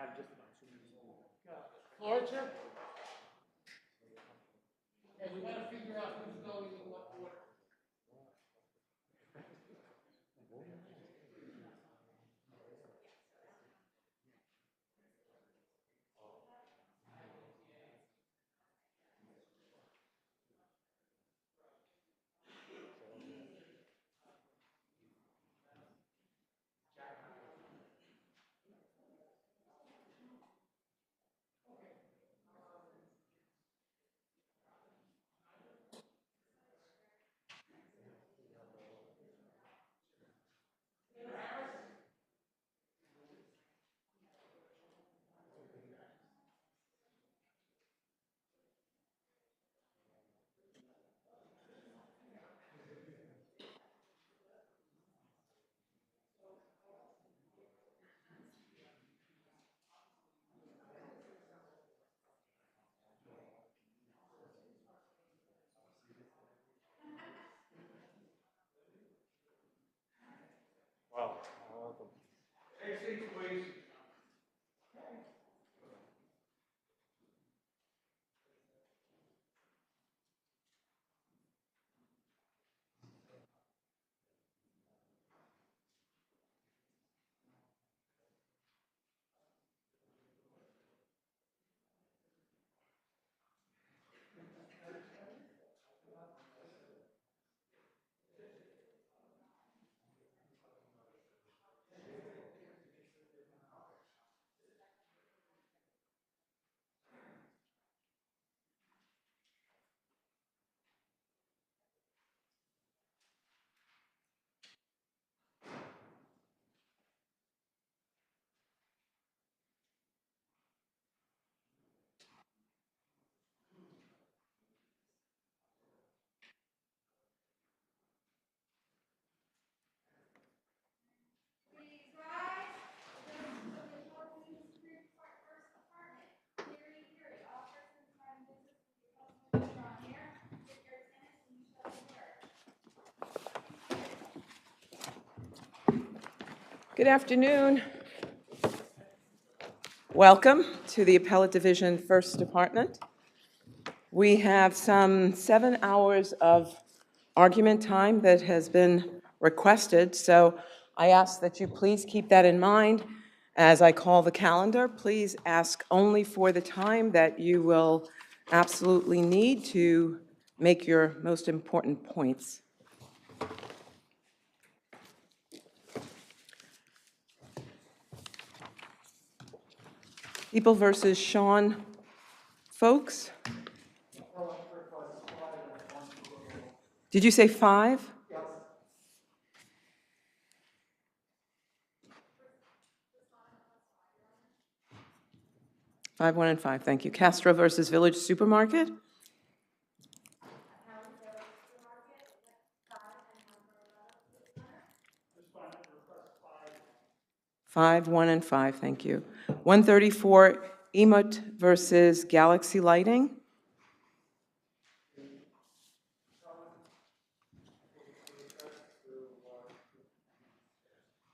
have just about 2 minutes to go. Floor, and we want to figure out who's going in what order. Wow, welcome. Take seats, please. Good afternoon. Welcome to the Appellate Division First Department. We have some 7 hours of argument time that has been requested, so I ask that you please keep that in mind as I call the calendar. Please ask only for the time that you will absolutely need to make your most important points. People versus Sean Folks. Did you say 5? Yes. 5, 1, and 5, thank you. Castro versus Village Supermarket. 5, 1, and 5, thank you. 134, Emot versus Galaxy Lighting.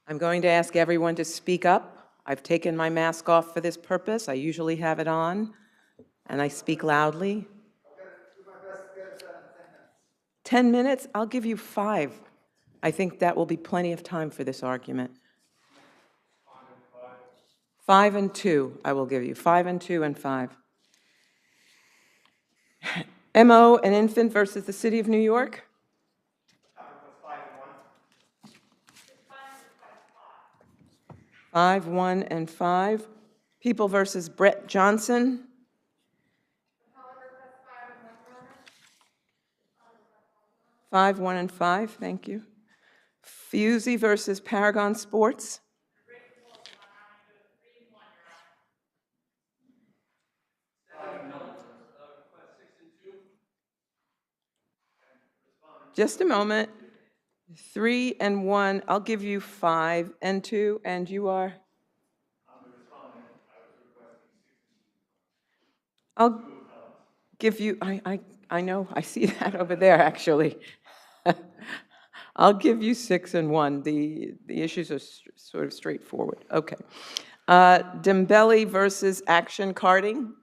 I'm going to ask everyone to speak up. I've taken my mask off for this purpose. I usually have it on, and I speak loudly. 10 minutes? I'll give you 5. I think that will be plenty of time for this argument. 5 and 2, I will give you. 5 and 2 and 5. MO, an infant versus the City of New York. 5, 1, and 5. People versus Brett Johnson. 5, 1, and 5, thank you. Fusey versus Paragon Sports. 'Just a moment. 3 and 1, I'll give you 5 and 2, and you are? I'll give you, I know, I see that over there, actually. I'll give you 6 and 1. The issues are sort of straightforward. Okay. Dembele versus Action Carding.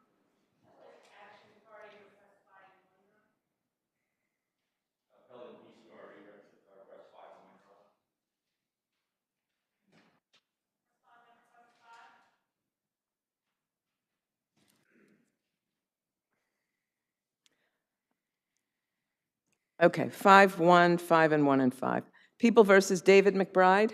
Okay, 5-1, 5 and 1 and 5. People versus David McBride.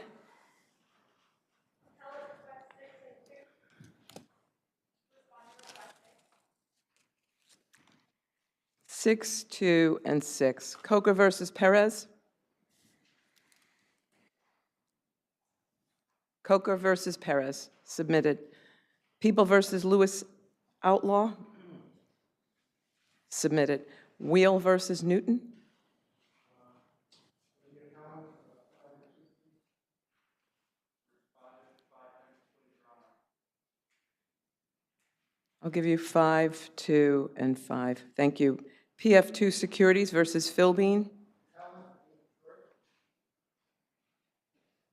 6, 2, and 6. Coker versus Perez. Coker versus Perez, submitted. People versus Lewis Outlaw, submitted. Wheel versus Newton. I'll give you 5, 2, and 5. Thank you. PF2 Securities versus Philbean.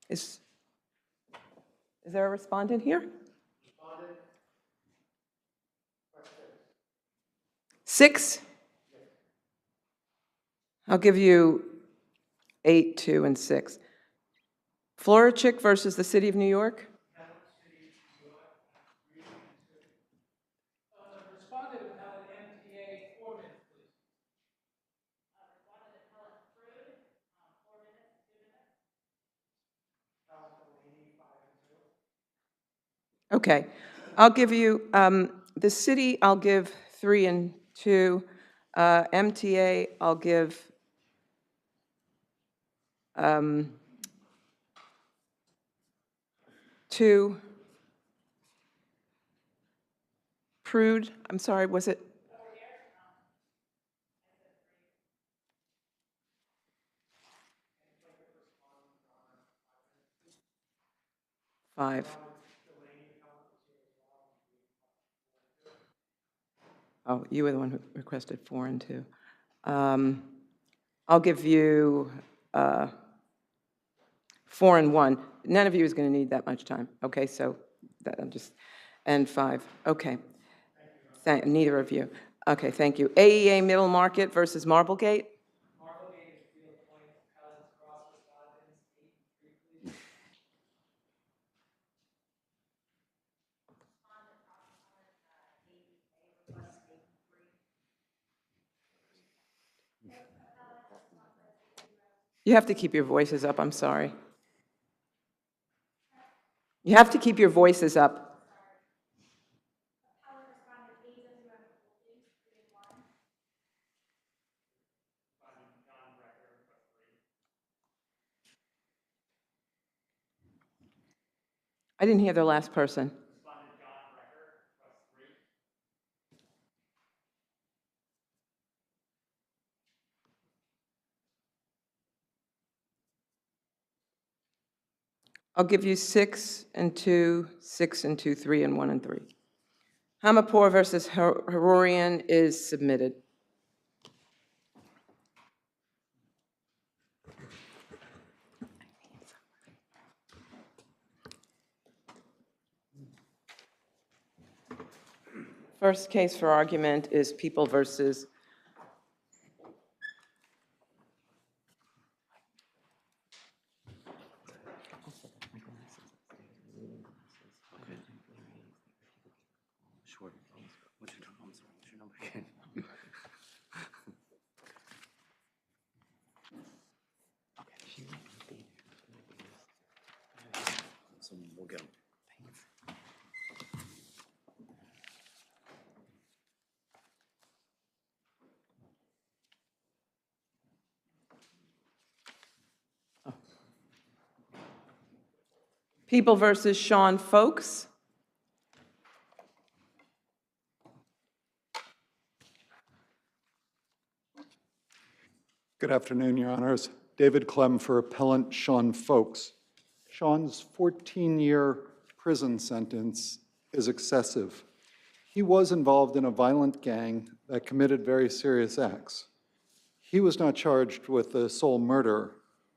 Is there a respondent here? 6? I'll give you 8, 2, and 6. Florichik versus the City of New York. Respondent appellate MTA, 4 minutes, please. Okay. I'll give you, the city, I'll give 3 and 2. MTA, I'll give 2. Prude, I'm sorry, was it? Five. Oh, you were the one who requested 4 and 2. I'll give you 4 and 1. None of you is going to need that much time. Okay, so that I'm just, and 5. Okay. Neither of you. Okay, thank you. AEA Middle Market versus Marblegate. Marblegate is Field Point, Cousins Cross, respondents, 8 and 3, please. You have to keep your voices up, I'm sorry. You have to keep your voices up. I didn't hear the last person. I'll give you 6 and 2, 6 and 2, 3 and 1 and 3. Hamapur versus Harorian is submitted. First case for argument is People versus Sure. What's your number? I'm sorry. What's your number again? So we'll get them. People versus Sean Folks. Good afternoon, Your Honors. David Clem for Appellant Sean Folks. Sean's 14-year prison sentence is excessive. He was involved in a violent gang that committed very serious acts. He was not charged with the sole murder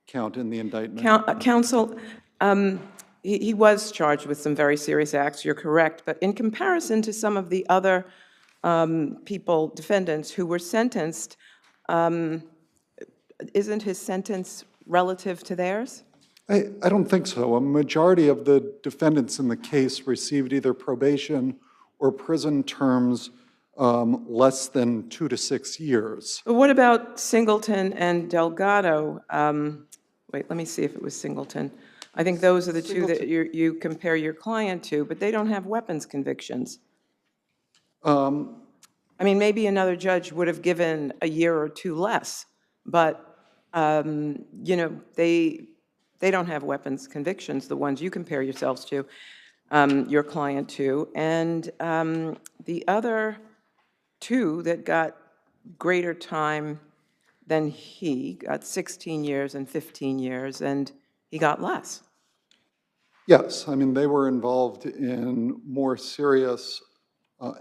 count in the indictment. Counsel, he was charged with some very serious acts, you're correct, but in comparison to some of the other defendants who were sentenced, isn't his sentence relative to theirs? I don't think so. A majority of the defendants in the case received either probation or prison terms less than 2 to 6 years. But what about Singleton and Delgado? Wait, let me see if it was Singleton. I think those are the two that you compare your client to, but they don't have weapons convictions. I mean, maybe another judge would have given a year or two less, but, you know, they don't have weapons convictions, the ones you compare yourselves to, your client to. And the other two that got greater time than he got 16 years and 15 years, and he got less. Yes, I mean, they were involved in more serious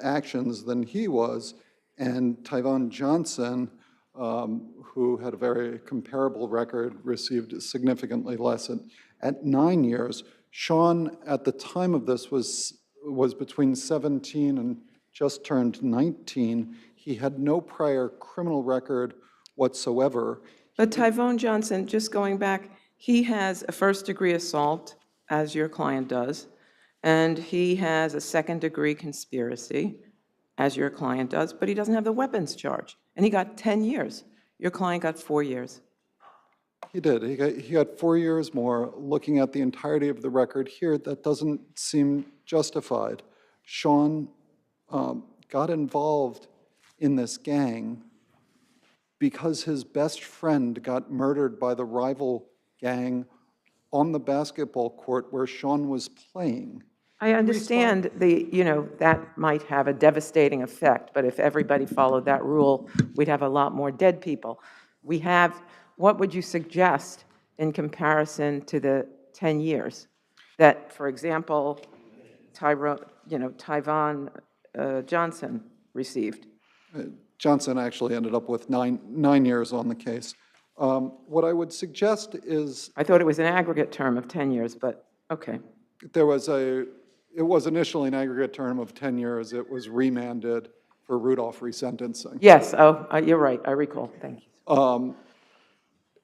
actions than he was, and Tyvon Johnson, who had a very comparable record, received significantly less at 9 years. Sean, at the time of this, was between 17 and just turned 19. He had no prior criminal record whatsoever. But Tyvon Johnson, just going back, he has a first-degree assault, as your client does, and he has a second-degree conspiracy, as your client does, but he doesn't have the weapons charge, and he got 10 years. Your client got 4 years. He did. He got 4 years more. Looking at the entirety of the record here, that doesn't seem justified. Sean got involved in this gang because his best friend got murdered by the rival gang on the basketball court where Sean was playing. I understand that might have a devastating effect, but if everybody followed that rule, we'd have a lot more dead people. What would you suggest in comparison to the 10 years that, for example, Tyvon Johnson received? Johnson actually ended up with nine years on the case. What I would suggest is... I thought it was an aggregate term of 10 years, but okay. It was initially an aggregate term of 10 years. It was remanded for Rudolph resentencing. Yes, you're right, I recall, thank you.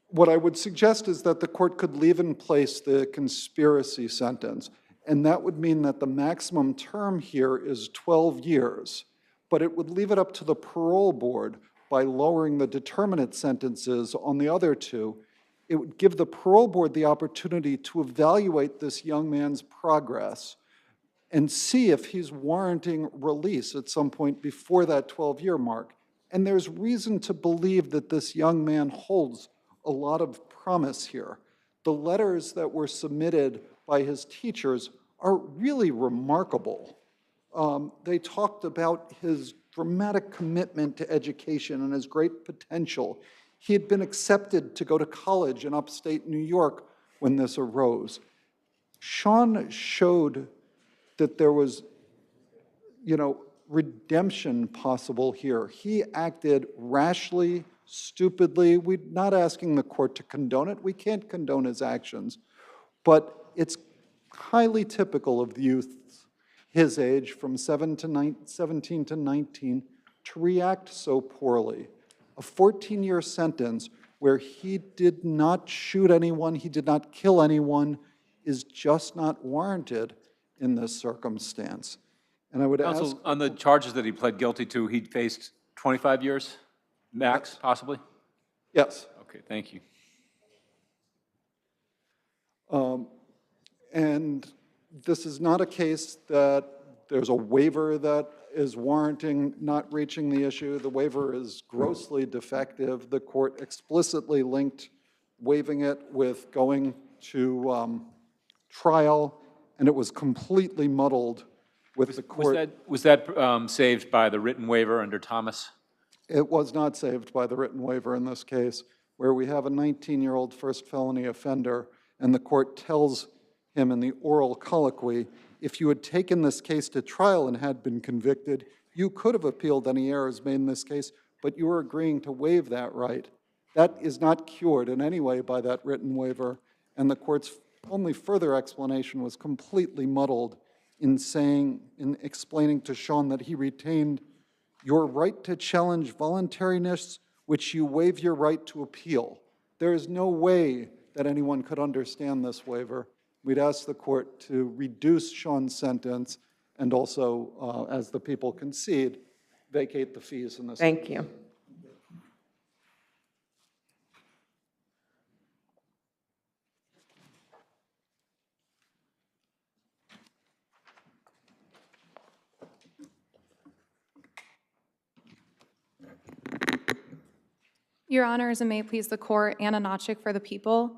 What I would suggest is that the court could leave in place the conspiracy sentence, and that would mean that the maximum term here is 12 years, but it would leave it up to the parole board by lowering the determinate sentences on the other two. It would give the parole board the opportunity to evaluate this young man's progress and see if he's warranting release at some point before that 12-year mark. And there's reason to believe that this young man holds a lot of promise here. The letters that were submitted by his teachers are really remarkable. They talked about his dramatic commitment to education and his great potential. He had been accepted to go to college in upstate New York when this arose. Sean showed that there was, redemption possible here. He acted rashly, stupidly. We're not asking the court to condone it. We can't condone his actions. But it's highly typical of the youth his age, from 17 to 19, to react so poorly. A 14-year sentence where he did not shoot anyone, he did not kill anyone, is just not warranted in this circumstance. And I would Counsel, on the charges that he pled guilty to, he faced 25 years max, possibly? Yes. Okay, thank you. And this is not a case that there's a waiver that is warranting not reaching the issue. The waiver is grossly defective. The court explicitly linked waiving it with going to trial, and it was completely muddled with the court. Was that saved by the written waiver under Thomas? It was not saved by the written waiver in this case, where we have a 19-year-old first felony offender, and the court tells him in the oral colloquy, if you had taken this case to trial and had been convicted, you could have appealed any errors made in this case, but you were agreeing to waive that right. That is not cured in any way by that written waiver, and the court's only further explanation was completely muddled in explaining to Sean that he retained your right to challenge voluntariness, which you waive your right to appeal. There is no way that anyone could understand this waiver. We'd ask the court to reduce Sean's sentence and also, as the people concede, vacate the fees in this. Thank you. Your Honors, and may it please the Court, Anna Notchik for the people.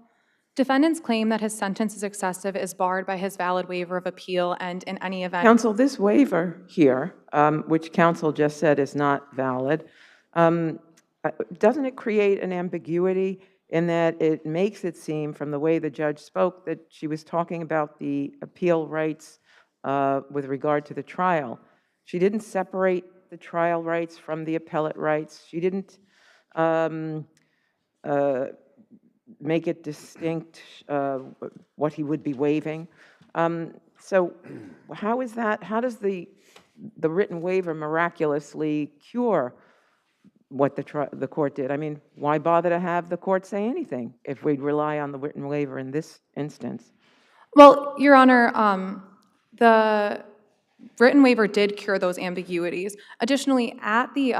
Defendant's claim that his sentence is excessive is barred by his valid waiver of appeal, and in any event— Counsel, this waiver here, which counsel just said is not valid, doesn't it create an ambiguity in that it makes it seem, from the way the judge spoke, that she was talking about the appeal rights with regard to the trial? She didn't separate the trial rights from the appellate rights. She didn't make it distinct what he would be waiving. So how is that, how does the written waiver miraculously cure what the court did? I mean, why bother to have the court say anything if we'd rely on the written waiver in this instance? Well, Your Honor, the written waiver did cure those ambiguities. Additionally, at the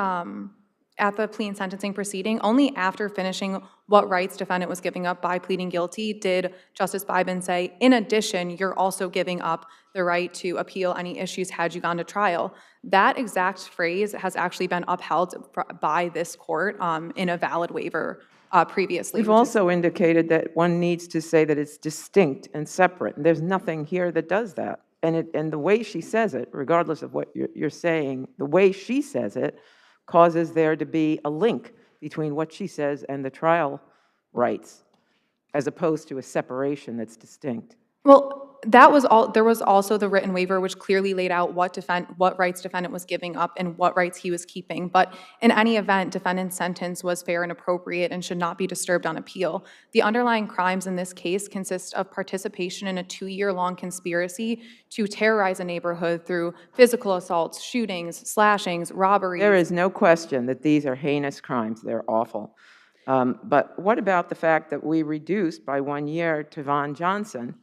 plea and sentencing proceeding, only after finishing what rights defendant was giving up by pleading guilty did Justice Bybin say, in addition, you're also giving up the right to appeal any issues had you gone to trial. That exact phrase has actually been upheld by this court in a valid waiver previously. We've also indicated that one needs to say that it's distinct and separate. And there's nothing here that does that. And the way she says it, regardless of what you're saying, the way she says it causes there to be a link between what she says and the trial rights, as opposed to a separation that's distinct. Well, that was all. There was also the written waiver, which clearly laid out what rights defendant was giving up and what rights he was keeping. But in any event, defendant's sentence was fair and appropriate and should not be disturbed on appeal. The underlying crimes in this case consist of participation in a 2-year-long conspiracy to terrorize a neighborhood through physical assaults, shootings, slashings, robberies. There is no question that these are heinous crimes. They're awful. But what about the fact that we reduced by 1 year Tavon Johnson,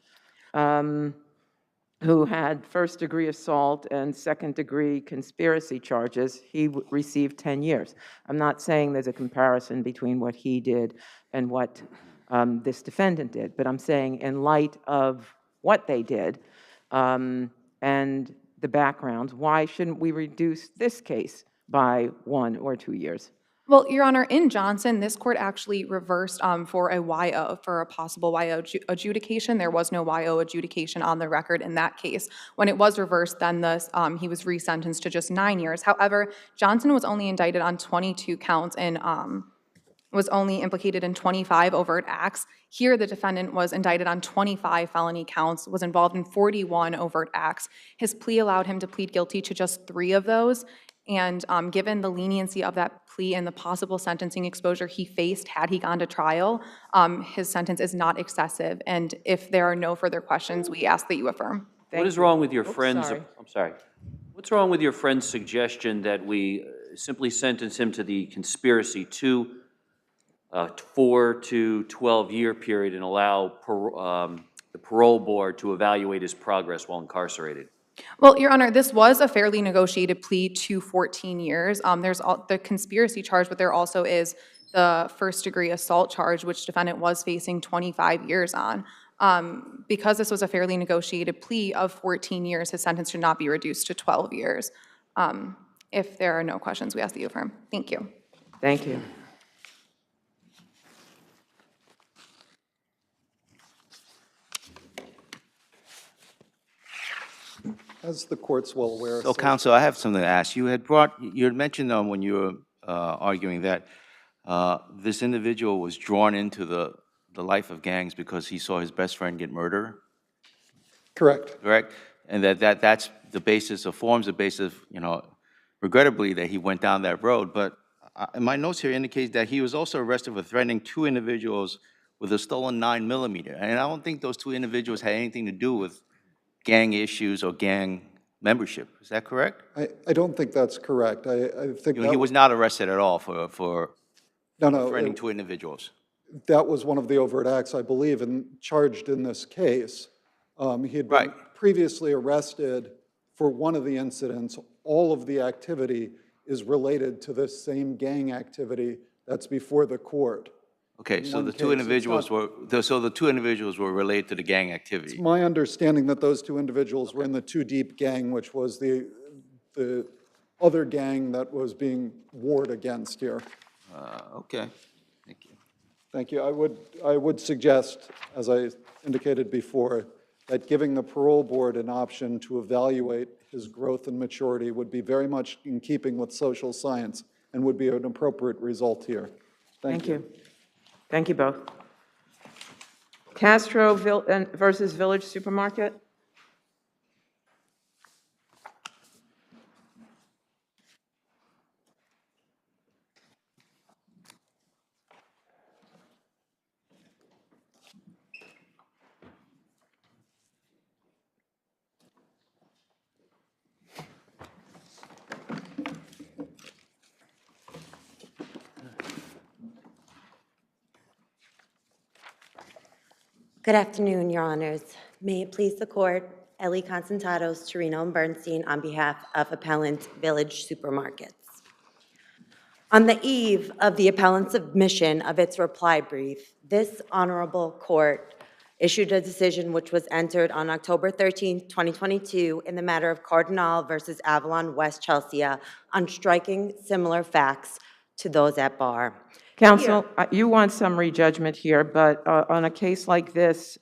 who had first-degree assault and second-degree conspiracy charges? He received 10 years. I'm not saying there's a comparison between what he did and what this defendant did, but I'm saying in light of what they did and the backgrounds, why shouldn't we reduce this case by 1 or 2 years? Well, Your Honor, in Johnson, this court actually reversed for a possible YO adjudication. There was no YO adjudication on the record in that case. When it was reversed, then he was resentenced to just 9 years. However, Johnson was only indicted on 22 counts and was only implicated in 25 overt acts. Here, the defendant was indicted on 25 felony counts, was involved in 41 overt acts. His plea allowed him to plead guilty to just 3 of those. And given the leniency of that plea and the possible sentencing exposure he faced had he gone to trial, his sentence is not excessive. And if there are no further questions, we ask that you affirm. What is wrong with your friend's, sorry. I'm sorry. What's wrong with your friend's suggestion that we simply sentence him to the conspiracy 4 to 12-year period and allow the parole board to evaluate his progress while incarcerated? Well, Your Honor, this was a fairly negotiated plea to 14 years. There's the conspiracy charge, but there also is the first-degree assault charge, which defendant was facing 25 years on. Because this was a fairly negotiated plea of 14 years, his sentence should not be reduced to 12 years. If there are no questions, we ask that you affirm. Thank you. Thank you. As the court's well aware. So, counsel, I have something to ask. You had mentioned when you were arguing that this individual was drawn into the life of gangs because he saw his best friend get murdered. Correct. Correct? And that's the basis, or forms the basis, regrettably, that he went down that road. But my notes here indicate that he was also arrested for threatening 2 individuals with a stolen 9mm. And I don't think those two individuals had anything to do with gang issues or gang membership. Is that correct? I don't think that's correct. I think He was not arrested at all for no, befriending two individuals. that was one of the overt acts, I believe, and charged in this case. He had been Right. previously arrested for one of the incidents. All of the activity is related to this same gang activity that's before the court. Okay, so one the case, two it's individuals not- so the two individuals were related to the gang It's activity. my understanding that those two individuals were in the Two Deep gang, which was the other gang that was being warred against here. Okay, thank you. Thank you. I would suggest, as I indicated before, that giving the parole board an option to evaluate his growth and maturity would be very much in keeping with social science and would be an appropriate result here. Thank you. Thank you both. Castro versus Village Supermarket? Good afternoon, Your Honors. May it please the Court, Ellie Constantados, Torino and Bernstein, on behalf of Appellant Village Supermarkets. On the eve of the appellant's submission of its reply brief, this honorable court issued a decision which was entered on October 13, 2022, in the matter of Cardinal versus Avalon West Chelsea on striking similar facts to those at bar. Counsel, you want summary judgment here, but on a case like this,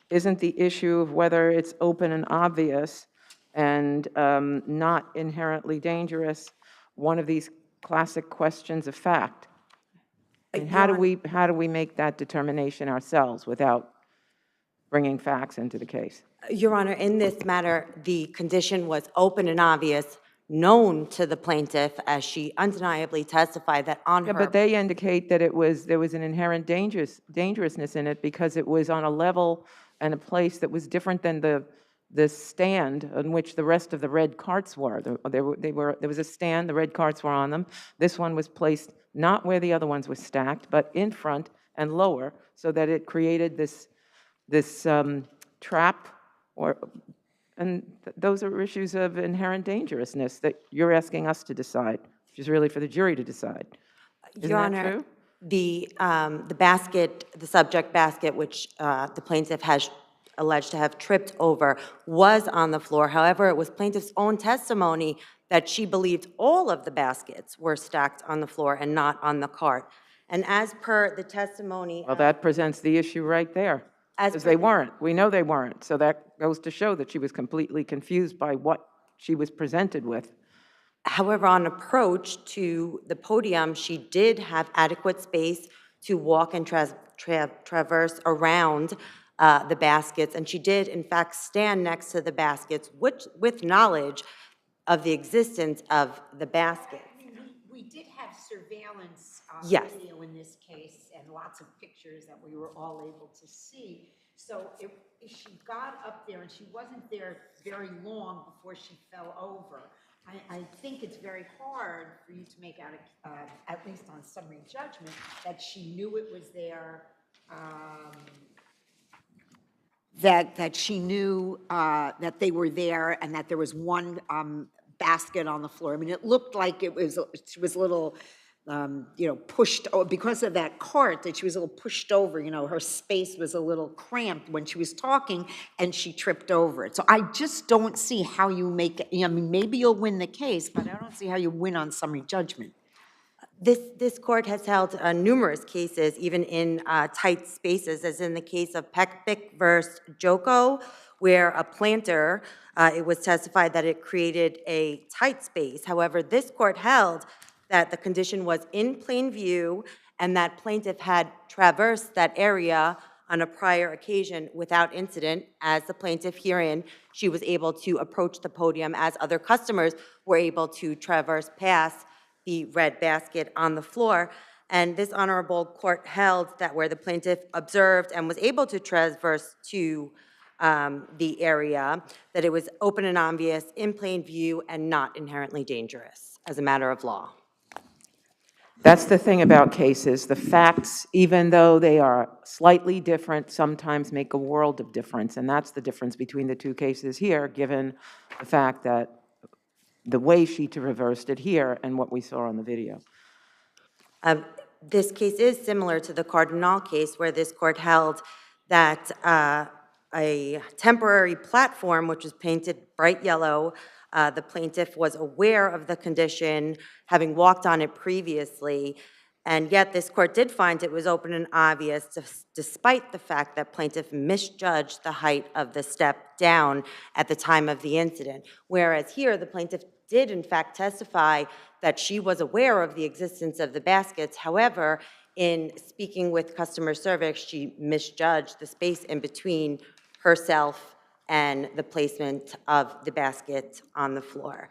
isn't the issue of whether it's open and obvious and not inherently dangerous one of these classic questions of fact? And how do we make that determination ourselves without bringing facts into the case? Your Honor, in this matter, the condition was open and obvious, known to the plaintiff, as she undeniably testified that on her... Yeah, but they indicate that there was an inherent dangerousness in it because it was on a level and a place that was different than the stand on which the rest of the red carts were. There was a stand, the red carts were on them. This one was placed not where the other ones were stacked, but in front and lower, so that it created this trap, and those are issues of inherent dangerousness that you're asking us to decide, which is really for the jury to decide. Isn't Your that Honor, true? the basket, the subject basket, which the plaintiff has alleged to have tripped over, was on the floor. However, it was plaintiff's own testimony that she believed all of the baskets were stacked on the floor and not on the cart. And as per the testimony... Well, that presents the issue right there, because they weren't. We know they weren't, so that goes to show that she was completely confused by what she was presented with. However, on approach to the podium, she did have adequate space to walk and traverse around the baskets, and she did, in fact, stand next to the baskets with knowledge of the existence of the basket. We did have surveillance Yes. video in this case and lots of pictures that we were all able to see. So if she got up there, and she wasn't there very long before she fell over, I think it's very hard for you to make out, at least on summary judgment, that she knew it was there, that she knew that they were there and that there was one basket on the floor. I mean, it looked like she was a little, pushed, because of that cart, that she was a little pushed over, her space was a little cramped when she was talking, and she tripped over it. So I just don't see how you make it, I mean, maybe you'll win the case, but I don't see how you win on summary judgment. This court has held numerous cases, even in tight spaces, as in the case of Peckbick versus Joko, where a planter, it was testified that it created a tight space. However, this court held that the condition was in plain view and that plaintiff had traversed that area on a prior occasion without incident. As the plaintiff herein, she was able to approach the podium as other customers were able to traverse past the red basket on the floor. And this honorable court held that where the plaintiff observed and was able to traverse to the area, that it was open and obvious, in plain view, and not inherently dangerous as a matter of law. That's the thing about cases. The facts, even though they are slightly different, sometimes make a world of difference. And that's the difference between the two cases here, given the fact that the way she traversed it here and what we saw on the video. This case is similar to the Cardinal case, where this court held that a temporary platform, which was painted bright yellow, the plaintiff was aware of the condition, having walked on it previously, and yet this court did find it was open and obvious, despite the fact that plaintiff misjudged the height of the step down at the time of the incident. Whereas here, the plaintiff did in fact testify that she was aware of the existence of the baskets. However, in speaking with customer service, she misjudged the space in between herself and the placement of the basket on the floor.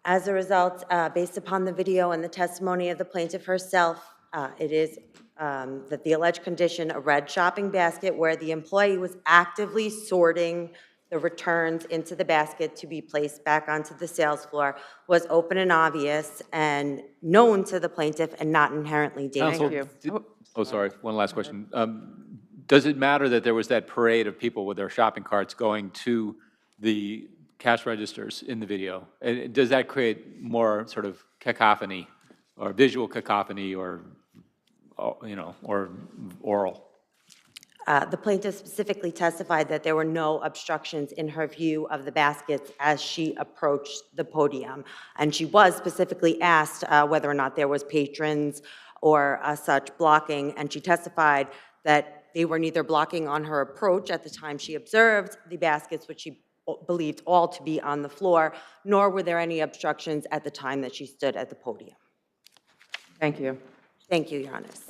As a result, based upon the video and the testimony of the plaintiff herself, it is that the alleged condition, a red shopping basket where the employee was actively sorting the returns into the basket to be placed back onto the sales floor, was open and obvious and known to the plaintiff and not inherently dangerous. Counsel, oh, sorry, one last question. Does it matter that there was that parade of people with their shopping carts going to the cash registers in the video? And does that create more sort of cacophony or visual cacophony or, you know, or oral? The plaintiff specifically testified that there were no obstructions in her view of the baskets as she approached the podium. And she was specifically asked whether or not there was patrons or such blocking, and she testified that they were neither blocking on her approach at the time she observed the baskets, which she believed all to be on the floor, nor were there any obstructions at the time that she stood at the podium. Thank you. Thank you, Your Honors.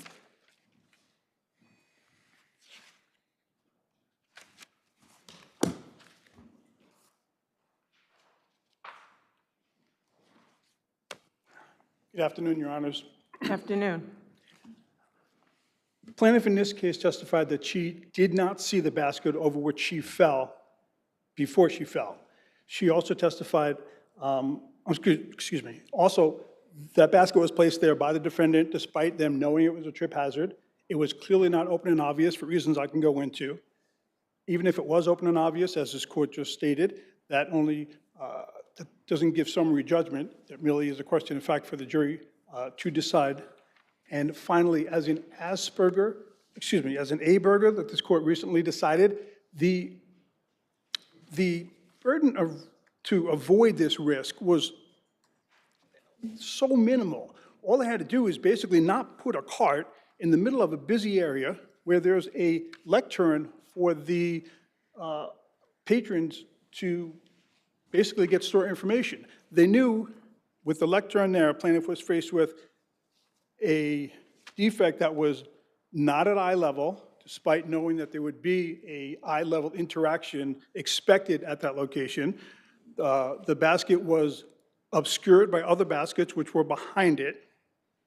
Good afternoon, Your Honors. Afternoon. Plaintiff in this case testified that she did not see the basket over which she fell before she fell. She also testified, excuse me, also that basket was placed there by the defendant despite them knowing it was a trip hazard. It was clearly not open and obvious for reasons I can go into. Even if it was open and obvious, as this court just stated, that only that doesn't give summary judgment. That merely is a question of fact for the jury to decide. And finally, as in Asperger, excuse me, as in Aberger that this court recently decided, the burden to avoid this risk was so minimal. All they had to do is basically not put a cart in the middle of a busy area where there's a lectern for the patrons to basically get store information. They knew with the lectern there, plaintiff was faced with a defect that was not at eye level, despite knowing that there would be a eye level interaction expected at that location. The basket was obscured by other baskets which were behind it.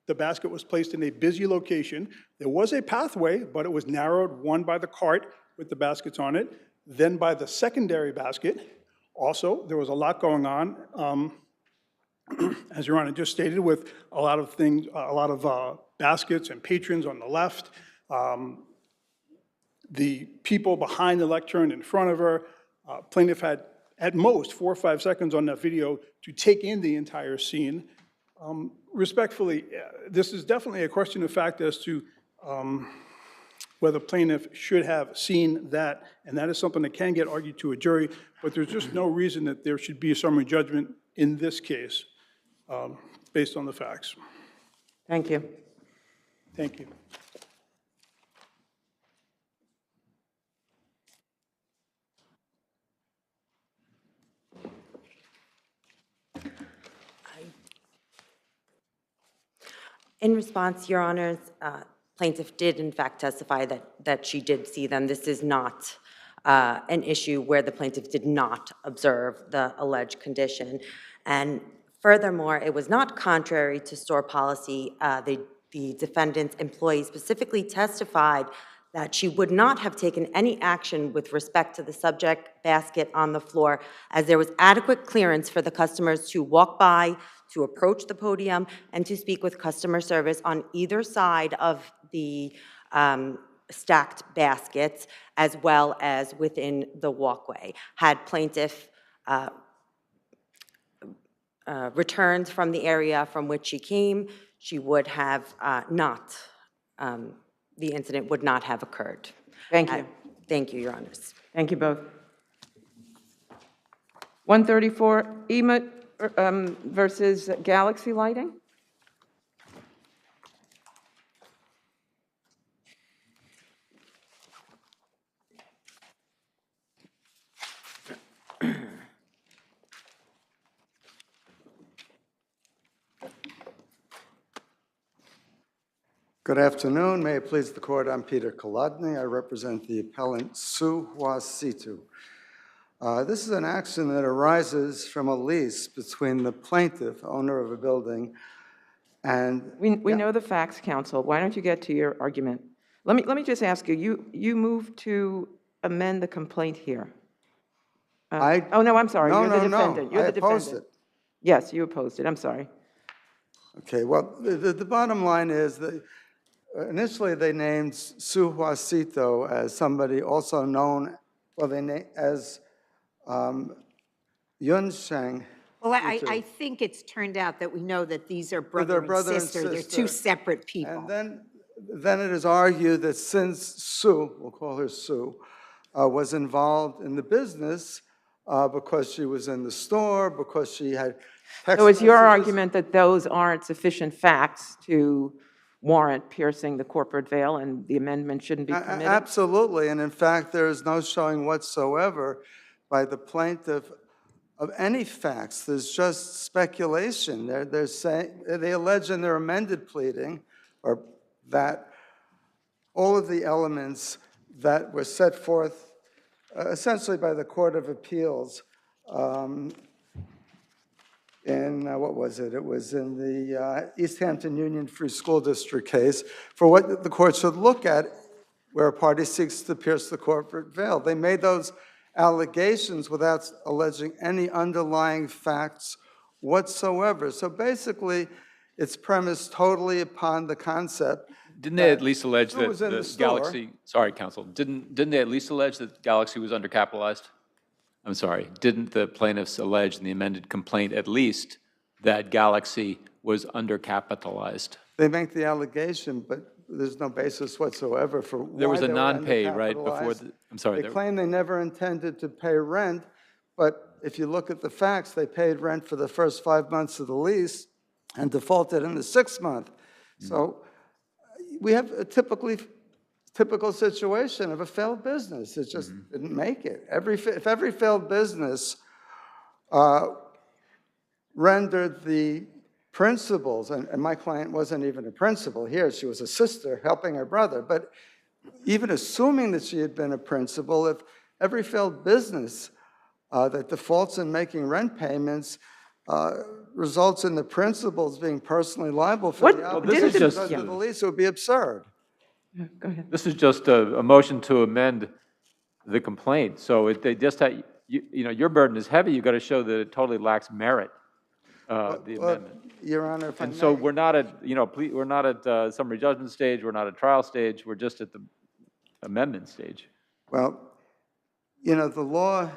The basket was placed in a busy location. There was a pathway, but it was narrowed, one by the cart with the baskets on it, then by the secondary basket. Also, there was a lot going on, as Your Honor just stated, with a lot of things, a lot of baskets and patrons on the left, the people behind the lectern in front of her. Plaintiff had at most 4 or 5 seconds on that video to take in the entire scene. Respectfully, this is definitely a question of fact as to whether plaintiff should have seen that, and that is something that can get argued to a jury, but there's just no reason that there should be a summary judgment in this case based on the facts. Thank you. Thank you. In response, Your Honors, plaintiff did in fact testify that she did see them. This is not an issue where the plaintiff did not observe the alleged condition. And Furthermore, it was not contrary to store policy. The defendant's employee specifically testified that she would not have taken any action with respect to the subject basket on the floor, as there was adequate clearance for the customers to walk by, to approach the podium, and to speak with customer service on either side of the stacked baskets, as well as within the walkway. Had plaintiff returned from the area from which she came, she would have the incident would not have occurred. Thank you. Thank you, Your Honors. Thank you both. 134, EMA versus Galaxy Lighting. Good afternoon. May it please the court, I'm Peter Kolodny. I represent the appellant Su Hua Situ. This is an action that arises from a lease between the plaintiff, owner of a building, and... We know the facts, counsel. Why don't you get to your argument? Let me just ask you, you moved to amend the complaint here. Oh, no, I'm sorry. You're the defendant. You're the defendant. I opposed it. Yes, you opposed it. I'm sorry. Okay, well, the bottom line is that initially they named Su Hua Situ as somebody also known, as Yun Sheng. Well, I think it's turned out that we know that these are brother and sister. They're two separate people. And then it is argued that since Su, we'll call her Su, was involved in the business because she was in the store, because she had text So it's your messages. argument that those aren't sufficient facts to warrant piercing the corporate veil and the amendment shouldn't be permitted? Absolutely, and in fact, there is no showing whatsoever by the plaintiff of any facts. There's just speculation. They're saying, they allege in their amended pleading, or that all of the elements that were set forth essentially by the Court of Appeals in, what was it? It was in the East Hampton Union Free School District case, for what the court should look at where a party seeks to pierce the corporate veil. They made those allegations without alleging any underlying facts whatsoever. So basically, it's premised totally upon the concept. Didn't they at least allege that was in the the store. Galaxy, sorry, counsel, didn't they at least allege that Galaxy was undercapitalized? I'm sorry, didn't the plaintiffs allege in the amended complaint at least that Galaxy was undercapitalized? They make the allegation, but there's no basis whatsoever for why There was a they were non-pay, right, before, undercapitalized. I'm sorry. They claim they never intended to pay rent, but if you look at the facts, they paid rent for the first 5 months of the lease and defaulted in the 6th month. So we have a typical situation of a failed business. It just didn't make it. If every failed business rendered the principals, and my client wasn't even a principal here, she was a sister helping her brother, but even assuming that she had been a principal, if every failed business that defaults in making rent payments results in the principals being personally liable for the obligations under the lease, it would be absurd. Go ahead. This is just a motion to amend the complaint. So they just had, you know, your burden is heavy. You've got to show that it totally lacks merit, the amendment. Your Honor, if I And so may. we're not at, you know, we're not at summary judgment stage, we're not at trial stage, we're just at the amendment stage. Well, you know, the law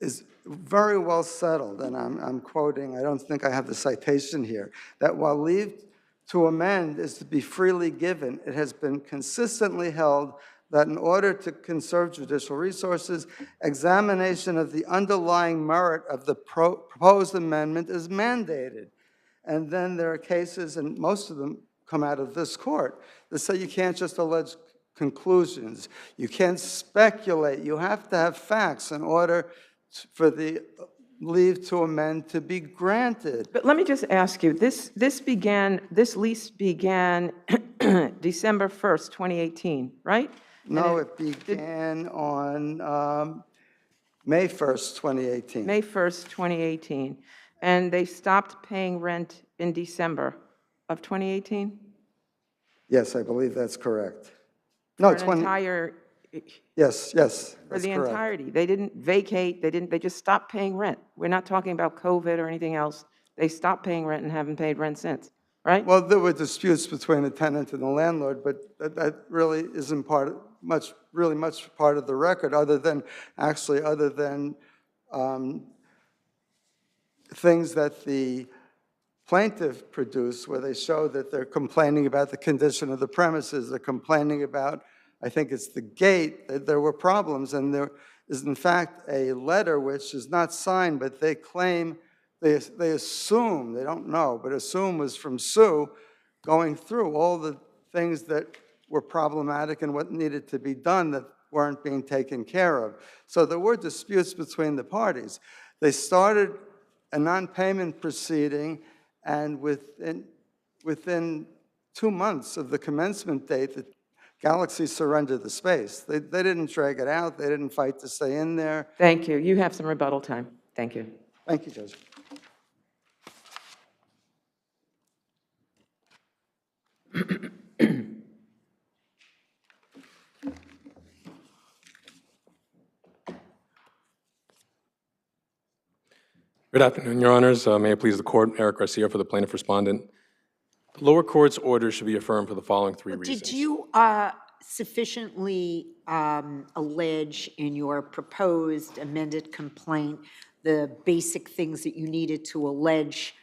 is very well settled, and I'm quoting, I don't think I have the citation here, that while leave to amend is to be freely given, it has been consistently held that in order to conserve judicial resources, examination of the underlying merit of the proposed amendment is mandated. And then there are cases, and most of them come out of this court, that say you can't just allege conclusions. You can't speculate. You have to have facts in order for the leave to amend to be granted. But let me just ask you, this lease began December 1st, 2018, right? No, it began on May 1st, 2018. May 1st, 2018. and they stopped paying rent in December of 2018? Yes, I believe that's correct. For No, an entire, yes, yes, for that's the correct. entirety. They didn't vacate, they just stopped paying rent. We're not talking about COVID or anything else. They stopped paying rent and haven't paid rent since, right? Well, there were disputes between the tenant and the landlord, but that really isn't really much part of the record, other than things that the plaintiff produced, where they show that they're complaining about the condition of the premises, they're complaining about, I think it's the gate, that there were problems, and there is in fact a letter which is not signed, but they claim, they assume, they don't know, but assume was from Sue, going through all the things that were problematic and what needed to be done that weren't being taken care of. So there were disputes between the parties. They started a non-payment proceeding, and within 2 months of the commencement date, the Galaxy surrendered the space. They didn't drag it out. They didn't fight to stay in there. Thank you. You have some rebuttal time. Thank you. Thank you, Judge. Good afternoon, Your Honors. May it please the Court, Eric Garcia for the plaintiff respondent. The lower court's order should be affirmed for the following three reasons. Did you sufficiently allege in your proposed amended complaint the basic things that you needed to allege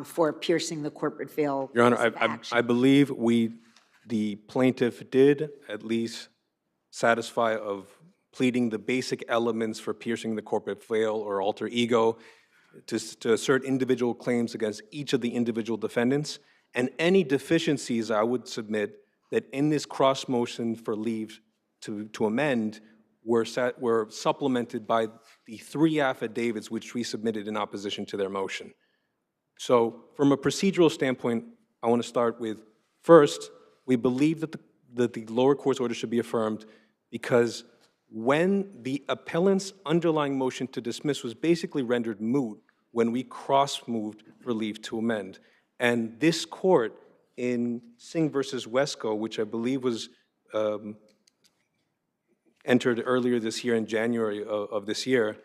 for piercing the corporate veil? Your Honor, I believe the plaintiff did at least satisfy of pleading the basic elements for piercing the corporate veil or alter ego to assert individual claims against each of the individual defendants. And any deficiencies, I would submit that in this cross motion for leave to amend were supplemented by the 3 affidavits which we submitted in opposition to their motion. So from a procedural standpoint, I want to start with, first, we believe that the lower court's order should be affirmed because when the appellant's underlying motion to dismiss was basically rendered moot when we cross-moved for leave to amend. And this court in Singh versus Wesco, which I believe was entered earlier this year in January of this year,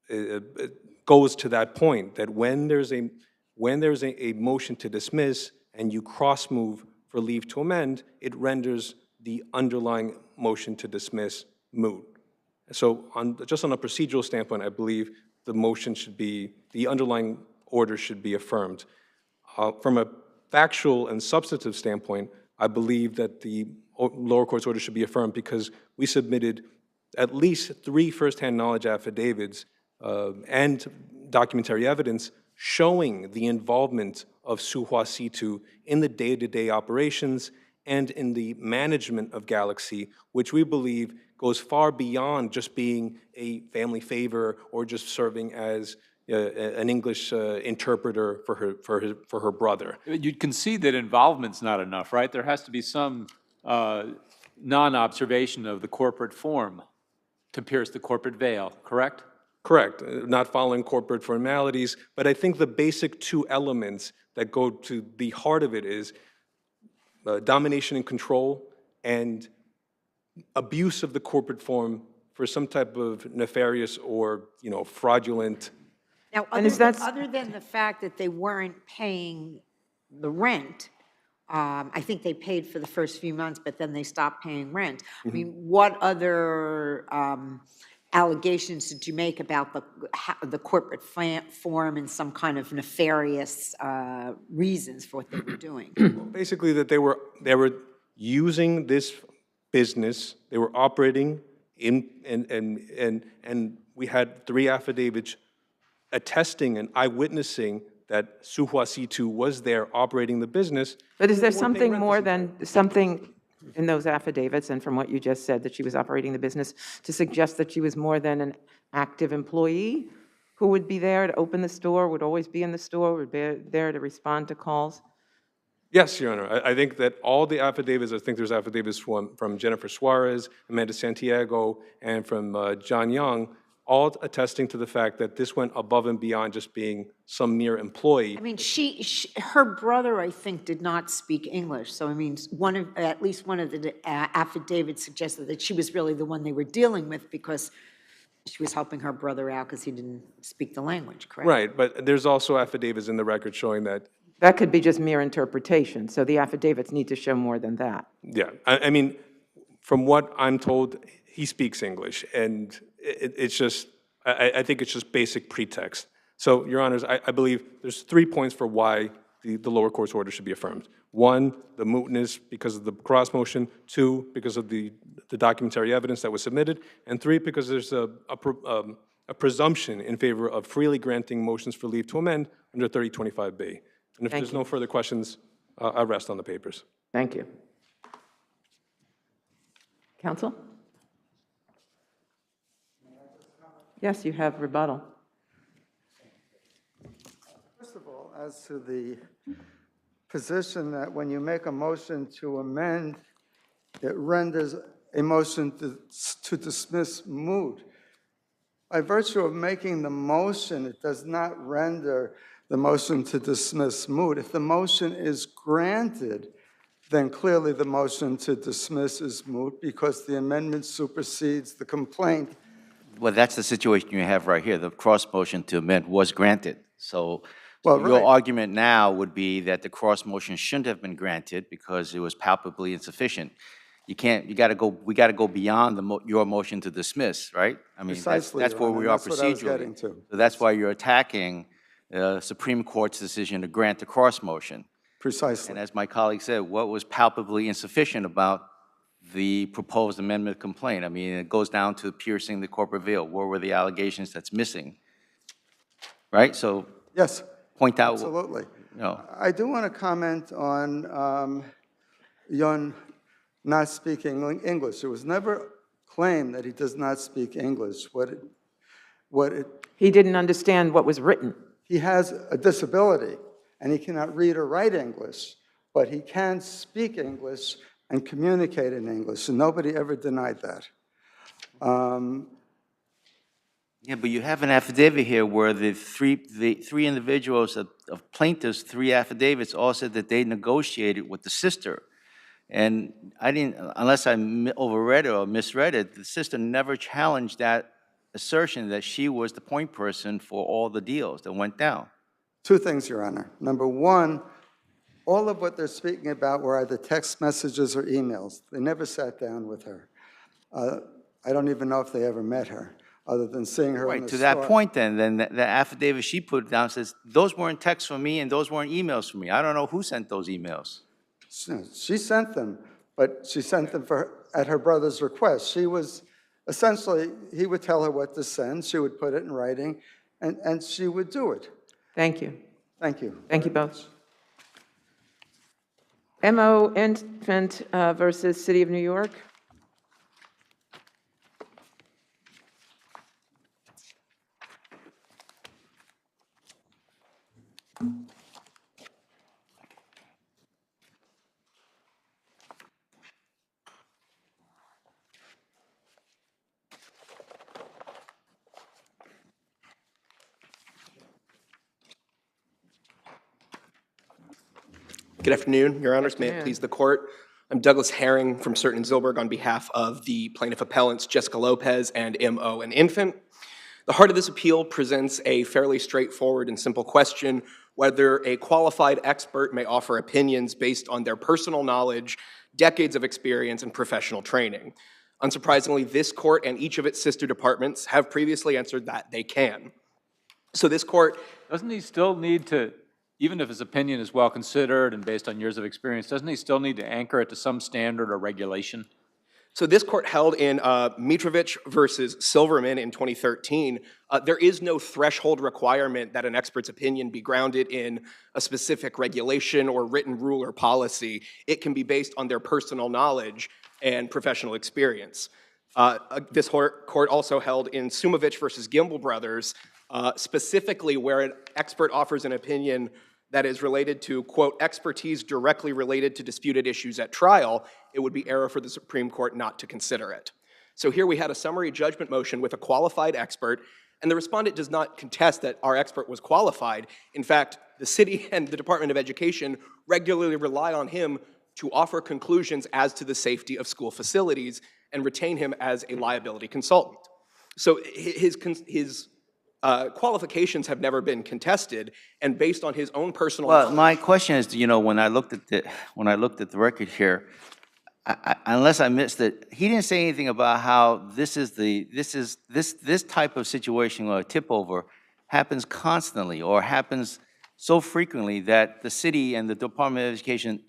it goes to that point that when there's a motion to dismiss and you cross-move for leave to amend, it renders the underlying motion to dismiss moot. So just on a procedural standpoint, I believe the motion should be, the underlying order should be affirmed. From a factual and substantive standpoint, I believe that the lower court's order should be affirmed because we submitted at least 3 firsthand knowledge affidavits and documentary evidence showing the involvement of Suhua Situ in the day-to-day operations and in the management of Galaxy, which we believe goes far beyond just being a family favor or just serving as an English interpreter for her brother. You'd concede that involvement's not enough, right? There has to be some non-observation of the corporate form to pierce the corporate veil, correct? Correct, not following corporate formalities, but I think the basic 2 elements that go to the heart of it is domination and control and abuse of the corporate form for some type of nefarious or, fraudulent. Now, other than the fact that they weren't paying the rent, I think they paid for the first few months, but then they stopped paying rent. I mean, what other allegations did you make about the corporate form and some kind of nefarious reasons for what they were doing? Basically, that they were using this business, they were operating in, and we had 3 affidavits attesting and eyewitnessing that Suhua Situ was there operating the business. But is there something more than something in those affidavits and from what you just said that she was operating the business to suggest that she was more than an active employee who would be there to open the store, would always be in the store, would be there to respond to calls? Yes, Your Honor. I think that all the affidavits, I think there's affidavits from Jennifer Suarez, Amanda Santiago, and from John Young, all attesting to the fact that this went above and beyond just being some mere employee. I mean, her brother, I think, did not speak English. So, I mean, at least one of the affidavits suggested that she was really the one they were dealing with because she was helping her brother out because he didn't speak the language, correct? Right, but there's also affidavits in the record showing that. That could be just mere interpretation, so the affidavits need to show more than that. Yeah, I mean, from what I'm told, he speaks English, and it's just, I think it's just basic pretext. So, Your Honors, I believe there's 3 points for why the lower court's order should be affirmed. 1, the mootness because of the cross motion. 2, because of the documentary evidence that was submitted. And 3, because there's a presumption in favor of freely granting motions for leave to amend under 3025B. And if there's no further questions, I rest on the papers. Thank you. Counsel? Yes, you have rebuttal. First of all, as to the position that when you make a motion to amend, it renders a motion to dismiss moot. By virtue of making the motion, it does not render the motion to dismiss moot. If the motion is granted, then clearly the motion to dismiss is moot because the amendment supersedes the complaint. Well, that's the situation you have right here. The cross motion to amend was granted. So Well, your right. argument now would be that the cross motion shouldn't have been granted because it was palpably insufficient. You can't, we got to go beyond your motion to dismiss, right? I mean, Precisely, that's Your where Honor, we are that's what I was procedurally. getting to. So that's why you're attacking the Supreme Court's decision to grant the cross motion. Precisely. And as my colleague said, what was palpably insufficient about the proposed amendment complaint? I mean, it goes down to piercing the corporate veil. What were the allegations that's missing? Right? So Yes, point out. absolutely. No. I do want to comment on Yon not speaking English. It was never claimed that he does not speak English. He didn't understand what was written. He has a disability, and he cannot read or write English, but he can speak English and communicate in English, and nobody ever denied that. Yeah, but you have an affidavit here where the three individuals of plaintiffs, 3 affidavits, all said that they negotiated with the sister. And I didn't, unless I overread it or misread it, the sister never challenged that assertion that she was the point person for all the deals that went down. 2 things, Your Honor. Number 1, all of what they're speaking about were either text messages or emails. They never sat down with her. I don't even know if they ever met her, other than seeing her in Right, the to store. that point then the affidavit she put down says, those weren't texts from me and those weren't emails from me. I don't know who sent those emails. She sent them, but she sent them at her brother's request. She was, essentially, he would tell her what to send, she would put it in writing, and she would do it. Thank you. Thank you. Thank you both. M.O. Infant versus City of New York. Good afternoon, Your Honors. May it please the court. I'm Douglas Herring from Certain Zilberg on behalf of the plaintiff appellants Jessica Lopez and M.O. and Infant. The heart of this appeal presents a fairly straightforward and simple question whether a qualified expert may offer opinions based on their personal knowledge, decades of experience, and professional training. Unsurprisingly, this court and each of its sister departments have previously answered that they can. So this court... Doesn't he still need to, even if his opinion is well considered and based on years of experience, doesn't he still need to anchor it to some standard or regulation? So this court held in Mitrovic versus Silverman in 2013, there is no threshold requirement that an expert's opinion be grounded in a specific regulation or written rule or policy. It can be based on their personal knowledge and professional experience. This court also held in Sumovich versus Gimbel Brothers, specifically where an expert offers an opinion that is related to, quote, expertise directly related to disputed issues at trial, it would be error for the Supreme Court not to consider it. So here we had a summary judgment motion with a qualified expert, and the respondent does not contest that our expert was qualified. In fact, the city and the Department of Education regularly rely on him to offer conclusions as to the safety of school facilities and retain him as a liability consultant. So his qualifications have never been contested, and based on his own personal Well, knowledge. my question is, you know, when I looked at the record here, unless I missed it, he didn't say anything about how this type of situation or a tip over happens constantly or happens so frequently that the city and the Department of Education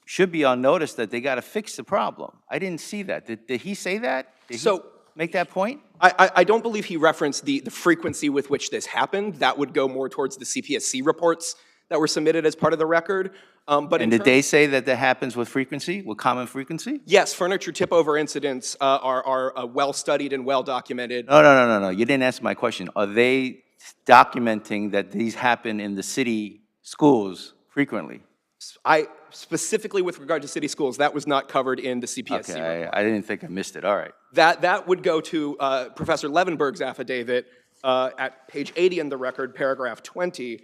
should be on notice that they got to fix the problem. I didn't see that. Did he say that? Did he make that point? I don't believe he referenced the frequency with which this happened. That would go more towards the CPSC reports that were submitted as part of the record. And did they say that that happens with frequency, with common frequency? Yes, furniture tip-over incidents are well-studied and well-documented. No. You didn't answer my question. Are they documenting that these happen in the city schools frequently? Specifically with regard to city schools, that was not covered in the CPSC report. Okay, I didn't think I missed it. All right. That would go to Professor Levenberg's affidavit at page 80 in the record, paragraph 20.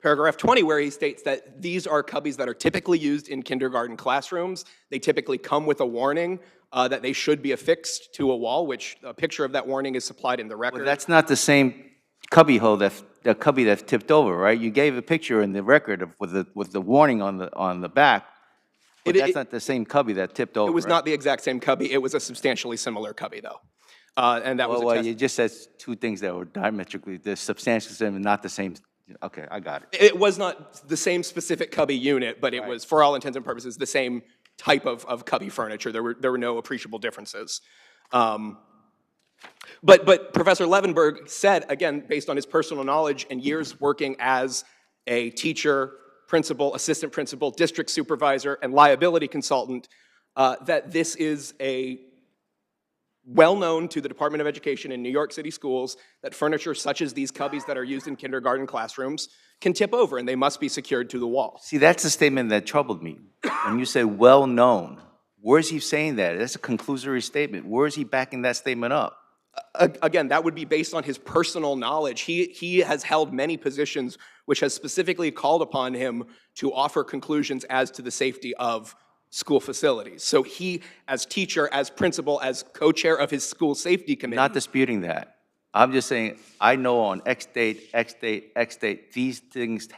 Paragraph 20, where he states that these are cubbies that are typically used in kindergarten classrooms. They typically come with a warning that they should be affixed to a wall, which a picture of that warning is supplied in the record. Well, that's not the same cubby hole the cubby that's tipped over, right? You gave a picture in the record with the warning on the back, but that's not the same cubby that tipped over. It was right? not the exact same cubby. It was a substantially similar cubby, though. And that was Well, you just said two things that were diametrically, the substantially same and not the same. Okay, I got it. It was not the same specific cubby unit, but it was, for all intents and purposes, the same type of cubby furniture. There were no appreciable differences. But Professor Levenberg said, again, based on his personal knowledge and years working as a teacher, principal, assistant principal, district supervisor, and liability consultant, that this is well known to the Department of Education in New York City schools that furniture such as these cubbies that are used in kindergarten classrooms can tip over and they must be secured to the wall. See, that's the statement that troubled me. When you say well known, where is he saying that? That's a conclusory statement. Where is he backing that statement up? Again, that would be based on his personal knowledge. He has held many positions which has specifically called upon him to offer conclusions as to the safety of school facilities. So he, as teacher, as principal, as co-chair of his school safety committee. Not disputing that. I'm just saying, I know on X date, these things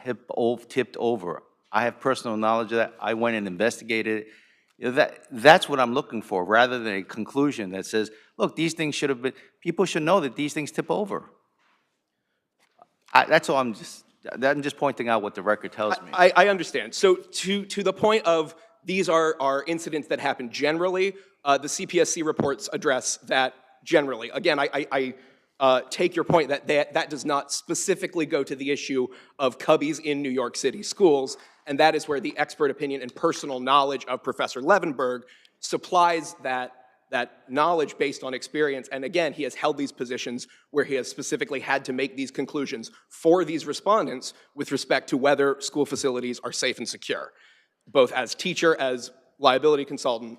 tipped over. I have personal knowledge of that. I went and investigated it. You know, that's what I'm looking for, rather than a conclusion that says, look, these things should have been, people should know that these things tip over. That's all I'm just pointing out what the record tells me. I understand. So to the point of these are incidents that happen generally, the CPSC reports address that generally. Again, I take your point that does not specifically go to the issue of cubbies in New York City schools, and that is where the expert opinion and personal knowledge of Professor Levenberg supplies that knowledge based on experience. And again, he has held these positions where he has specifically had to make these conclusions for these respondents with respect to whether school facilities are safe and secure, both as teacher, as liability consultant.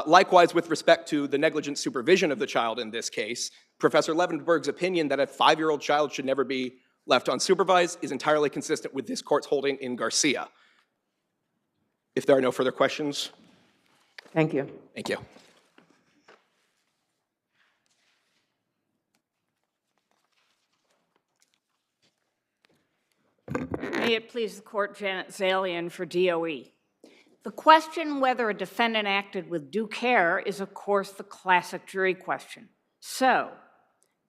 Likewise, with respect to the negligent supervision of the child in this case, Professor Levenberg's opinion that a 5-year-old child should never be left unsupervised is entirely consistent with this court's holding in Garcia. If there are no further questions. Thank you. Thank you. May it please the court, Janet Zalian for DOE. The question whether a defendant acted with due care is, of course, the classic jury question. So,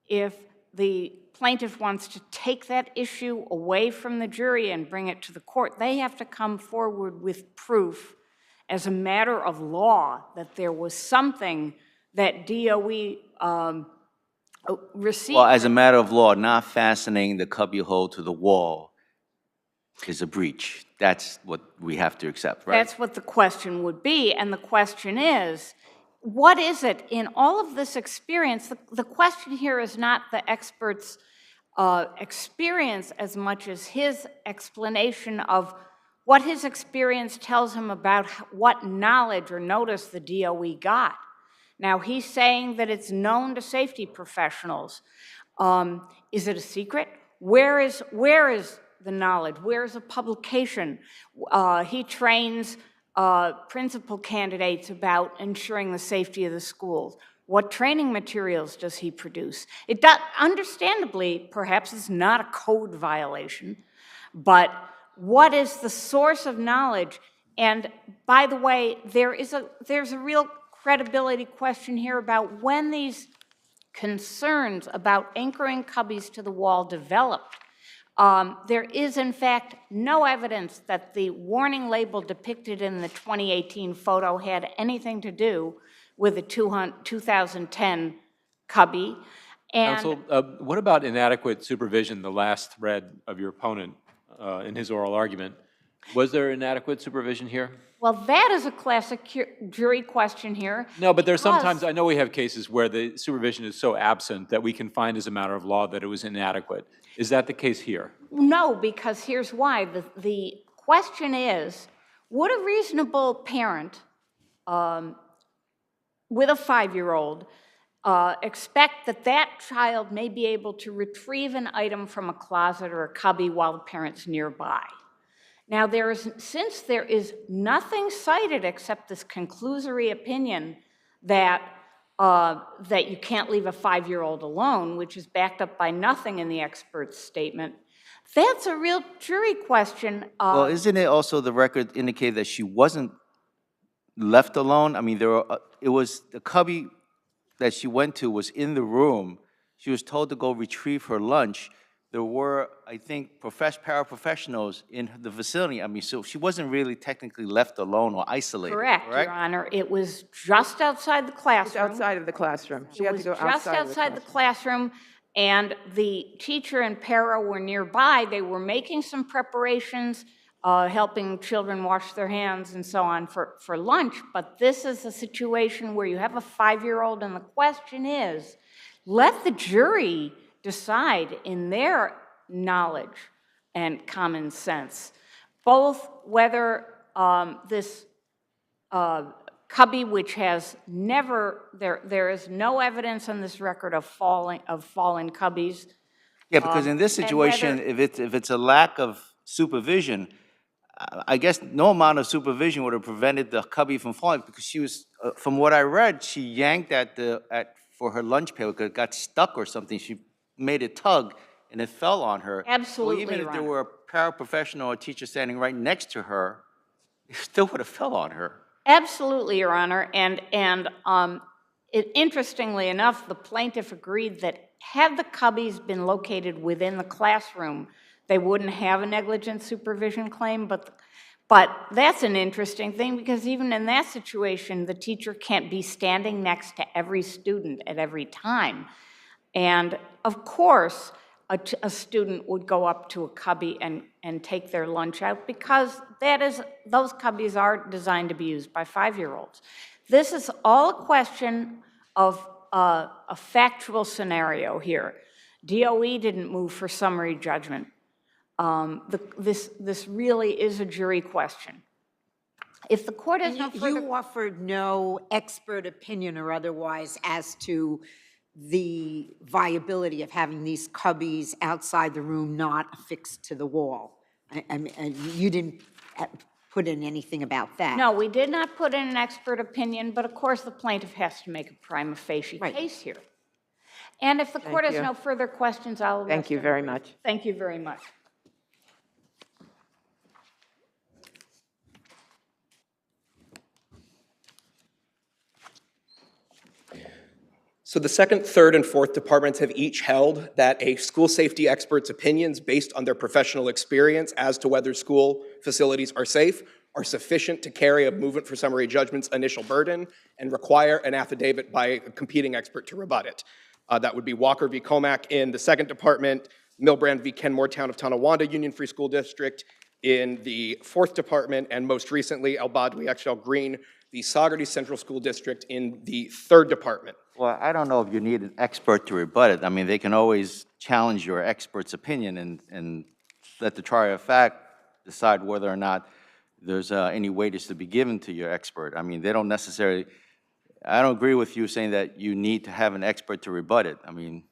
if the plaintiff wants to take that issue away from the jury and bring it to the court, they have to come forward with proof as a matter of law that there was something that DOE received. Well, as a matter of law, not fastening the cubby hole to the wall is a breach. That's what we have to accept, right? That's what the question would be, and the question is, what is it in all of this experience? The question here is not the expert's experience as much as his explanation of what his experience tells him about what knowledge or notice the DOE got. Now, he's saying that it's known to safety professionals. Is it a secret? Where is the knowledge? Where is the publication? He trains principal candidates about ensuring the safety of the schools. What training materials does he produce? It does, understandably, perhaps it's not a code violation, but what is the source of knowledge? And by the way, there's a real credibility question here about when these concerns about anchoring cubbies to the wall developed. There is, in fact, no evidence that the warning label depicted in the 2018 photo had anything to do with the 2010 cubby. And Counsel, what about inadequate supervision, the last thread of your opponent in his oral argument? Was there inadequate supervision here? well, that is a classic jury question here. No, but there's because- sometimes, I know we have cases where the supervision is so absent that we can find as a matter of law that it was inadequate. Is that the case here? No, because here's why. The question is, would a reasonable parent with a 5-year-old expect that that child may be able to retrieve an item from a closet or a cubby while the parent's nearby? Now, since there is nothing cited except this conclusory opinion that you can't leave a 5-year-old alone, which is backed up by nothing in the expert's statement, that's a real jury question. Well, isn't it also the record indicate that she wasn't left alone? I mean, it was the cubby that she went to was in the room. She was told to go retrieve her lunch. There were, I think, paraprofessionals in the vicinity. I mean, so she wasn't really technically left alone or isolated. Correct, Your Honor. It was just outside the classroom. Outside of the classroom. She had to go Just outside the classroom, and the teacher and para were nearby. They were making some preparations, helping children wash their hands and so on for lunch, but this is a situation where you have a 5-year-old, and the question is, let the jury decide in their knowledge and common sense, both whether this cubby, which has never, there is no evidence on this record of fallen cubbies. Yeah, because in this situation, if it's a lack of supervision, I guess no amount of supervision would have prevented the cubby from falling, because she was, from what I read, she yanked for her lunch pail because it got stuck or something. She made it tug and it fell on her. Absolutely, Well, even if there Ron. were a paraprofessional or teacher standing right next to her, it still would have fell on her. Absolutely, Your Honor, and interestingly enough, the plaintiff agreed that had the cubbies been located within the classroom, they wouldn't have a negligent supervision claim, but that's an interesting thing, because even in that situation, the teacher can't be standing next to every student at every time. And of course, a student would go up to a cubby and take their lunch out, because those cubbies are designed to be used by 5-year-olds. This is all a question of a factual scenario here. DOE didn't move for summary judgment. This really is a jury question. If the court has no further... You offered no expert opinion or otherwise as to the viability of having these cubbies outside the room, not affixed to the wall. And you didn't put in anything about that. No, we did not put in an expert opinion, but of course the plaintiff has to make a prima facie case here. And if the court has no further questions, I'll... Thank you very much. Thank you very much. So the second, third, and fourth departments have each held that a school safety expert's opinions based on their professional experience as to whether school facilities are safe are sufficient to carry a movement for summary judgment's initial burden and require an affidavit by a competing expert to rebut it. That would be Walker v. Comack in the second department, Milbrand v. Kenmore Town of Tonawanda Union Free School District in the fourth department, and most recently, El Badwi XL Green, the Saugerty Central School District in the third department. Well, I don't know if you need an expert to rebut it. I mean, they can always challenge your expert's opinion and let the trier of fact decide whether or not there's any weightage to be given to your expert. I mean, they don't necessarily, I don't agree with you saying that you need to have an expert to rebut it. I mean,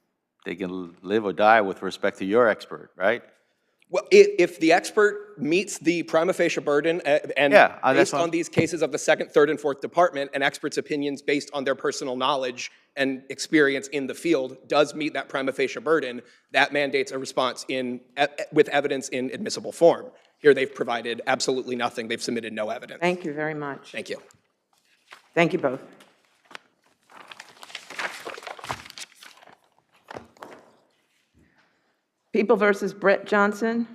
they can live or die with respect to your expert, right? Well, if the expert meets the prima facie burden and based on these cases of the second, third, and fourth department, an expert's opinions based on their personal knowledge and experience in the field does meet that prima facie burden, that mandates a response with evidence in admissible form. Here they've provided absolutely nothing. They've submitted no evidence. Thank you very much. Thank you. Thank you both. People versus Brett Johnson.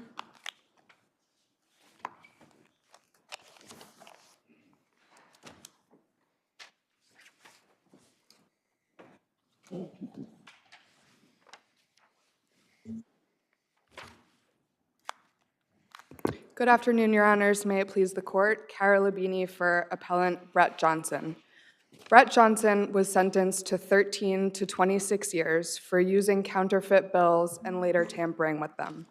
Good afternoon, Your Honors. May it please the Court. Cara Labini for Appellant Brett Johnson. Brett Johnson was sentenced to 13 to 26 years for using counterfeit bills and later tampering with them.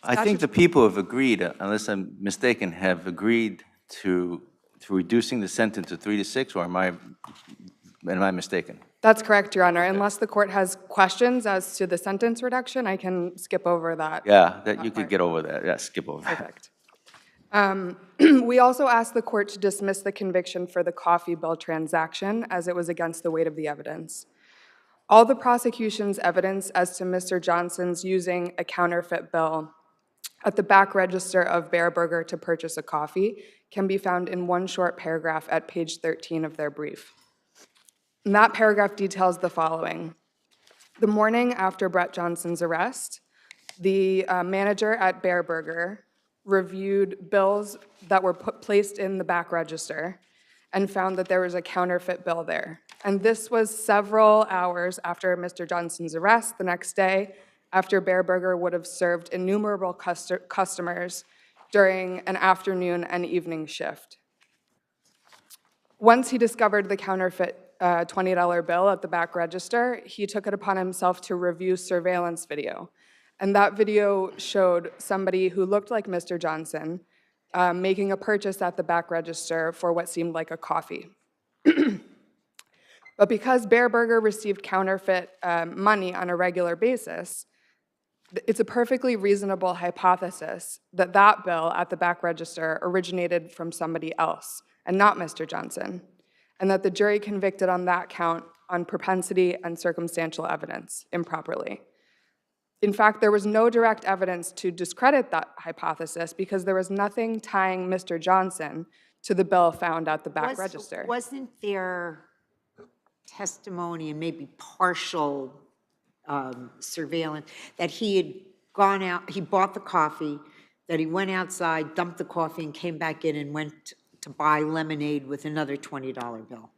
I think the people have agreed, unless I'm mistaken, have agreed to reducing the sentence to 3 to 6, or am I mistaken? That's correct, Your Honor. Unless the Court has questions as to the sentence reduction, I can skip over that. Yeah, that you could get over that. Yeah, skip over that. Perfect. We also asked the Court to dismiss the conviction for the coffee bill transaction as it was against the weight of the evidence. All the prosecution's evidence as to Mr. Johnson's using a counterfeit bill at the back register of Bear Burger to purchase a coffee can be found in one short paragraph at page 13 of their brief. And that paragraph details the following. The morning after Brett Johnson's arrest, the manager at Bear Burger reviewed bills that were placed in the back register and found that there was a counterfeit bill there. And this was several hours after Mr. Johnson's arrest the next day, after Bear Burger would have served innumerable customers during an afternoon and evening shift. Once he discovered the counterfeit $20 bill at the back register, he took it upon himself to review surveillance video. And that video showed somebody who looked like Mr. Johnson making a purchase at the back register for what seemed like a coffee. But because Bear Burger received counterfeit money on a regular basis, it's a perfectly reasonable hypothesis that that bill at the back register originated from somebody else and not Mr. Johnson, and that the jury convicted on that count on propensity and circumstantial evidence improperly. In fact, there was no direct evidence to discredit that hypothesis because there was nothing tying Mr. Johnson to the bill found at the back register. Wasn't there testimony and maybe partial surveillance that he had gone out, he bought the coffee, that he went outside, dumped the coffee, and came back in and went to buy lemonade with another $20 bill?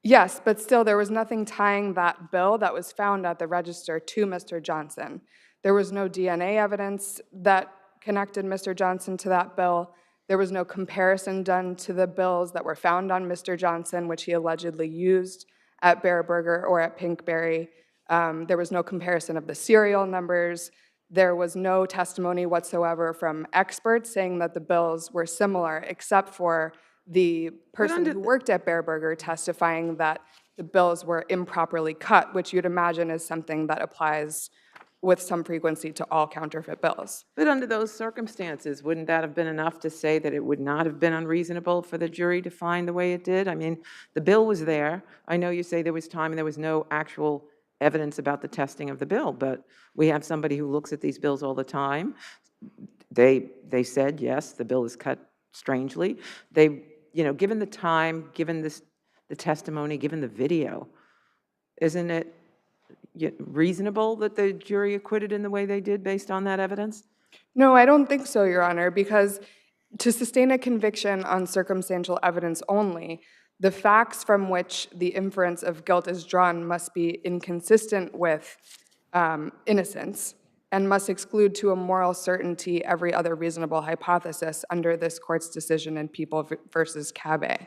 Yes, but still there was nothing tying that bill that was found at the register to Mr. Johnson. There was no DNA evidence that connected Mr. Johnson to that bill. There was no comparison done to the bills that were found on Mr. Johnson, which he allegedly used at Bear Burger or at Pinkberry. There was no comparison of the serial numbers. There was no testimony whatsoever from experts saying that the bills were similar, except for the person who worked at Bear Burger testifying that the bills were improperly cut, which you'd imagine is something that applies with some frequency to all counterfeit bills. But under those circumstances, wouldn't that have been enough to say that it would not have been unreasonable for the jury to find the way it did? I mean, the bill was there. I know you say there was time and there was no actual evidence about the testing of the bill, but we have somebody who looks at these bills all the time. They said, yes, the bill is cut strangely. They, you know, given the time, given the testimony, given the video, isn't it reasonable that the jury acquitted in the way they did based on that evidence? No, I don't think so, Your Honor, because to sustain a conviction on circumstantial evidence only, the facts from which the inference of guilt is drawn must be inconsistent with innocence and must exclude to a moral certainty every other reasonable hypothesis under this court's decision in People versus Cabet.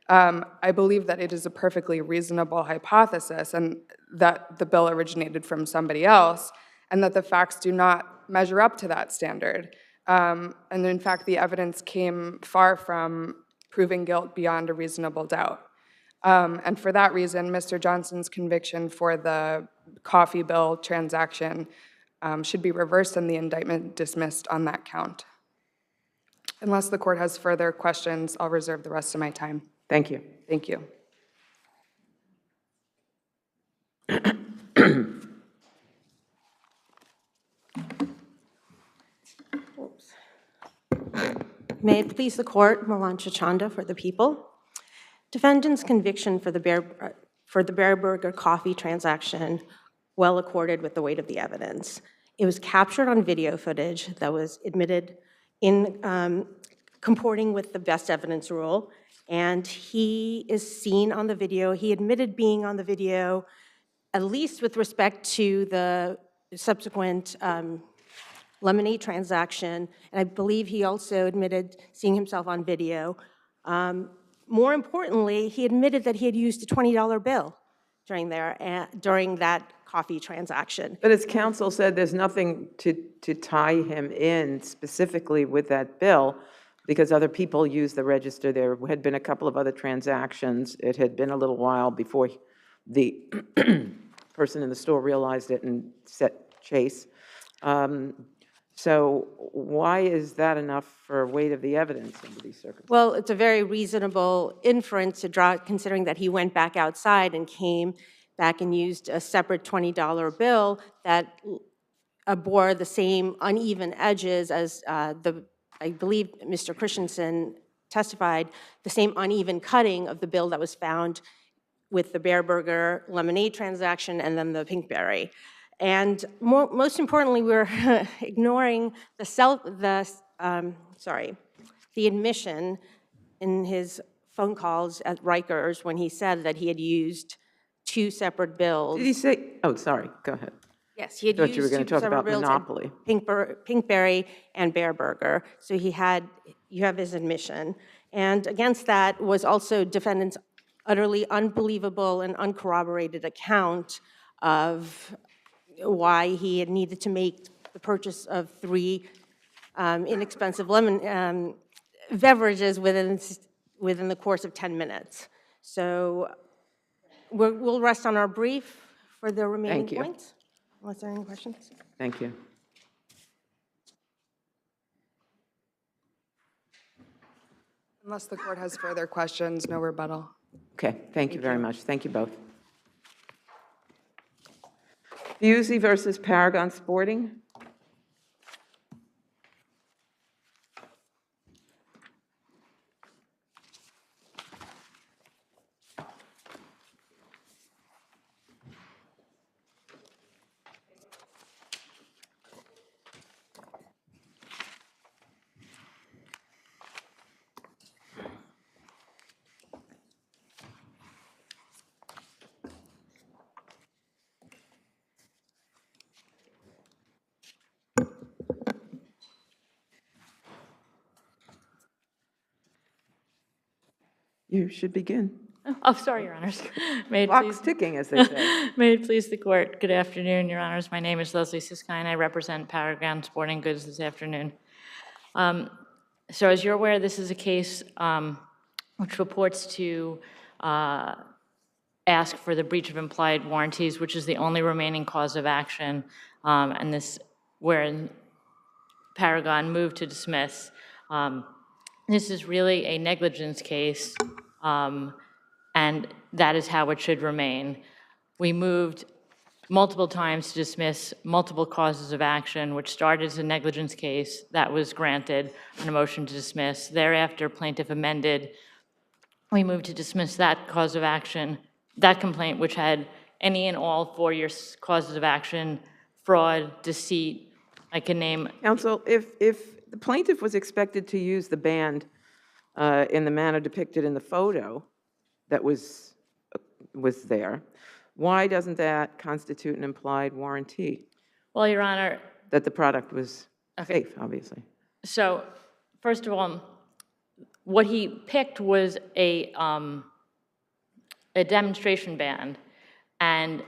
I believe that it is a perfectly reasonable hypothesis and that the bill originated from somebody else and that the facts do not measure up to that standard. And in fact, the evidence came far from proving guilt beyond a reasonable doubt. And for that reason, Mr. Johnson's conviction for the coffee bill transaction should be reversed and the indictment dismissed on that count. Unless the court has further questions, I'll reserve the rest of my time. Thank you. Thank you. May it please the court, Malancha Chanda for the people. Defendant's conviction for the Bear Burger coffee transaction well accorded with the weight of the evidence. It was captured on video footage that was admitted in comporting with the best evidence rule, and he is seen on the video. He admitted being on the video, at least with respect to the subsequent lemonade transaction, and I believe he also admitted seeing himself on video. More importantly, he admitted that he had used a $20 bill during that coffee transaction. But as counsel said, there's nothing to tie him in specifically with that bill because other people used the register. There had been a couple of other transactions. It had been a little while before the person in the store realized it and set chase. So why is that enough for weight of the evidence under these circumstances? Well, it's a very reasonable inference to draw, considering that he went back outside and came back and used a separate $20 bill that bore the same uneven edges as I believe Mr. Christensen testified, the same uneven cutting of the bill that was found with the Bear Burger lemonade transaction and then the Pinkberry. And most importantly, we're ignoring the admission in his phone calls at Rikers when he said that he had used two separate bills. Did he say, oh, sorry, go ahead. Yes, he had I thought used you were going to two talk separate about bills, monopoly. Pinkberry and Bear Burger. So you have his admission. And against that was also defendant's utterly unbelievable and uncorroborated account of why he had needed to make the purchase of 3 inexpensive lemon beverages within the course of 10 minutes. So we'll rest on our brief for the remaining points. Unless there are any questions. Thank you. Unless the court has further questions, no rebuttal. Okay, thank you very much. Thank you both. Busey versus Paragon Sporting. You should begin. Oh, sorry, Your Honors. May it Clock's ticking, as they say. May it please the court. Good afternoon, Your Honors. My name is Leslie Siskine. I represent Paragon Sporting Goods this afternoon. So as you're aware, this is a case which purports to ask for the breach of implied warranties, which is the only remaining cause of action, and this where Paragon moved to dismiss. This is really a negligence case, and that is how it should remain. We moved multiple times to dismiss multiple causes of action, which started as a negligence case that was granted on a motion to dismiss. Thereafter, plaintiff amended. We moved to dismiss that cause of action, that complaint, which had any and all 4 years causes of action, fraud, deceit. I can name. Counsel, if the plaintiff was expected to use the band in the manner depicted in the photo that was there, why doesn't that constitute an implied warranty? Well, Your Honor. That the product was safe, obviously. So, first of all, what he picked was a demonstration band, and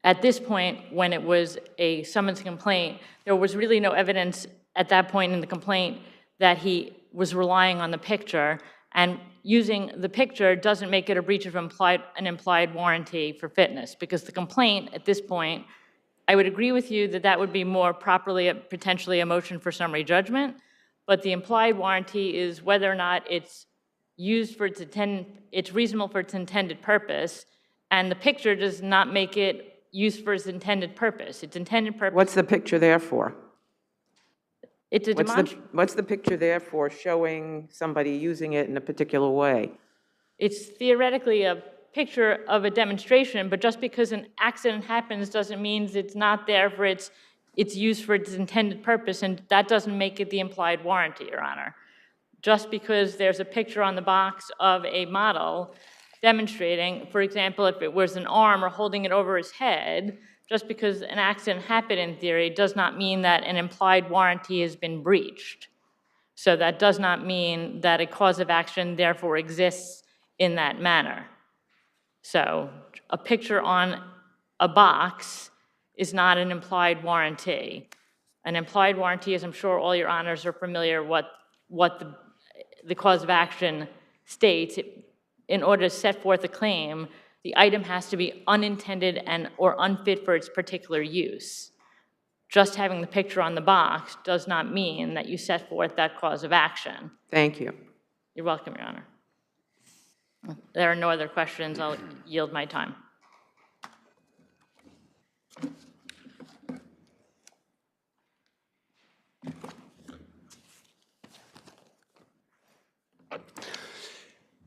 at this point, when it was a summons complaint, there was really no evidence at that point in the complaint that he was relying on the picture, and using the picture doesn't make it a breach of an implied warranty for fitness, because the complaint at this point, I would agree with you that that would be more properly potentially a motion for summary judgment, but the implied warranty is whether or not it's used for it's reasonable for its intended purpose, and the picture does not make it used for its intended purpose. Its intended purpose. What's the picture there for? It's a What's the picture there for, showing somebody using it in a particular way? It's theoretically a picture of a demonstration, but just because an accident happens doesn't mean it's not there for it's used for its intended purpose, and that doesn't make it the implied warranty, Your Honor. Just because there's a picture on the box of a model demonstrating, for example, if it was an arm or holding it over his head, just because an accident happened in theory does not mean that an implied warranty has been breached. So that does not mean that a cause of action therefore exists in that manner. So a picture on a box is not an implied warranty. An implied warranty, as I'm sure all Your Honors are familiar what the cause of action states. In order to set forth a claim, the item has to be unintended or unfit for its particular use. Just having the picture on the box does not mean that you set forth that cause of action. Thank you. You're welcome, Your Honor. If there are no other questions, I'll yield my time.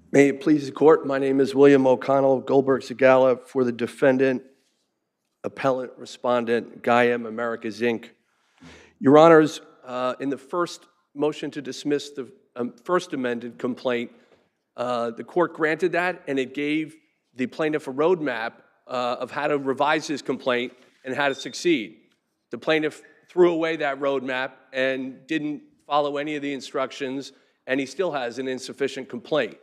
May it please the court, my name is William O'Connell, Goldberg Segala, for the defendant, appellant, respondent, Gaia Americas, Inc. Your Honors, in the first motion to dismiss the first amended complaint, the court granted that, and it gave the plaintiff a roadmap of how to revise his complaint and how to succeed. The plaintiff threw away that roadmap and didn't follow any of the instructions, and he still has an insufficient complaint.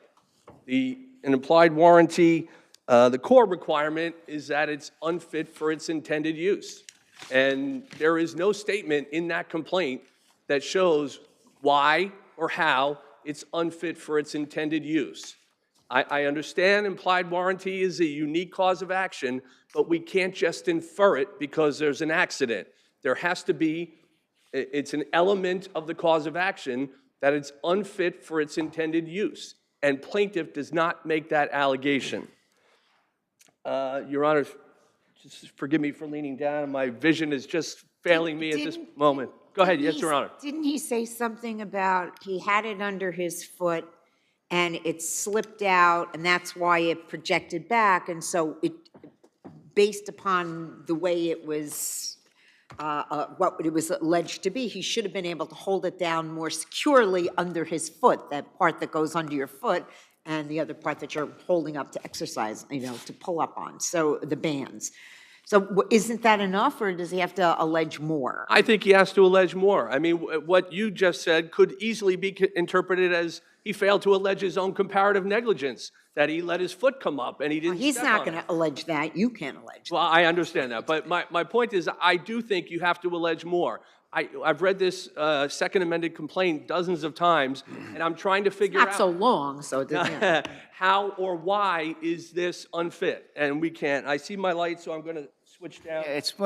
An implied warranty, the core requirement is that it's unfit for its intended use. And there is no statement in that complaint that shows why or how it's unfit for its intended use. I understand implied warranty is a unique cause of action, but we can't just infer it because there's an accident. There has to be, it's an element of the cause of action that it's unfit for its intended use. And plaintiff does not make that allegation. Your Honor, just forgive me for leaning down. My vision is just failing me at this moment. Go ahead, yes, Your Honor. Didn't he say something about he had it under his foot and it slipped out and that's why it projected back, and so it, based upon the way it was, what it was alleged to be, he should have been able to hold it down more securely under his foot, that part that goes under your foot and the other part that you're holding up to exercise, to pull up on, so the bands. So isn't that enough, or does he have to allege more? I think he has to allege more. I mean, what you just said could easily be interpreted as he failed to allege his own comparative negligence, that he let his foot come up and he didn't He's step not on going it. to allege that. You can't allege that. Well, I understand that, but my point is I do think you have to allege more. I've read this second amended complaint dozens of times, and I'm trying to figure out— Not so long, so it doesn't— how or why is this unfit? And we can't. I see my light, so I'm going to switch down. It's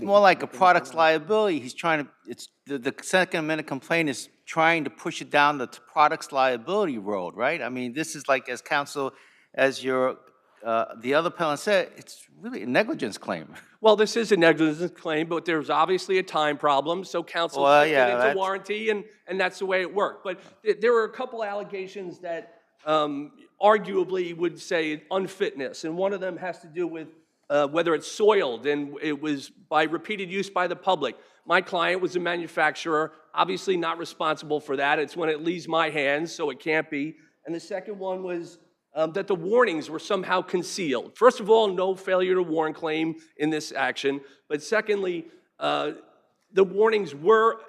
more like a product's liability. He's trying to, the second amendment complaint is trying to push it down the product's liability road, right? I mean, this is like, as counsel, as your, the other appellant said, it's really a negligence claim. Well, this is a negligence claim, but there's obviously a time problem, so counsel put it into warranty, and that's the way it worked. But there were a couple allegations that arguably would say unfitness, and one of them has to do with whether it's soiled, and it was by repeated use by the public. My client was a manufacturer, obviously not responsible for that. It's when it leaves my hands, so it can't be. And the second one was that the warnings were somehow concealed. First of all, no failure to warn claim in this action. But secondly, the warnings were,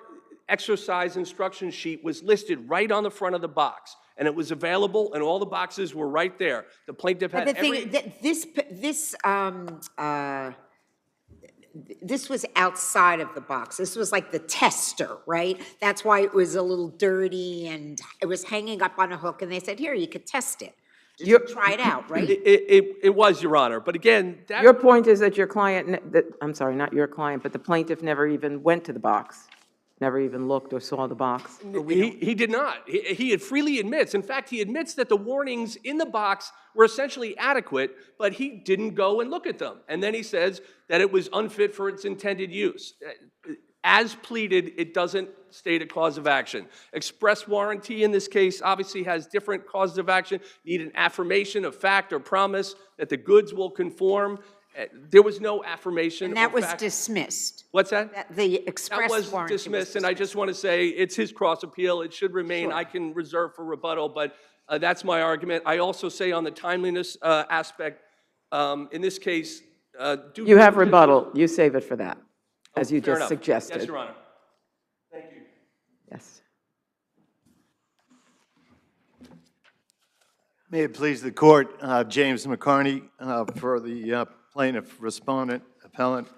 exercise instruction sheet was listed right on the front of the box. And it was available, and all the boxes were right there. The plaintiff had But the thing, this was outside of the box. This was like the tester, right? That's why it was a little dirty and it was hanging up on a hook, and they said, here, you could test it. Just try it out, right? It was, Your Honor, but again, that... Your point is that your client, I'm sorry, not your client, but the plaintiff never even went to the box, never even looked or saw the box. He did not. He freely admits. In fact, he admits that the warnings in the box were essentially adequate, but he didn't go and look at them. And then he says that it was unfit for its intended use. As pleaded, it doesn't state a cause of action. Express warranty in this case obviously has different causes of action. Need an affirmation of fact or promise that the goods will conform. There was no affirmation. And that of was fact. Dismissed. What's that? The express That was warranty dismissed, and I just want to say it's his cross appeal. It should remain. Sure. I can reserve for rebuttal, but that's my argument. I also say on the timeliness aspect, in this case, You have rebuttal. You save it for that, as you fair just enough. suggested. Yes, Your Honor. Thank you. Yes. May it please the court, James McCarney for the plaintiff, respondent, appellant,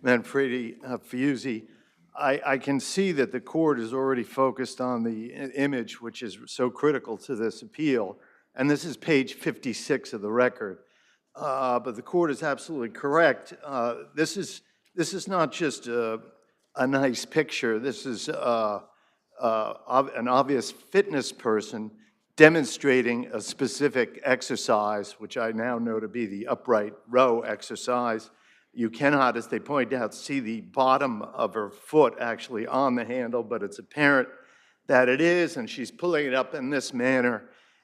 Manfredi Fiusi. I can see that the court is already focused on the image, which is so critical to this appeal, and this is page 56 of the record. But the court is absolutely correct. This is not just a nice picture. This is an obvious fitness person demonstrating a specific exercise, which I now know to be the upright row exercise. You cannot, as they point out, see the bottom of her foot actually on the handle, but it's apparent that it is, and she's pulling it up in this manner.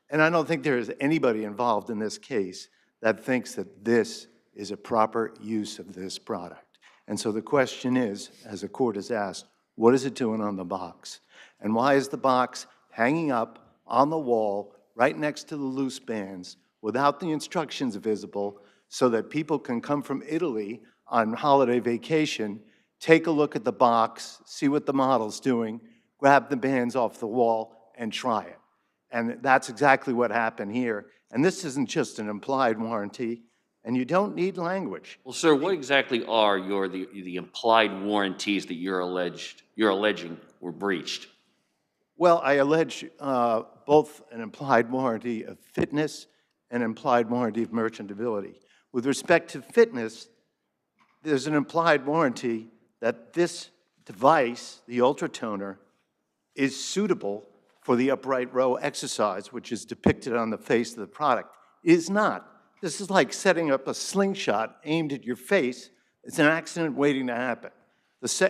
And I don't think there is anybody involved in this case that thinks that this is a proper use of this product. And so the question is, as the court has asked, what is it doing on the box? And why is the box hanging up on the wall right next to the loose bands without the instructions visible so that people can come from Italy on holiday vacation, take a look at the box, see what the model's doing, grab the bands off the wall, and try it? And that's exactly what happened here. And this isn't just an implied warranty, and you don't need language. Well, sir, what exactly are the implied warranties that you're alleging were breached? Well, I allege both an implied warranty of fitness and implied warranty of merchantability. With respect to fitness, there's an implied warranty that this device, the ultratoner, is suitable for the upright row exercise, which is depicted on the face of the product. It is not. This is like setting up a slingshot aimed at your face. It's an accident waiting to happen.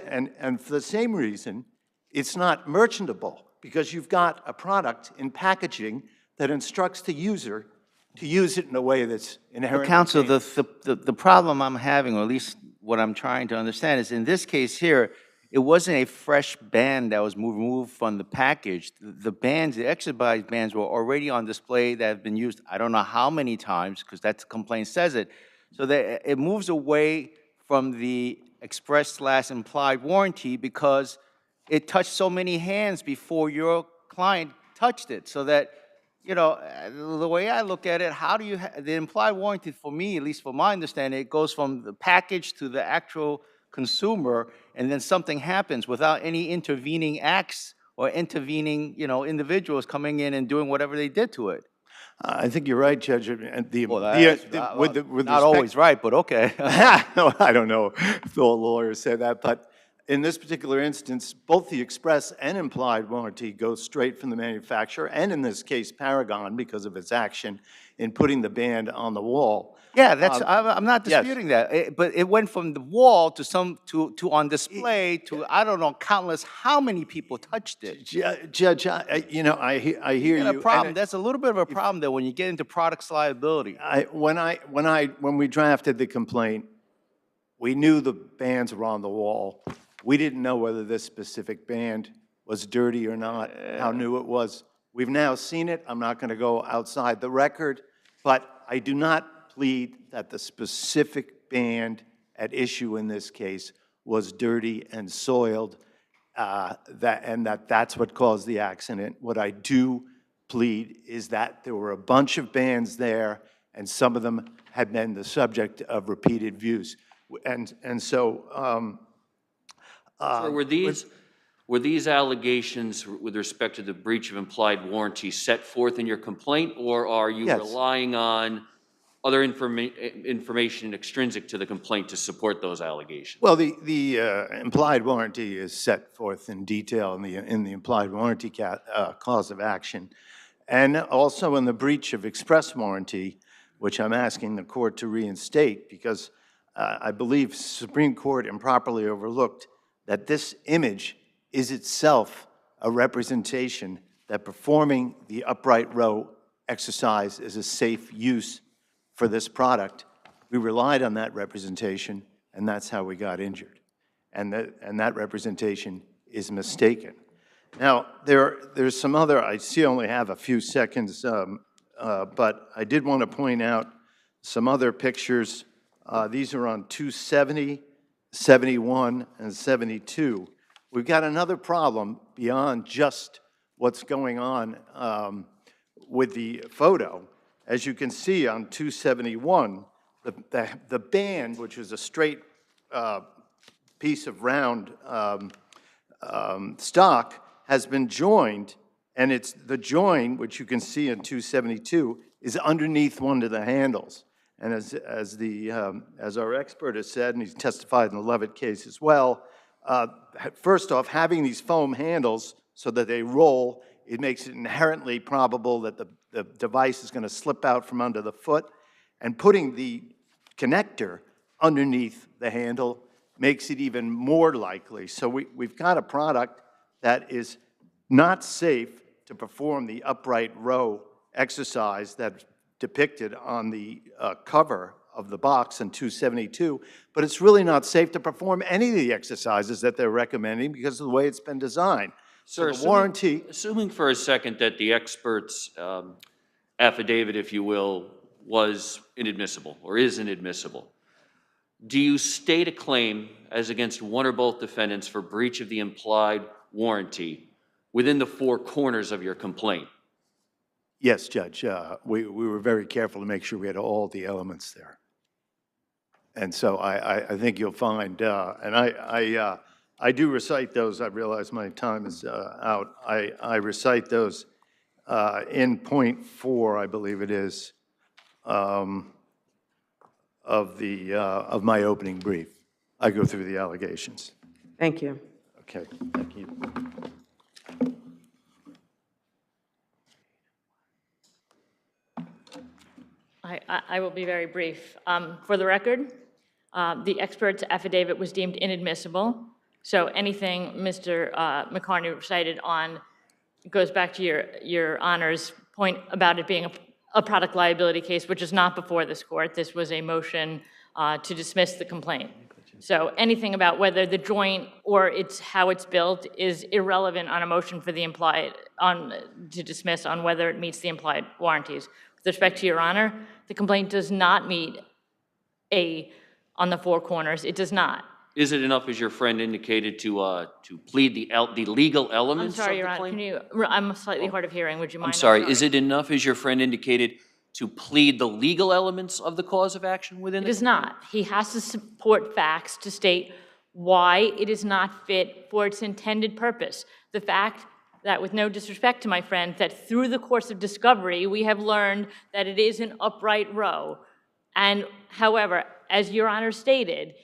And for the same reason, it's not merchantable, because you've got a product in packaging that instructs the user to use it in a way that's inherently Counsel, dangerous. the problem I'm having, or at least what I'm trying to understand, is in this case here, it wasn't a fresh band that was removed from the package. The bands, the exercise bands, were already on display that have been used I don't know how many times, because that complaint says it. So that it moves away from the express/implied warranty because it touched so many hands before your client touched it. So that, you know, the way I look at it, how do you, the implied warranty for me, at least for my understanding, it goes from the package to the actual consumer, and then something happens without any intervening acts or intervening, you know, individuals coming in and doing whatever they did to it. I think you're right, Judge. Not always right, but okay. No, I don't know if the lawyers say that, but in this particular instance, both the express and implied warranty go straight from the manufacturer, and in this case, Paragon, because of its action in putting the band on the wall. Yeah, that's, I'm not disputing that, but it went from the wall to on display to, I don't know, countless how many people touched it. Judge, you know, I hear you. A problem. That's a little bit of a problem there when you get into products liability. When we drafted the complaint, we knew the bands were on the wall. We didn't know whether this specific band was dirty or not, how new it was. We've now seen it. I'm not going to go outside the record, but I do not plead that the specific band at issue in this case was dirty and soiled, and that's what caused the accident. What I do plead is that there were a bunch of bands there, and some of them had been the subject of repeated use. And so, Sir, were these allegations with respect to the breach of implied warranty set forth in your complaint, or are you Yes. relying on other information extrinsic to the complaint to support those allegations? well, the implied warranty is set forth in detail in the implied warranty cause of action, and also in the breach of express warranty, which I'm asking the court to reinstate because I believe Supreme Court improperly overlooked that this image is itself a representation that performing the upright row exercise is a safe use for this product. We relied on that representation, and that's how we got injured. And that representation is mistaken. Now, there's some other, I see I only have a few seconds, but I did want to point out some other pictures. These are on 270, 71, and 72. We've got another problem beyond just what's going on with the photo. As you can see on 271, the band, which is a straight piece of round stock, has been joined, and it's the join, which you can see in 272, is underneath one of the handles. And as our expert has said, and he's testified in the Levitt case as well, first off, having these foam handles so that they roll, it makes it inherently probable that the device is going to slip out from under the foot, and putting the connector underneath the handle makes it even more likely. So we've got a product that is not safe to perform the upright row exercise that's depicted on the cover of the box in 272, but it's really not safe to perform any of the exercises that they're recommending because of the way it's been designed. Sir, So the warranty... assuming for a second that the expert's affidavit, if you will, was inadmissible or is inadmissible, do you state a claim as against one or both defendants for breach of the implied warranty within the four corners of your complaint? Yes, Judge. We were very careful to make sure we had all the elements there. And so I think you'll find, and I do recite those. I realize my time is out. I recite those in point 4, I believe it is, of my opening brief. I go through the allegations. Thank you. Okay, thank you. I will be very brief. For the record, the expert's affidavit was deemed inadmissible, so anything Mr. McCarney cited on goes back to your Honor's point about it being a product liability case, which is not before this court. This was a motion to dismiss the complaint. So anything about whether the joint or how it's built is irrelevant on a motion for the to dismiss on whether it meets the implied warranties. With respect to your Honor, the complaint does not meet on the four corners. It does not. Is it enough, as your friend indicated, to plead the legal elements I'm sorry, of Your the Honor. claim? I'm slightly hard of hearing. Would you mind? I'm sorry. Is it enough, as your friend indicated, to plead the legal elements of the cause of action within the It is not. He has to support facts to state why it is not fit for its intended purpose. The fact that, with no disrespect to my friend, that through the course of discovery, we have learned that it is an upright row. And however, as Your Honor stated,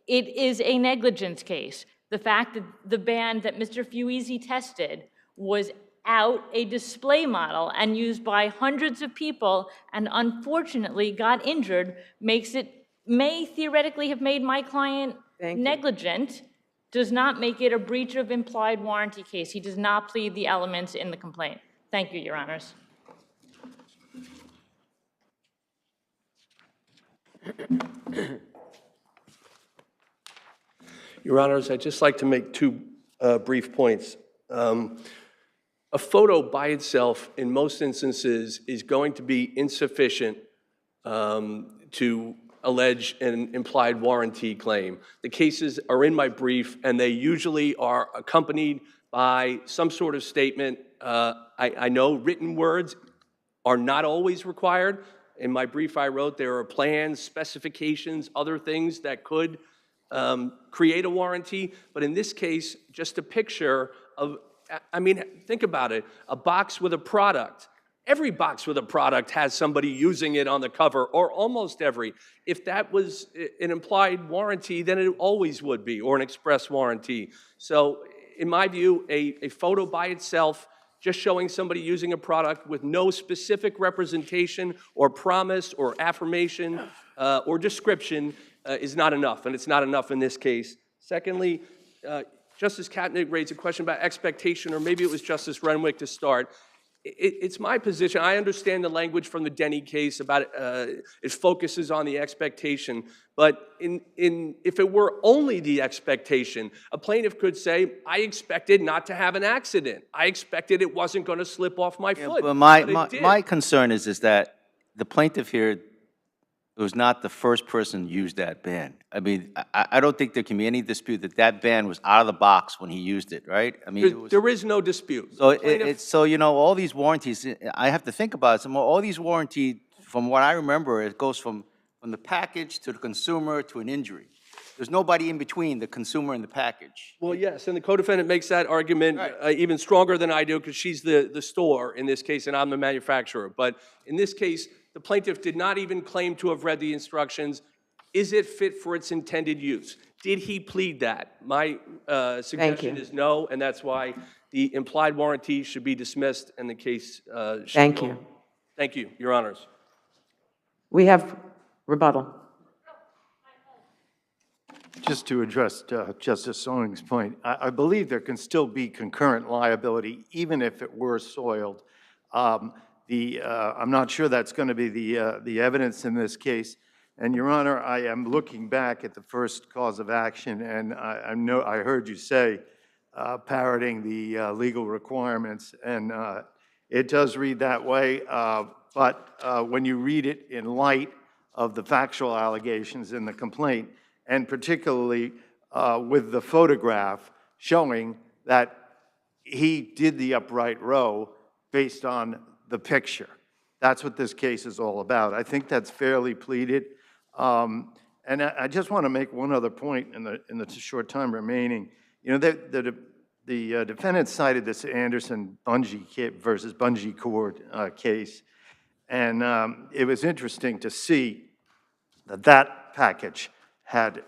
it is a negligence case. The fact that the band that Mr. Fuisi tested was out a display model and used by hundreds of people and unfortunately got injured may theoretically have made my client negligent, does not make it a breach of implied warranty case. He does not plead the elements in the complaint. Thank you, Your Honors. Your Honors, I'd just like to make two brief points. A photo by itself, in most instances, is going to be insufficient to allege an implied warranty claim. The cases are in my brief, and they usually are accompanied by some sort of statement. I know written words are not always required, In my brief I wrote, there are plans, specifications, other things that could create a warranty, but in this case, just a picture of, I mean, think about it, a box with a product. Every box with a product has somebody using it on the cover, or almost every. If that was an implied warranty, then it always would be, or an express warranty. So in my view, a photo by itself, just showing somebody using a product with no specific representation or promise or affirmation or description is not enough, and it's not enough in this case. Secondly, Justice Katnick raised a question about expectation, or maybe it was Justice Renwick to start. It's my position, I understand the language from the Denny case about it focuses on the expectation, but if it were only the expectation, a plaintiff could say, I expected not to have an accident. I expected it wasn't going to slip off my foot. But But it did. my concern is that the plaintiff here was not the first person to use that band. I mean, I don't think there can be any dispute that that band was out of the box when he used it, right? I mean, it was, There is no dispute. so so you know, all these warranties, I have to think about it. All these warranties, from what I remember, it goes from the package to the consumer to an injury. There's nobody in between the consumer and the package. Well, yes, and the co-defendant makes that argument even stronger than I do, because she's the store in this case, and I'm the manufacturer. But in this case, the plaintiff did not even claim to have read the instructions. Is it fit for its intended use? Did he plead that? My suggestion is no, and that's why the implied warranty should be dismissed and the case should Thank go. you. Thank you, Your Honors. We have rebuttal. Just to address Justice Sonning's point, I believe there can still be concurrent liability, even if it were soiled. I'm not sure that's going to be the evidence in this case. And, Your Honor, I am looking back at the first cause of action, and I heard you say parroting the legal requirements, and it does read that way. But when you read it in light of the factual allegations in the complaint, and particularly with the photograph showing that he did the upright row based on the picture. That's what this case is all about. I think that's fairly pleaded. And I just want to make one other point in the short time remaining. You know, the defendant cited this Anderson bungee versus bungee cord case, and it was interesting to see that package had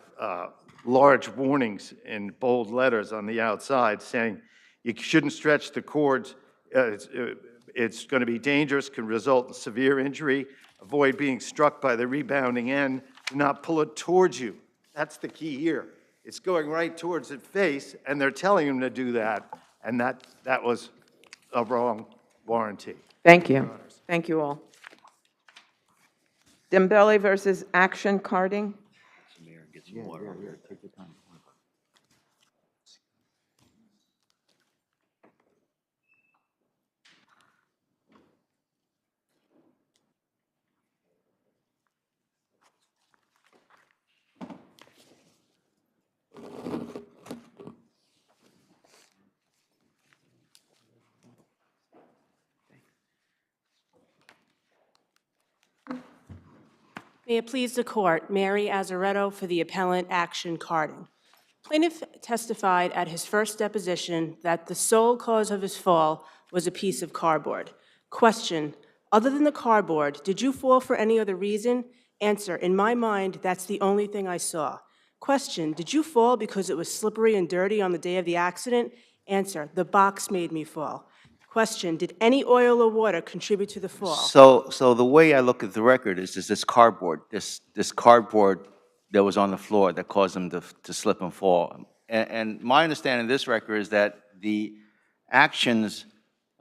large warnings in bold letters on the outside saying you shouldn't stretch the cords, it's going to be dangerous, can result in severe injury, avoid being struck by the rebounding end, do not pull it towards you. That's the key here. It's going right towards its face, and they're telling him to do that, and that was a wrong warranty. Thank you. Thank you all. Dembele versus Action Carding. Take your time. May it please the court, Mary Azaretto for the appellant Action Carding. Plaintiff testified at his first deposition that the sole cause of his fall was a piece of cardboard. Question, other than the cardboard, did you fall for any other reason? Answer, in my mind, that's the only thing I saw. Question, did you fall because it was slippery and dirty on the day of the accident? Answer, the box made me fall. Question, did any oil or water contribute to the fall? So the way I look at the record is this cardboard, this cardboard that was on the floor that caused him to slip and fall. And my understanding of this record is that the Actions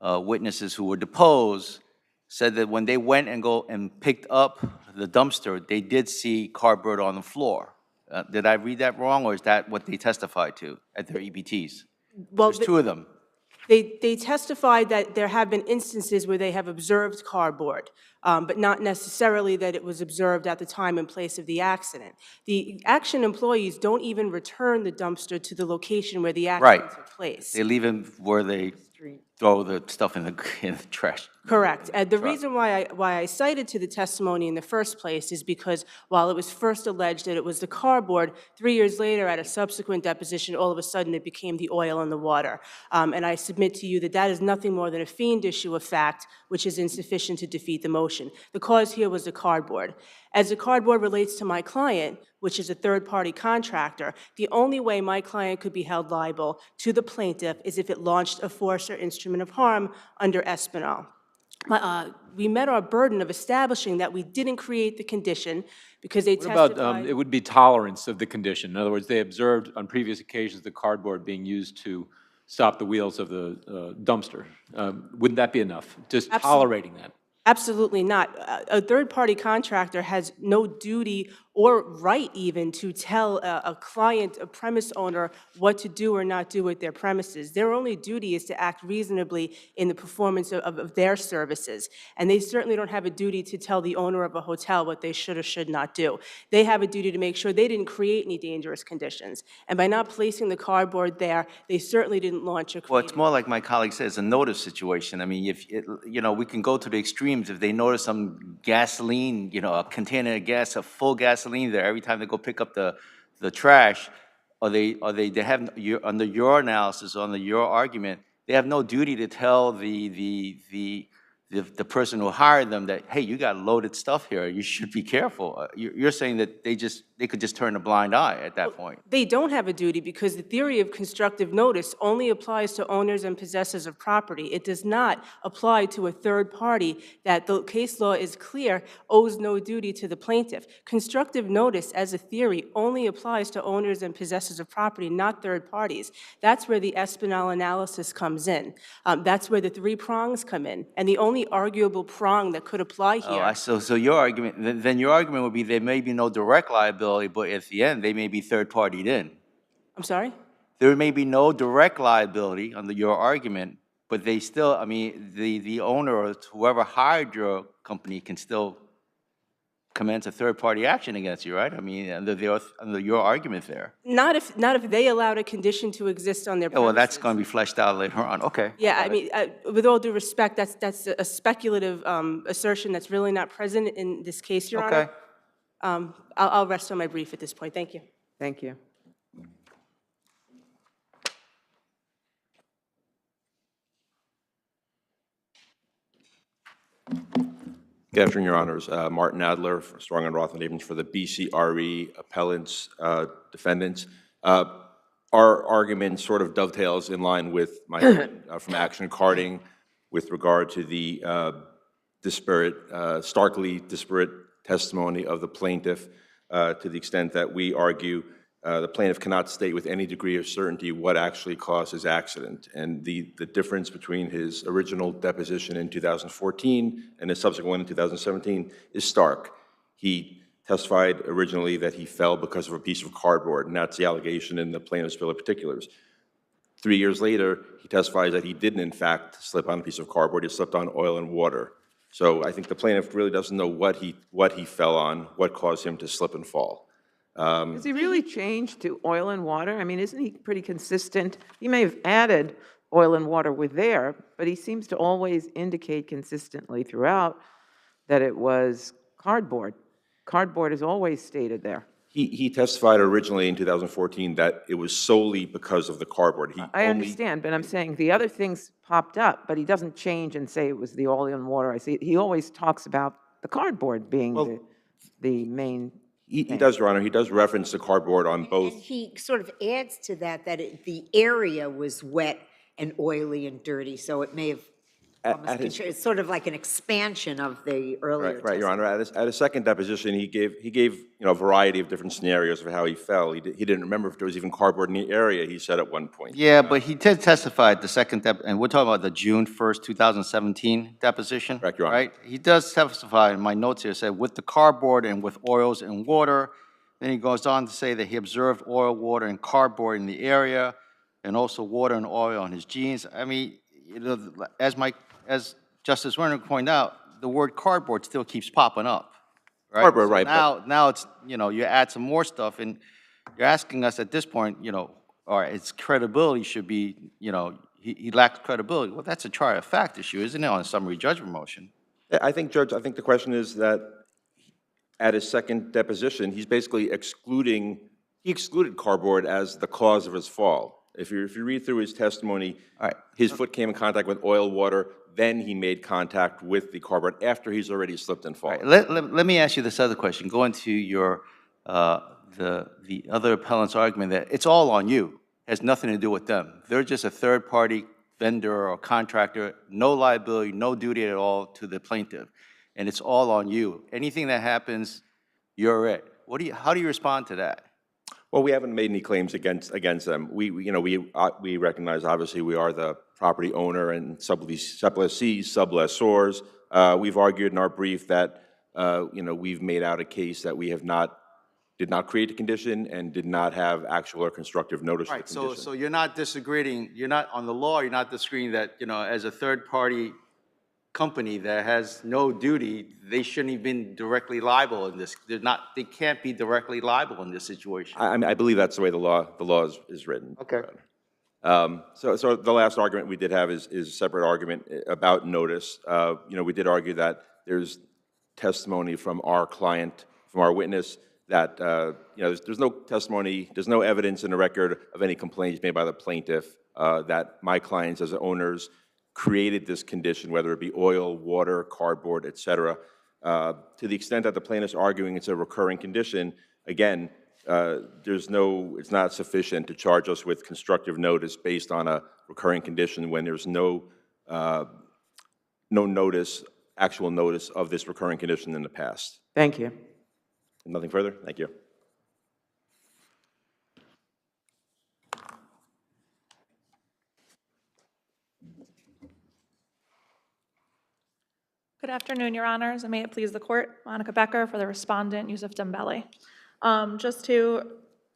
witnesses who were deposed said that when they went and picked up the dumpster, they did see cardboard on the floor. Did I read that wrong, or is that what they testified to at their EBTs? Well, There's two of them. They testified that there have been instances where they have observed cardboard. but not necessarily that it was observed at the time and place of the accident. The action employees don't even return the dumpster to the location where the Right. accident took place. They leave them where they throw the stuff in the trash. Correct. And the Truck. reason why I cited to the testimony in the first place is because while it was first alleged that it was the cardboard, 3 years later at a subsequent deposition, all of a sudden it became the oil in the water. And I submit to you that that is nothing more than a feigned issue of fact, which is insufficient to defeat the motion. The cause here was the cardboard. As the cardboard relates to my client, which is a third-party contractor, the only way my client could be held liable to the plaintiff is if it launched a force or instrument of harm under Espinal. We met our burden of establishing that we didn't create the condition because they What testified. about, it would be tolerance of the condition? In other words, they observed on previous occasions the cardboard being used to stop the wheels of the dumpster. Wouldn't that be enough? Just tolerating that? Absolutely not. A third-party contractor has no duty or right even to tell a client, a premise owner, what to do or not do with their premises. Their only duty is to act reasonably in the performance of their services. And they certainly don't have a duty to tell the owner of a hotel what they should or should not do. They have a duty to make sure they didn't create any dangerous conditions. And by not placing the cardboard there, they certainly didn't launch a Well, it's more like my colleague says, a notice situation. I mean, we can go to the extremes. If they notice some gasoline, a container of gas, a full gasoline there every time they go pick up the trash, they have, under your analysis, under your argument, they have no duty to tell the person who hired them that, hey, you got loaded stuff here, you should be careful. You're saying that they could just turn a blind eye at that point. They don't have a duty because the theory of constructive notice only applies to owners and possessors of property. It does not apply to a third party that the case law is clear owes no duty to the plaintiff. Constructive notice as a theory only applies to owners and possessors of property, not third parties. That's where the Espinal analysis comes in. That's where the three prongs come in. And the only arguable prong that could apply here. So your argument, then your argument would be there may be no direct liability, but at the end, they may be third-partied in. I'm sorry? There may be no direct liability under your argument, but they still, I mean, the owner or whoever hired your company can still commence a third-party action against you, right? I mean, under your argument there. Not if they allowed a condition to exist on their premises. Well, that's going to be fleshed out later on. Okay. Yeah, I mean, with all due respect, that's a speculative assertion that's really not present in this case, Your Honor. Okay. I'll rest on my brief at this point. Thank you. Thank you. Good afternoon, Your Honors. Martin Adler, Strong and Roth and Abrams for the BCRE appellants, defendants. Our argument sort of dovetails in line with my from Action Carding with regard to the starkly disparate testimony of the plaintiff to the extent that we argue the plaintiff cannot state with any degree of certainty what actually caused his accident. And the difference between his original deposition in 2014 and his subsequent one in 2017 is stark. He testified originally that he fell because of a piece of cardboard, and that's the allegation in the plaintiff's bill of particulars. 3 years later, he testifies that he didn't, in fact, slip on a piece of cardboard. He slipped on oil and water. So I think the plaintiff really doesn't know what he fell on, what caused him to slip and fall. Has he really changed to oil and water? I mean, isn't he pretty consistent? He may have added oil and water with there, but he seems to always indicate consistently throughout that it was cardboard. Cardboard is always stated there. He testified originally in 2014 that it was solely because of the cardboard. I understand, but I'm saying the other things popped up, but he doesn't change and say it was the oil and water. I see. He always talks about the cardboard being the main. He does, Your Honor. He does reference the cardboard on both. And he sort of adds to that the area was wet and oily and dirty, so it may have almost it's sort of like an expansion of the earlier. Right, Your Honor. At his second deposition, he gave a variety of different scenarios of how he fell. He didn't remember if there was even cardboard in the area. He said at one point. Yeah, but he did testify at the second and we're talking about the June 1st, 2017 deposition. Correct, Your Honor. Right? He does testify, in my notes here, said with the cardboard and with oils and water. Then he goes on to say that he observed oil, water, and cardboard in the area, and also water and oil on his jeans. I mean, as Justice Werner pointed out, the word cardboard still keeps popping up, right? Cardboard, So right, but- now it's, you add some more stuff, and you're asking us at this point, or its credibility should be, he lacks credibility. Well, that's a trial of fact issue, isn't it, on a summary judgment motion? I think, Judge, I think the question is that at his second deposition, he's basically he excluded cardboard as the cause of his fall. If you read through his testimony, his foot came in contact with oil, water, then he made contact with the cardboard after he's already slipped and fallen. Let me ask you this other question. Going to your, the other appellant's argument that it's all on you, has nothing to do with them. They're just a third-party vendor or contractor, no liability, no duty at all to the plaintiff, and it's all on you. Anything that happens, you're it. How do you respond to that? Well, we haven't made any claims against them. We recognize, obviously, we are the property owner and subleasees, sublessors. We've argued in our brief that, we've made out a case that we did not create the condition and did not have actual or constructive notice of the condition. So you're not disagreeing, you're not, on the law, you're not disagreeing that, as a third-party company that has no duty, they shouldn't have been directly liable in this. They can't be directly liable in this situation. I believe that's the way the law is written. Okay. So the last argument we did have is a separate argument about notice. We did argue that there's testimony from our client, from our witness, that there's no testimony, there's no evidence in the record of any complaints made by the plaintiff that my clients as owners created this condition, whether it be oil, water, cardboard, et cetera. To the extent that the plaintiff's arguing it's a recurring condition, again, it's not sufficient to charge us with constructive notice based on a recurring condition when there's no notice, actual notice of this recurring condition in the past. Thank you. Nothing further? Thank you. Good afternoon, Your Honors, and may it please the Court. Monica Becker for the respondent, Yusuf Dembele.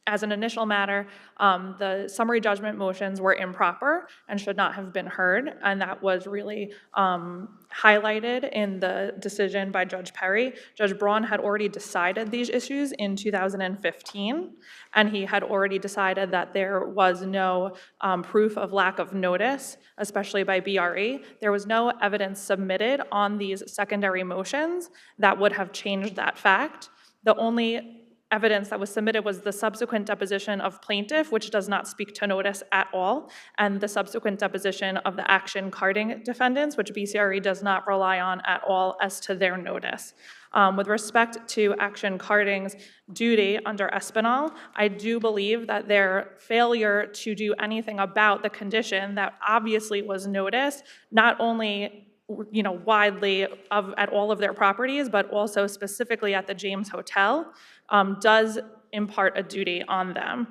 As an initial matter, the summary judgment motions were improper and should not have been heard, and that was really highlighted in the decision by Judge Perry. Judge Braun had already decided these issues in 2015, and he had already decided that there was no proof of lack of notice, especially by BRE. There was no evidence submitted on these secondary motions that would have changed that fact. The only evidence that was submitted was the subsequent deposition of plaintiff, which does not speak to notice at all, and the subsequent deposition of the action carding defendants, which BCRE does not rely on at all as to their notice. With respect to action carding's duty under Espinal, I do believe that their failure to do anything about the condition that obviously was noticed, not only widely at all of their properties, but also specifically at the James Hotel, does impart a duty on them.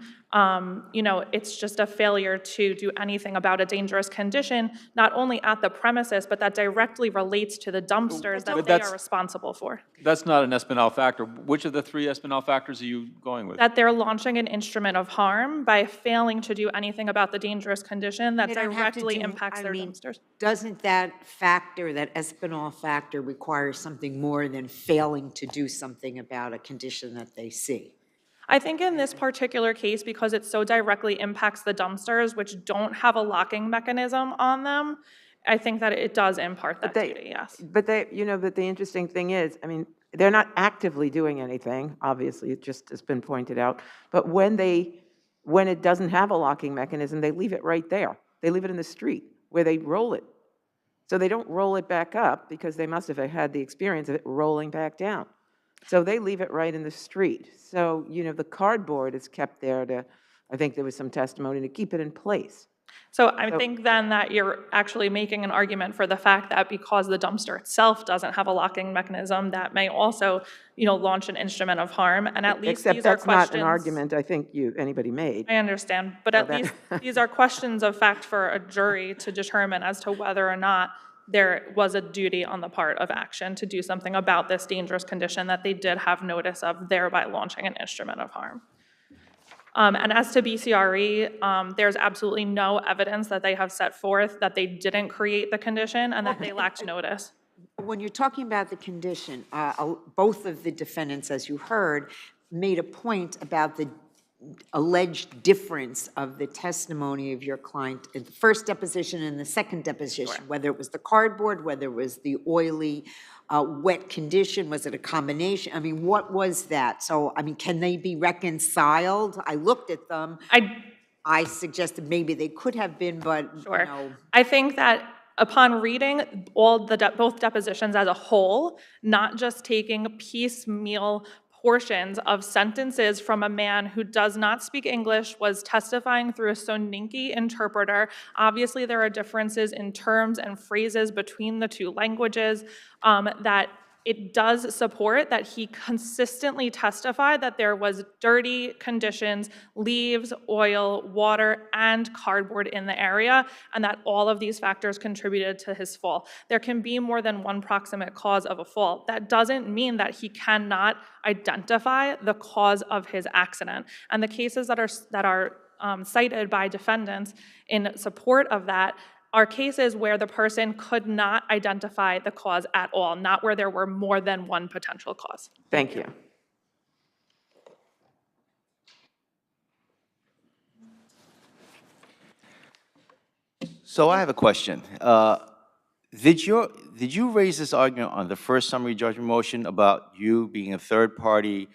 It's just a failure to do anything about a dangerous condition, not only at the premises, but that directly relates to the dumpsters that they are responsible for. That's not an Espinal factor. Which of the three Espinal factors are you going with? That they're launching an instrument of harm by failing to do anything about the dangerous condition that directly impacts their dumpsters. Doesn't that factor, that Espinal factor, require something more than failing to do something about a condition that they see? I think in this particular case, because it so directly impacts the dumpsters, which don't have a locking mechanism on them, I think that it does impart that duty, yes. But but the interesting thing is, they're not actively doing anything, obviously, it just has been pointed out, but when it doesn't have a locking mechanism, they leave it right there. They leave it in the street where they roll it. So they don't roll it back up because they must have had the experience of it rolling back down. So they leave it right in the street. So, the cardboard is kept there to, I think there was some testimony, to keep it in place. So I think then that you're actually making an argument for the fact that because the dumpster itself doesn't have a locking mechanism, that may also, launch an instrument of harm. And at least Except these are that's not questions. an argument I think anybody made. I understand, but at least these are questions of fact for a jury to determine as to whether or not there was a duty on the part of action to do something about this dangerous condition that they did have notice of, thereby launching an instrument of harm. And as to BCRE, there's absolutely no evidence that they have set forth that they didn't create the condition and that they lacked notice. when you're talking about the condition, both of the defendants, as you heard, made a point about the alleged difference of the testimony of your client in the first deposition and the second deposition, whether it was the cardboard, whether it was the oily, wet condition, was it a combination? I mean, what was that? So, I mean, can they be reconciled? I looked at them. I suggested maybe they could have been, but, you know. I think that upon reading both depositions as a whole, not just taking piecemeal portions of sentences from a man who does not speak English, was testifying through a Soninke interpreter. Obviously, there are differences in terms and phrases between the two languages that it does support that he consistently testified that there was dirty conditions, leaves, oil, water, and cardboard in the area, and that all of these factors contributed to his fall. There can be more than one proximate cause of a fall. That doesn't mean that he cannot identify the cause of his accident. And the cases that are cited by defendants in support of that are cases where the person could not identify the cause at all, not where there were more than one potential cause. Thank you. So I have a question. Did you raise this argument on the first summary judgment motion about you being a third party,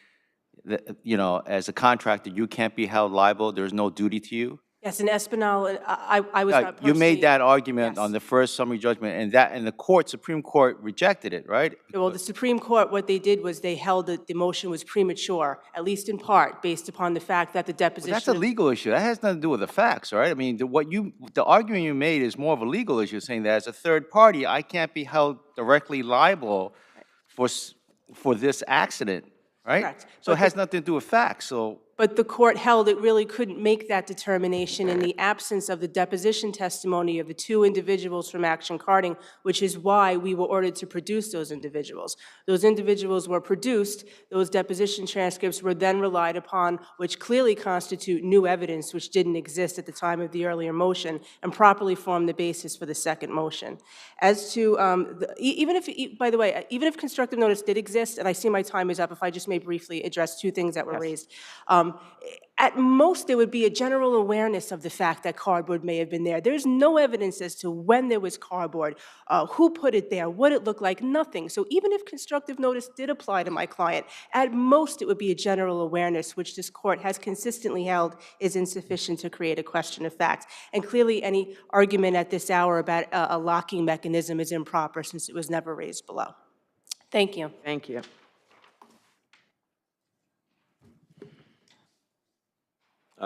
that, you know, as a contractor, you can't be held liable, there's no duty to you? Yes, in Espinal, I was not You made personally- that argument on the first summary judgment, and the Supreme Court rejected it, right? Well, the Supreme Court, what they did was they held that the motion was premature, at least in part, based upon the fact that the deposition... Well, that's a legal issue. That has nothing to do with the facts, right? I mean, the argument you made is more of a legal issue, saying that as a third party, I can't be held directly liable for this accident, right? Correct. So it has nothing to do with facts, so... But the court held it really couldn't make that determination in the absence of the deposition testimony of the two individuals from Action Carding, which is why we were ordered to produce those individuals. Those individuals were produced, those deposition transcripts were then relied upon, which clearly constitute new evidence which didn't exist at the time of the earlier motion, and properly form the basis for the second motion. As to, by the way, even if constructive notice did exist, and I see my time is up, if I just may briefly address two things that were raised. At most, there would be a general awareness of the fact that cardboard may have been there. There's no evidence as to when there was cardboard, who put it there, what it looked like, nothing. So even if constructive notice did apply to my client, at most it would be a general awareness, which this court has consistently held is insufficient to create a question of fact. And clearly, any argument at this hour about a locking mechanism is improper since it was never raised below. Thank you. Thank you.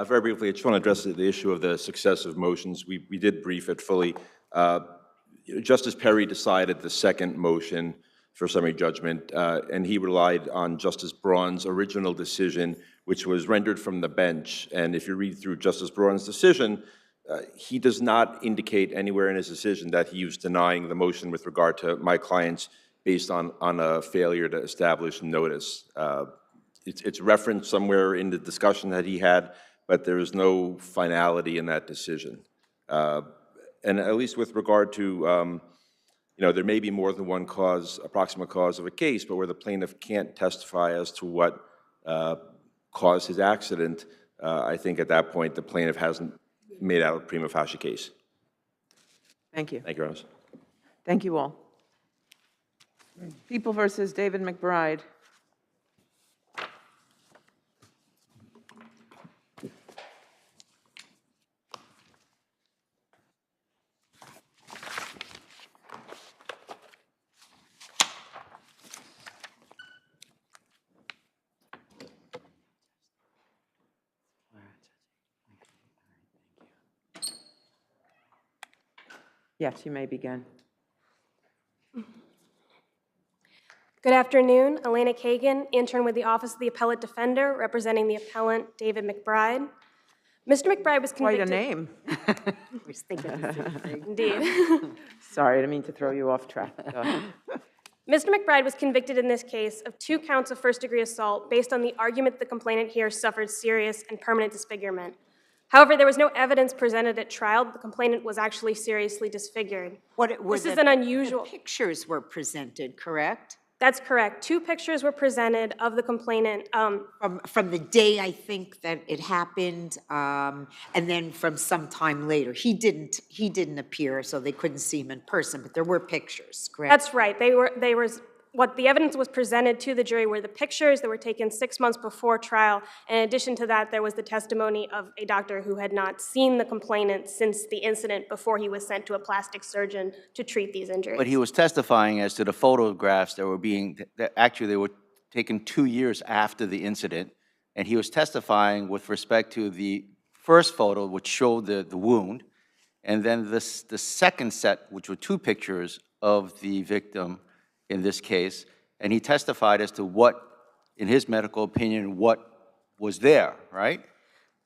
Very briefly, I just want to address the issue of the successive motions. We did brief it fully. Justice Perry decided the second motion for summary judgment, and he relied on Justice Braun's original decision, which was rendered from the bench. And if you read through Justice Braun's decision, he does not indicate anywhere in his decision that he was denying the motion with regard to my clients based on a failure to establish notice. It's referenced somewhere in the discussion that he had, but there is no finality in that decision. And at least with regard to, you know, there may be more than one cause, approximate cause of a case, but where the plaintiff can't testify as to what caused his accident, I think at that point the plaintiff hasn't made out a prima facie case. Thank you. Thank you, Your Honor. Thank you all. People versus David McBride. Yes, you may begin. Good afternoon. Elena Kagan, intern with the Office of the Appellate Defender, representing the appellant David McBride. Mr. McBride was convicted... Quite a name. Indeed. Sorry, I didn't mean to throw you off track. Go ahead. Mr. McBride was convicted in this case of 2 counts of first-degree assault based on the argument the complainant here suffered serious and permanent disfigurement. However, there was no evidence presented at trial that the complainant was actually seriously disfigured. This is an unusual. The pictures were presented, correct? That's correct. 2 pictures were presented of the complainant. From the day, I think, that it happened, and then from some time later. He didn't appear, so they couldn't see him in person, but there were pictures, correct? That's right. What the evidence was presented to the jury were the pictures that were taken 6 months before trial. In addition to that, there was the testimony of a doctor who had not seen the complainant since the incident before he was sent to a plastic surgeon to treat these injuries. But he was testifying as to the photographs that were actually they were taken 2 years after the incident, and he was testifying with respect to the first photo, which showed the wound, and then the second set, which were 2 pictures of the victim in this case, and he testified as to what, in his medical opinion, what was there, right?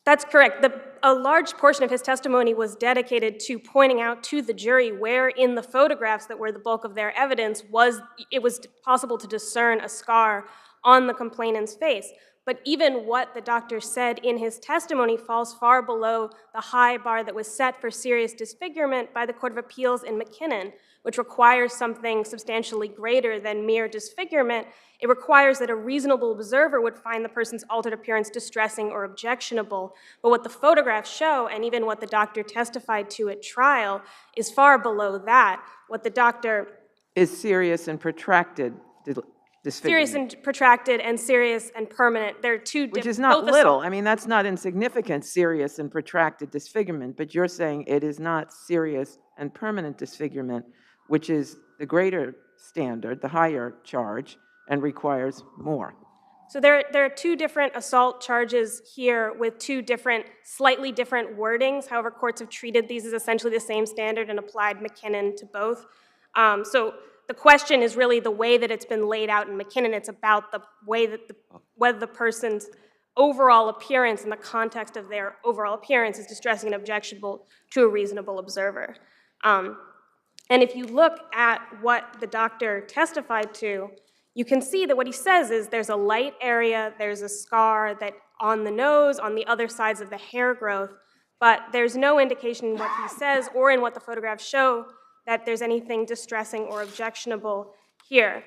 That's correct. A large portion of his testimony was dedicated to pointing out to the jury where in the photographs that were the bulk of their evidence it was possible to discern a scar on the complainant's face. But even what the doctor said in his testimony falls far below the high bar that was set for serious disfigurement by the Court of Appeals in McKinnon, which requires something substantially greater than mere disfigurement. It requires that a reasonable observer would find the person's altered appearance distressing or objectionable. But what the photographs show, and even what the doctor testified to at trial, is far below that. What the doctor... Is serious and protracted disfigurement. Serious and protracted and serious and permanent. They're two different... Which is not little. I mean, that's not insignificant, serious and protracted disfigurement, but you're saying it is not serious and permanent disfigurement, which is the greater standard, the higher charge, and requires more. So there are 2 different assault charges here with 2 slightly different wordings. However, courts have treated these as essentially the same standard and applied McKinnon to both. So the question is really the way that it's been laid out in McKinnon. It's about the way that whether the person's overall appearance in the context of their overall appearance is distressing and objectionable to a reasonable observer. And if you look at what the doctor testified to, you can see that what he says is there's a light area, there's a scar that on the nose, on the other sides of the hair growth, but there's no indication in what he says or in what the photographs show that there's anything distressing or objectionable here.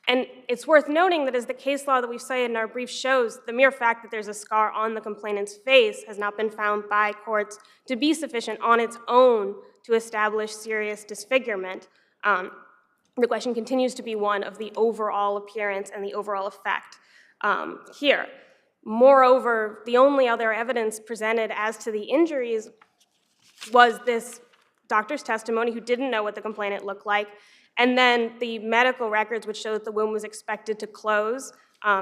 And it's worth noting that as the case law that we've cited in our brief shows, the mere fact that there's a scar on the complainant's face has not been found by courts to be sufficient on its own to establish serious disfigurement. The question continues to be one of the overall appearance and the overall effect here. Moreover, the only other evidence presented as to the injuries was this doctor's testimony who didn't know what the complainant looked like, and then the medical records which show that the wound was expected to close.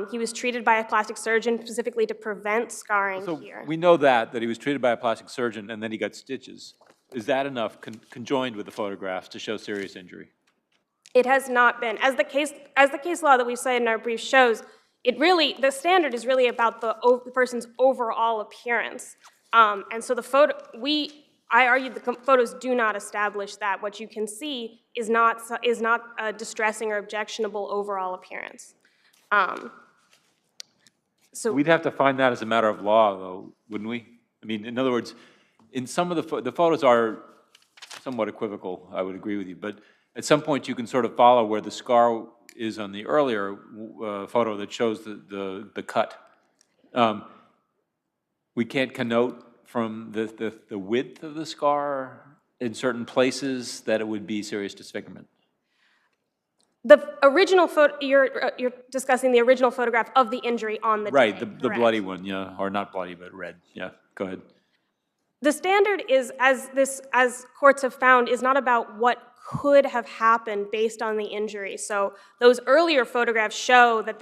He was treated by a plastic surgeon specifically to prevent scarring here. We know that he was treated by a plastic surgeon and then he got stitches. Is that enough conjoined with the photographs to show serious injury? It has not been. As the case law that we cited in our brief shows, the standard is really about the person's overall appearance. And so I argue the photos do not establish that. What you can see is not a distressing or objectionable overall appearance. So we'd have to find that as a matter of law, though, wouldn't we? I mean, in other words, in some of the photos are somewhat equivocal, I would agree with you, but at some point you can sort of follow where the scar is on the earlier photo that shows the cut. We can't connote from the width of the scar in certain places that it would be serious disfigurement. the original photo, you're discussing the original photograph of the injury on the Right, day, the bloody one, yeah, or not bloody, but red, yeah, go ahead. The standard is, as courts have found, is not about what could have happened based on the injury. So those earlier photographs show that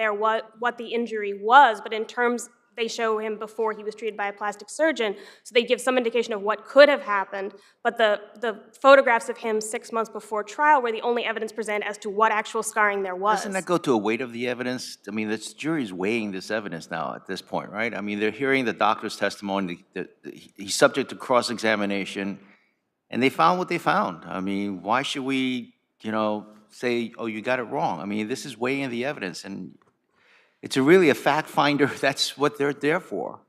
what the injury was, but in terms, they show him before he was treated by a plastic surgeon, so they give some indication of what could have happened, but the photographs of him 6 months before trial were the only evidence presented as to what actual scarring there was. Doesn't that go to a weight of the evidence? I mean, the jury's weighing this evidence now at this point, right? I mean, they're hearing the doctor's testimony, he's subject to cross-examination, and they found what they found. I mean, why should we, say, oh, you got it wrong? I mean, this is weighing the evidence, and it's really a fact finder. That's what they're there for.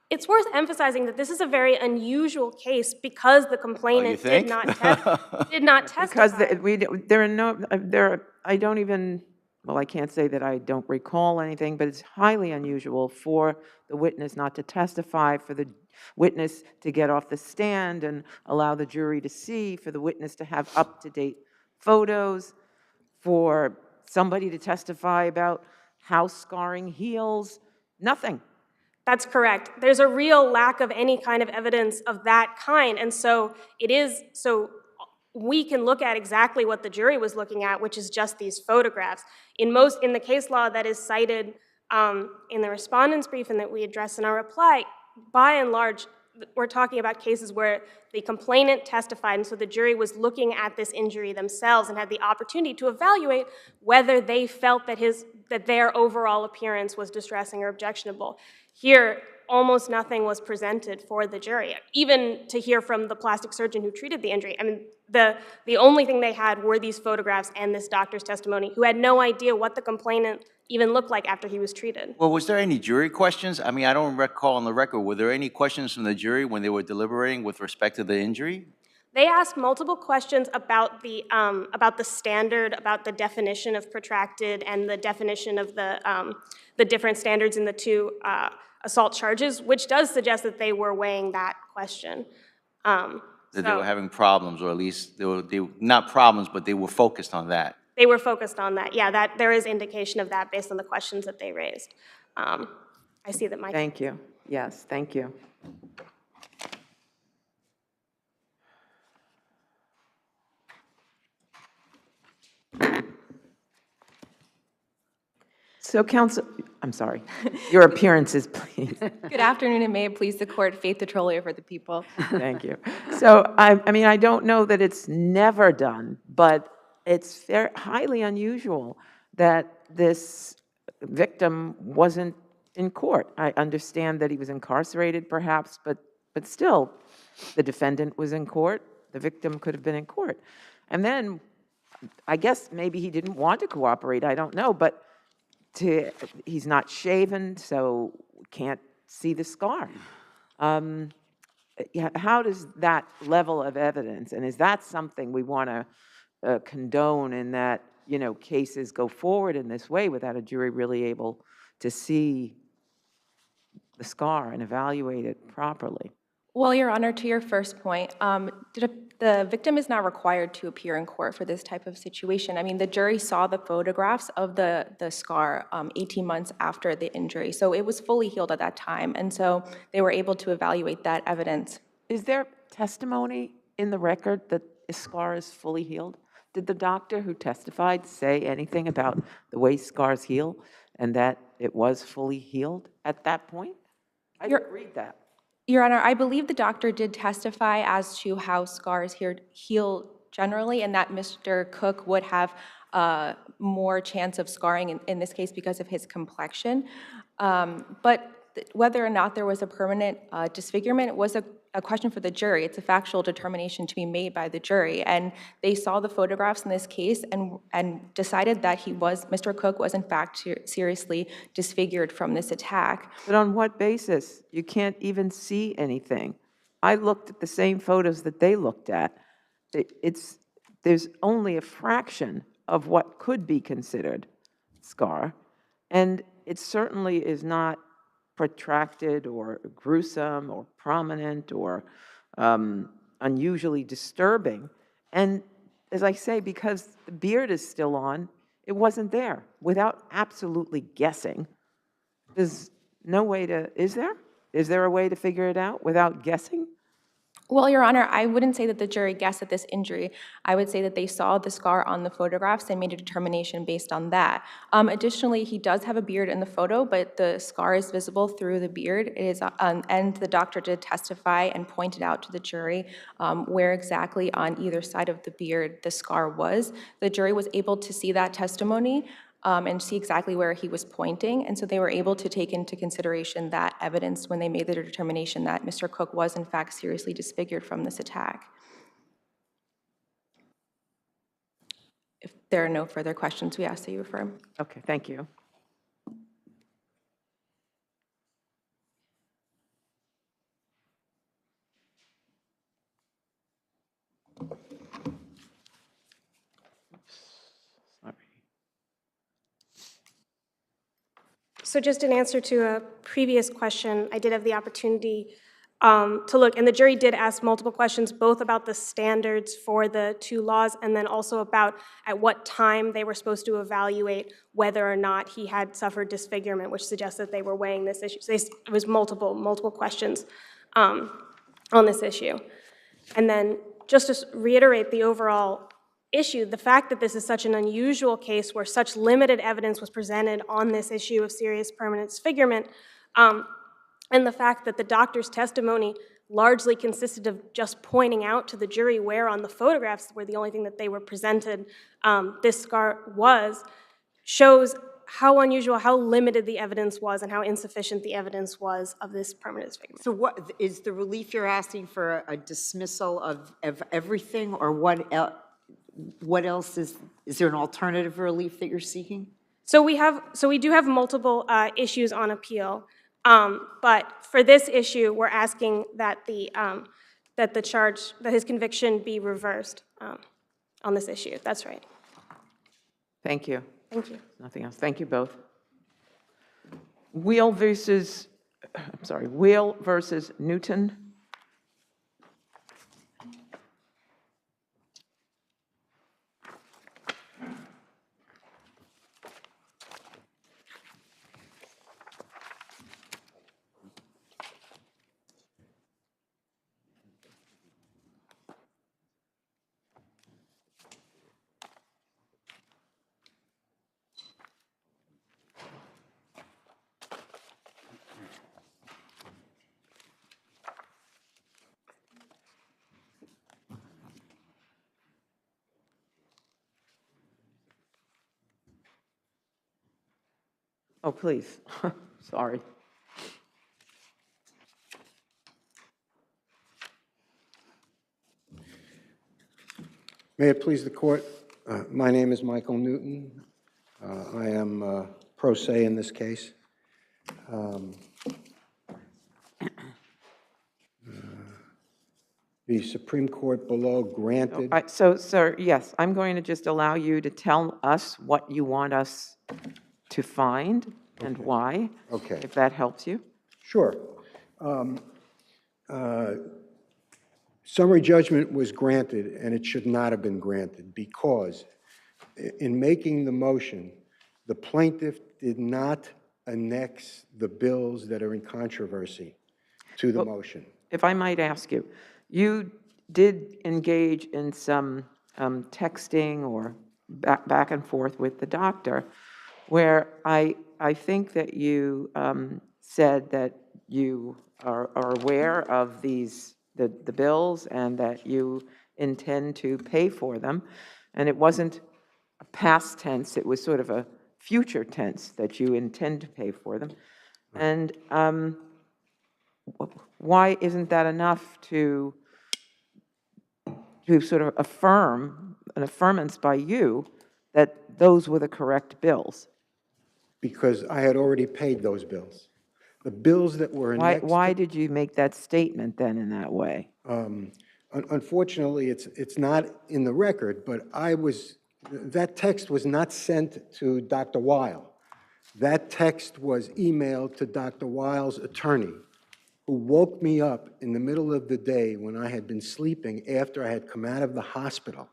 It's worth emphasizing that this is a very unusual case because the complainant did not testify. Because there are no, I don't even, well, I can't say that I don't recall anything, but it's highly unusual for the witness not to testify, for the witness to get off the stand and allow the jury to see, for the witness to have up-to-date photos, for somebody to testify about how scarring heals, nothing. That's correct. There's a real lack of any kind of evidence of that kind. And so we can look at exactly what the jury was looking at, which is just these photographs. In the case law that is cited in the respondent's brief and that we address in our reply, by and large, we're talking about cases where the complainant testified, and so the jury was looking at this injury themselves and had the opportunity to evaluate whether they felt that their overall appearance was distressing or objectionable. Here, almost nothing was presented for the jury, even to hear from the plastic surgeon who treated the injury. I mean, the only thing they had were these photographs and this doctor's testimony, who had no idea what the complainant even looked like after he was treated. Well, was there any jury questions? I mean, I don't recall on the record, were there any questions from the jury when they were deliberating with respect to the injury? They asked multiple questions about the standard, about the definition of protracted and the definition of the different standards in the two assault charges, which does suggest that they were weighing that question. That they were having problems, or at least they were not problems, but they were focused on that. They were focused on that. Yeah, there is indication of that based on the questions that they raised. I see that my... Thank you. Yes, thank you. So, counsel, I'm sorry, your appearances, please. Good afternoon, and may it please the court, Faith Petrolia for the people. Thank you. So, I mean, I don't know that it's never done, but it's highly unusual that this victim wasn't in court. I understand that he was incarcerated, perhaps, but still, the defendant was in court. The victim could have been in court. And then, I guess maybe he didn't want to cooperate, I don't know, but he's not shaven, so can't see the scar. How does that level of evidence, and is that something we want to condone in that, cases go forward in this way without a jury really able to see the scar and evaluate it properly? Well, Your Honor, to your first point, the victim is not required to appear in court for this type of situation. I mean, the jury saw the photographs of the scar 18 months after the injury, so it was fully healed at that time, and so they were able to evaluate that evidence. Is there testimony in the record that the scar is fully healed? Did the doctor who testified say anything about the way scars heal and that it was fully healed at that point? I didn't read that. Your Honor, I believe the doctor did testify as to how scars heal generally, and that Mr. Cook would have more chance of scarring in this case because of his complexion. But whether or not there was a permanent disfigurement was a question for the jury. It's a factual determination to be made by the jury, and they saw the photographs in this case and decided that Mr. Cook was in fact seriously disfigured from this attack. But on what basis? You can't even see anything. I looked at the same photos that they looked at. There's only a fraction of what could be considered scar, and it certainly is not protracted or gruesome or prominent or unusually disturbing. And as I say, because the beard is still on, it wasn't there. Without absolutely guessing, there's no way to, is there? Is there a way to figure it out without guessing? Well, Your Honor, I wouldn't say that the jury guessed at this injury. I would say that they saw the scar on the photographs and made a determination based on that. Additionally, he does have a beard in the photo, but the scar is visible through the beard. It is, and the doctor did testify and pointed out to the jury where exactly on either side of the beard the scar was. The jury was able to see that testimony and see exactly where he was pointing, and so they were able to take into consideration that evidence when they made the determination that Mr. Cook was in fact seriously disfigured from this attack. If there are no further questions, we ask that you affirm. Okay, thank you. So just in answer to a previous question, I did have the opportunity to look, and the jury did ask multiple questions, both about the standards for the two laws and then also about at what time they were supposed to evaluate whether or not he had suffered disfigurement, which suggests that they were weighing this issue. So it was multiple questions on this issue. And then just to reiterate the overall issue, the fact that this is such an unusual case where such limited evidence was presented on this issue of serious permanent disfigurement, and the fact that the doctor's testimony largely consisted of just pointing out to the jury where on the photographs were the only thing that they were presented this scar was, shows how unusual, how limited the evidence was and how insufficient the evidence was of this permanent disfigurement. So what, is the relief you're asking for a dismissal of everything, or what else is there an alternative relief that you're seeking? So we do have multiple issues on appeal, but for this issue, we're asking that that his conviction be reversed on this issue. That's right. Thank you. Thank you. Nothing else. Thank you both. Wheel versus Newton. Oh, please. Sorry. May it please the court, my name is Michael Newton. I am pro se in this case. The Supreme Court below granted... So, sir, yes, I'm going to just allow you to tell us what you want us to find and why, if that helps you. Sure. Summary judgment was granted, and it should not have been granted because in making the motion, the plaintiff did not annex the bills that are in controversy to the motion. If I might ask you, you did engage in some texting or back and forth with the doctor, where I think that you said that you are aware of the bills and that you intend to pay for them. And it wasn't a past tense, it was sort of a future tense that you intend to pay for them. And why isn't that enough to sort of affirm, an affirmance by you, that those were the correct bills? Because I had already paid those bills. The bills that were annexed... Why did you make that statement then in that way? Unfortunately, it's not in the record, but that text was not sent to Dr. Weil. That text was emailed to Dr. Weil's attorney, who woke me up in the middle of the day when I had been sleeping after I had come out of the hospital.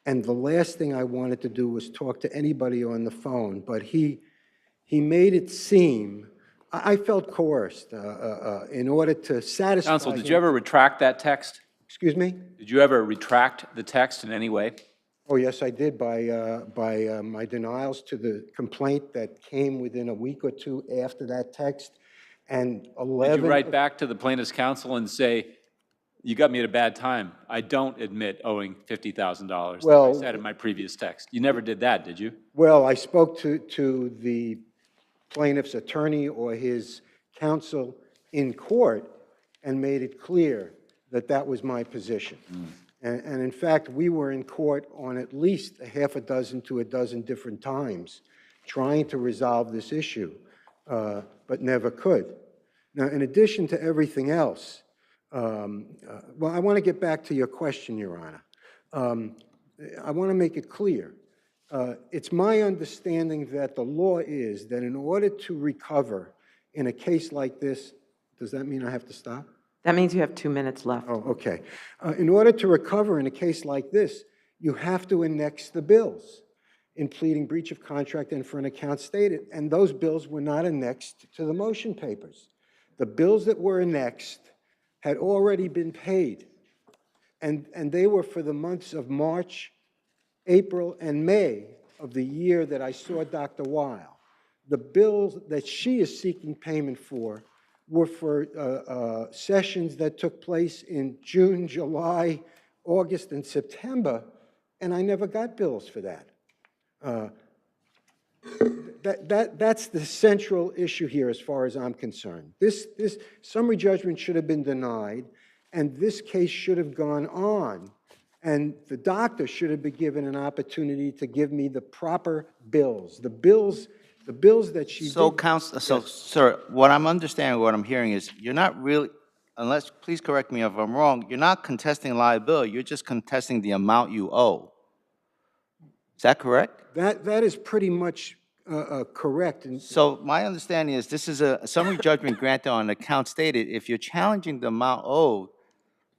And the last thing I wanted to do was talk to anybody on the phone, but he made it seem, I felt coerced in order to satisfy Counsel, did him. you ever retract that text? Excuse me? Did you ever retract the text in any way? Oh, yes, I did by my denials to the complaint that came within a week or two after that text. And 11... Did you write back to the plaintiff's counsel and say, you got me at a bad time. I don't admit owing $50,000, Well, like I said in my previous text. You never did that, did you? Well, I spoke to the plaintiff's attorney or his counsel in court and made it clear that that was my position. And in fact, we were in court on at least a half a dozen to a dozen different times trying to resolve this issue, but never could. Now, in addition to everything else, well, I want to get back to your question, Your Honor. I want to make it clear. It's my understanding that the law is that in order to recover in a case like this, does that mean I have to stop? That means you have 2 minutes left. Oh, okay. In order to recover in a case like this, you have to annex the bills in pleading breach of contract and for an account stated, and those bills were not annexed to the motion papers. The bills that were annexed had already been paid, and they were for the months of March, April, and May of the year that I saw Dr. Weil. The bills that she is seeking payment for were for sessions that took place in June, July, August, and September, and I never got bills for that. That's the central issue here as far as I'm concerned. This summary judgment should have been denied, and this case should have gone on, and the doctor should have been given an opportunity to give me the proper bills, the bills that she So, did. Counsel, so, sir, what I'm understanding, what I'm hearing is you're not really, unless, please correct me if I'm wrong, you're not contesting liability, you're just contesting the amount you owe. Is that correct? That is pretty much correct. So my understanding is this is a summary judgment granted on account stated. If you're challenging the amount owed,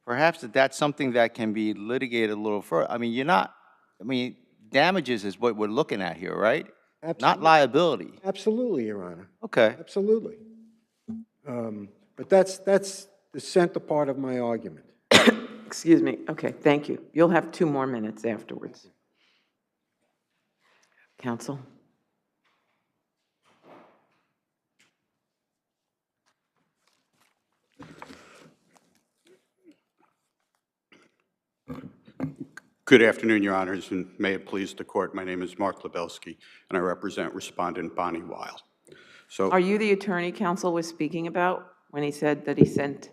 perhaps that's something that can be litigated a little further. I mean, you're not, I mean, damages is what we're looking at here, right? Absolutely. Not liability. Absolutely, Your Honor. Okay. Absolutely. But that's the center part of my argument. Excuse me. Okay, thank you. You'll have 2 more minutes afterwards. Counsel? Good afternoon, Your Honors, and may it please the Court. My name is Mark Lebelski, and I represent Respondent Bonnie Weil. So, Are you the attorney counsel was speaking about when he said that he sent,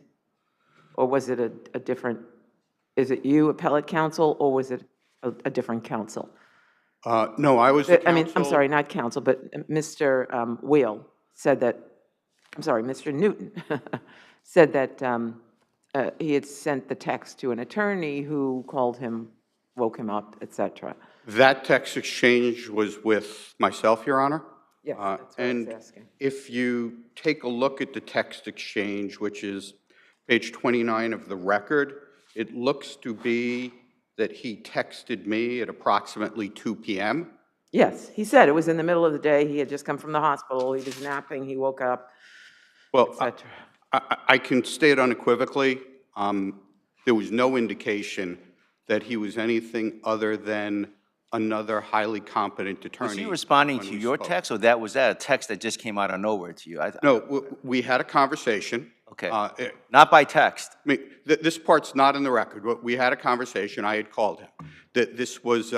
or was it a different, is it you, appellate counsel, or was it a different counsel? no, I was the counsel. I mean, I'm sorry, not counsel, but Mr. Weil said that, I'm sorry, Mr. Newton said that he had sent the text to an attorney who called him, woke him up, et cetera. That text exchange was with myself, Your Honor. Yes, that's what I was asking. If you take a look at the text exchange, which is page 29 of the record, it looks to be that he texted me at approximately 2 p.m. Yes, he said it was in the middle of the day. He had just come from the hospital. He was napping. He woke up, Well, et cetera. I can state unequivocally, there was no indication that he was anything other than another highly competent attorney. Was he responding when to we your spoke. text, or was that a text that just came out of nowhere to you? No, we had a conversation. Okay. Not by text. I mean, this part's not in the record. We had a conversation. I had called him. That this was,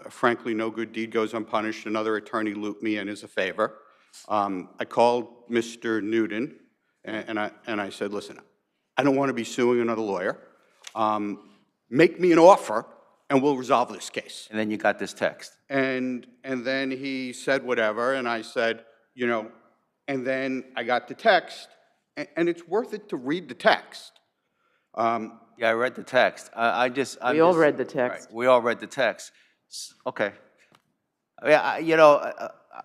frankly, no good deed goes unpunished. Another attorney looped me in as a favor. I called Mr. Newton, and I said, listen, I don't want to be suing another lawyer. Make me an offer, and we'll resolve this case. And then you got this text. And then he said whatever, and I said, you know, and then I got the text, and it's worth it to read the text. Yeah, I read the text. We all read the text. Right, we all read the text. Okay. You know,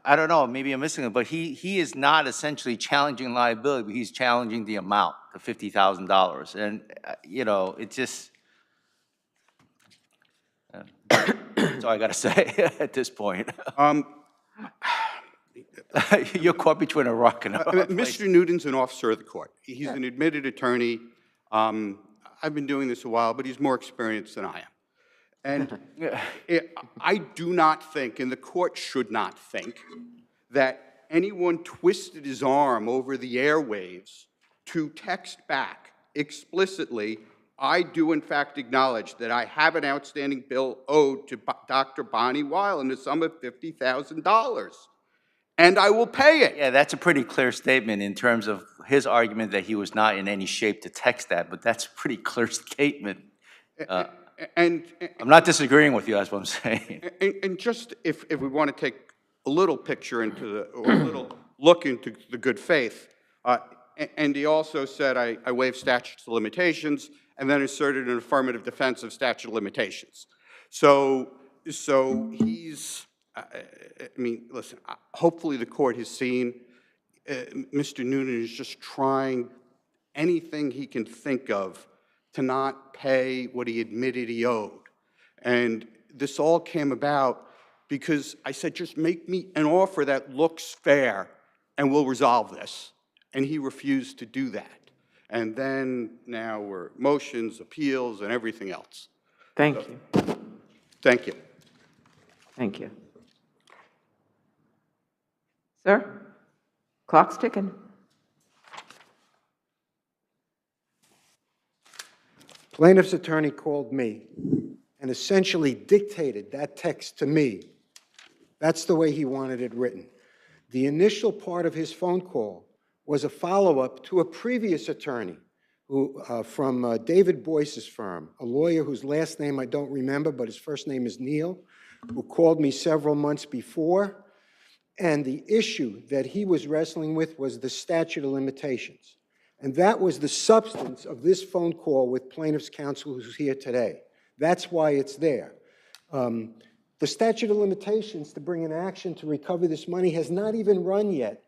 I don't know, maybe I'm missing it, but he is not essentially challenging liability, but he's challenging the amount, the $50,000. And, you know, it just, that's all I got to say at this point. You're caught between a rock and a hard place. Mr. Newton's an officer of the court. He's an admitted attorney. I've been doing this a while, but he's more experienced than I am. And I do not think, and the court should not think, that anyone twisted his arm over the airwaves to text back explicitly, I do in fact acknowledge that I have an outstanding bill owed to Dr. Bonnie Weil in the sum of $50,000. And I will pay it. Yeah, that's a pretty clear statement in terms of his argument that he was not in any shape to text that, but that's a pretty clear statement. And I'm not disagreeing with you, that's what I'm saying. And just if we want to take a little picture into the, or a little look into the good faith, and he also said I waive statutes of limitations, and then asserted an affirmative defense of statute of limitations. So he's, I mean, listen, hopefully the court has seen Mr. Noonan is just trying anything he can think of to not pay what he admitted he owed. And this all came about because I said, just make me an offer that looks fair and we'll resolve this. And he refused to do that. And then now we're motions, appeals, and everything else. Thank you. Thank you. Thank you. Sir, clock's ticking. Plaintiff's attorney called me and essentially dictated that text to me. That's the way he wanted it written. The initial part of his phone call was a follow-up to a previous attorney who, from David Boyce's firm, a lawyer whose last name I don't remember, but his first name is Neil, who called me several months before. And the issue that he was wrestling with was the statute of limitations. And that was the substance of this phone call with plaintiff's counsel who's here today. That's why it's there. The statute of limitations to bring an action to recover this money has not even run yet.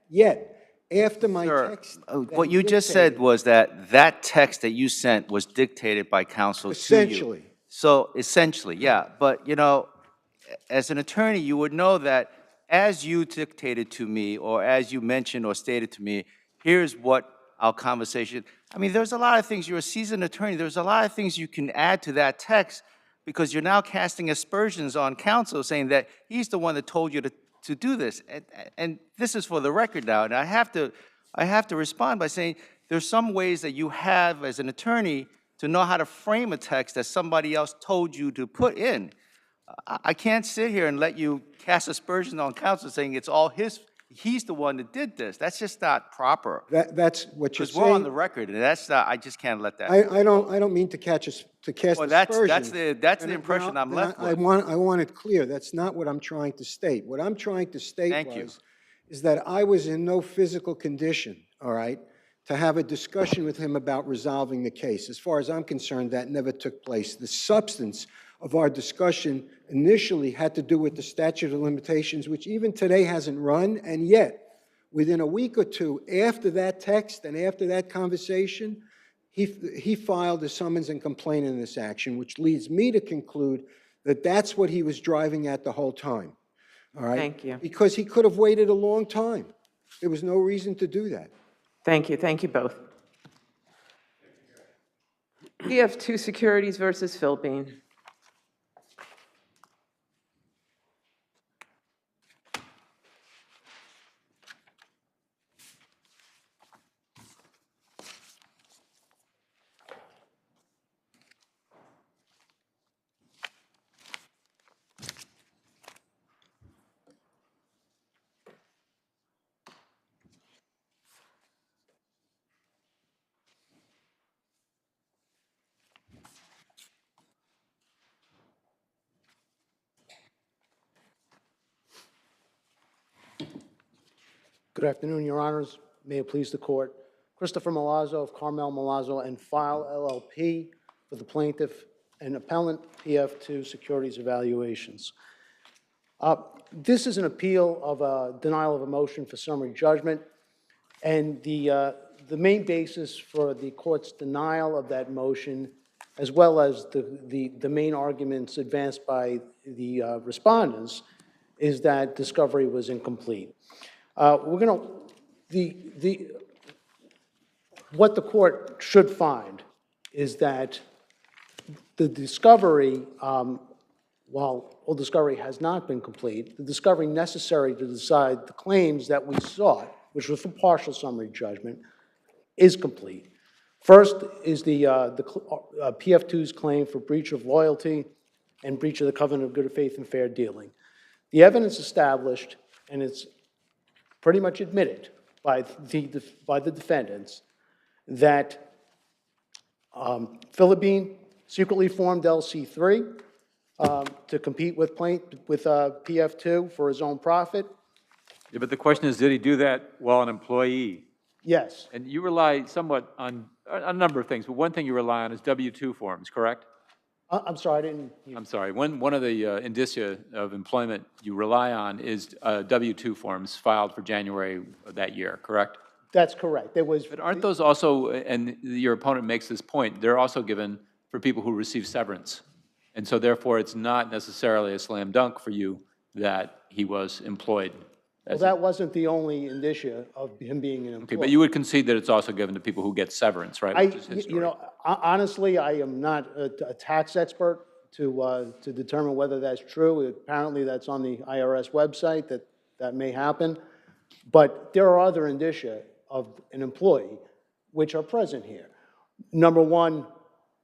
After my text. What you just said was that that text that you sent was dictated by counsel to you. Essentially. So essentially, yeah. But, you know, as an attorney, you would know that as you dictated to me, or as you mentioned or stated to me, here's what our conversation, I mean, there's a lot of things, you're a seasoned attorney, there's a lot of things you can add to that text because you're now casting aspersions on counsel saying that he's the one that told you to do this. And this is for the record now, and I have to respond by saying there's some ways that you have as an attorney to know how to frame a text that somebody else told you to put in. I can't sit here and let you cast aspersions on counsel saying it's all he's the one that did this. That's just not proper. That's what you're saying. Because we're on the record, and that's not, I just can't let that. I don't mean to cast Well, that's the impression I'm left with. I want it clear. That's not what I'm trying to state. What I'm trying to state is that I was in no physical condition, all right, to have a discussion with him about resolving the case. As far as I'm concerned, that never took place. The substance of our discussion initially had to do with the statute of limitations, which even today hasn't run, and yet, within a week or two after that text and after that conversation, he filed a summons and complaint in this action, which leads me to conclude that that's what he was driving at the whole time, all right? Thank you. Because he could have waited a long time. There was no reason to do that. Thank you. Thank you both. PF2 Securities versus Philippine. Good afternoon, Your Honors. May it please the Court. Christopher Malazzo of Carmel Malazzo and File LLP for the plaintiff and appellant PF2 Securities Evaluations. This is an appeal of a denial of a motion for summary judgment, and the main basis for the court's denial of that motion, as well as the main arguments advanced by the respondents, is that discovery was incomplete. What the court should find is that the discovery, while all discovery has not been complete, the discovery necessary to decide the claims that we sought, which was for partial summary judgment, is complete. First is the PF2's claim for breach of loyalty and breach of the covenant of good faith and fair dealing. The evidence established, and it's pretty much admitted by the defendants, that Philippine secretly formed LC3 to compete with PF2 for his own profit. Yeah, but the question is, did he do that while an employee Yes. And you rely somewhat on a number of things, but one thing you rely on is W-2 forms, correct? I'm sorry, I didn't. I'm sorry. One of the indicia of employment you rely on is W-2 forms filed for January of that year, correct? That's correct. There was. But aren't those also, and your opponent makes this point, they're also given for people who receive severance. And so therefore, it's not necessarily a slam dunk for you that he was employed. Well, that wasn't the only indicia of him being an employee. Okay, but you would concede that it's also given to people who get severance, right? Which is his story. You know, honestly, I am not a tax expert to determine whether that's true. Apparently, that's on the IRS website that may happen. But there are other indicia of an employee which are present here. Number one,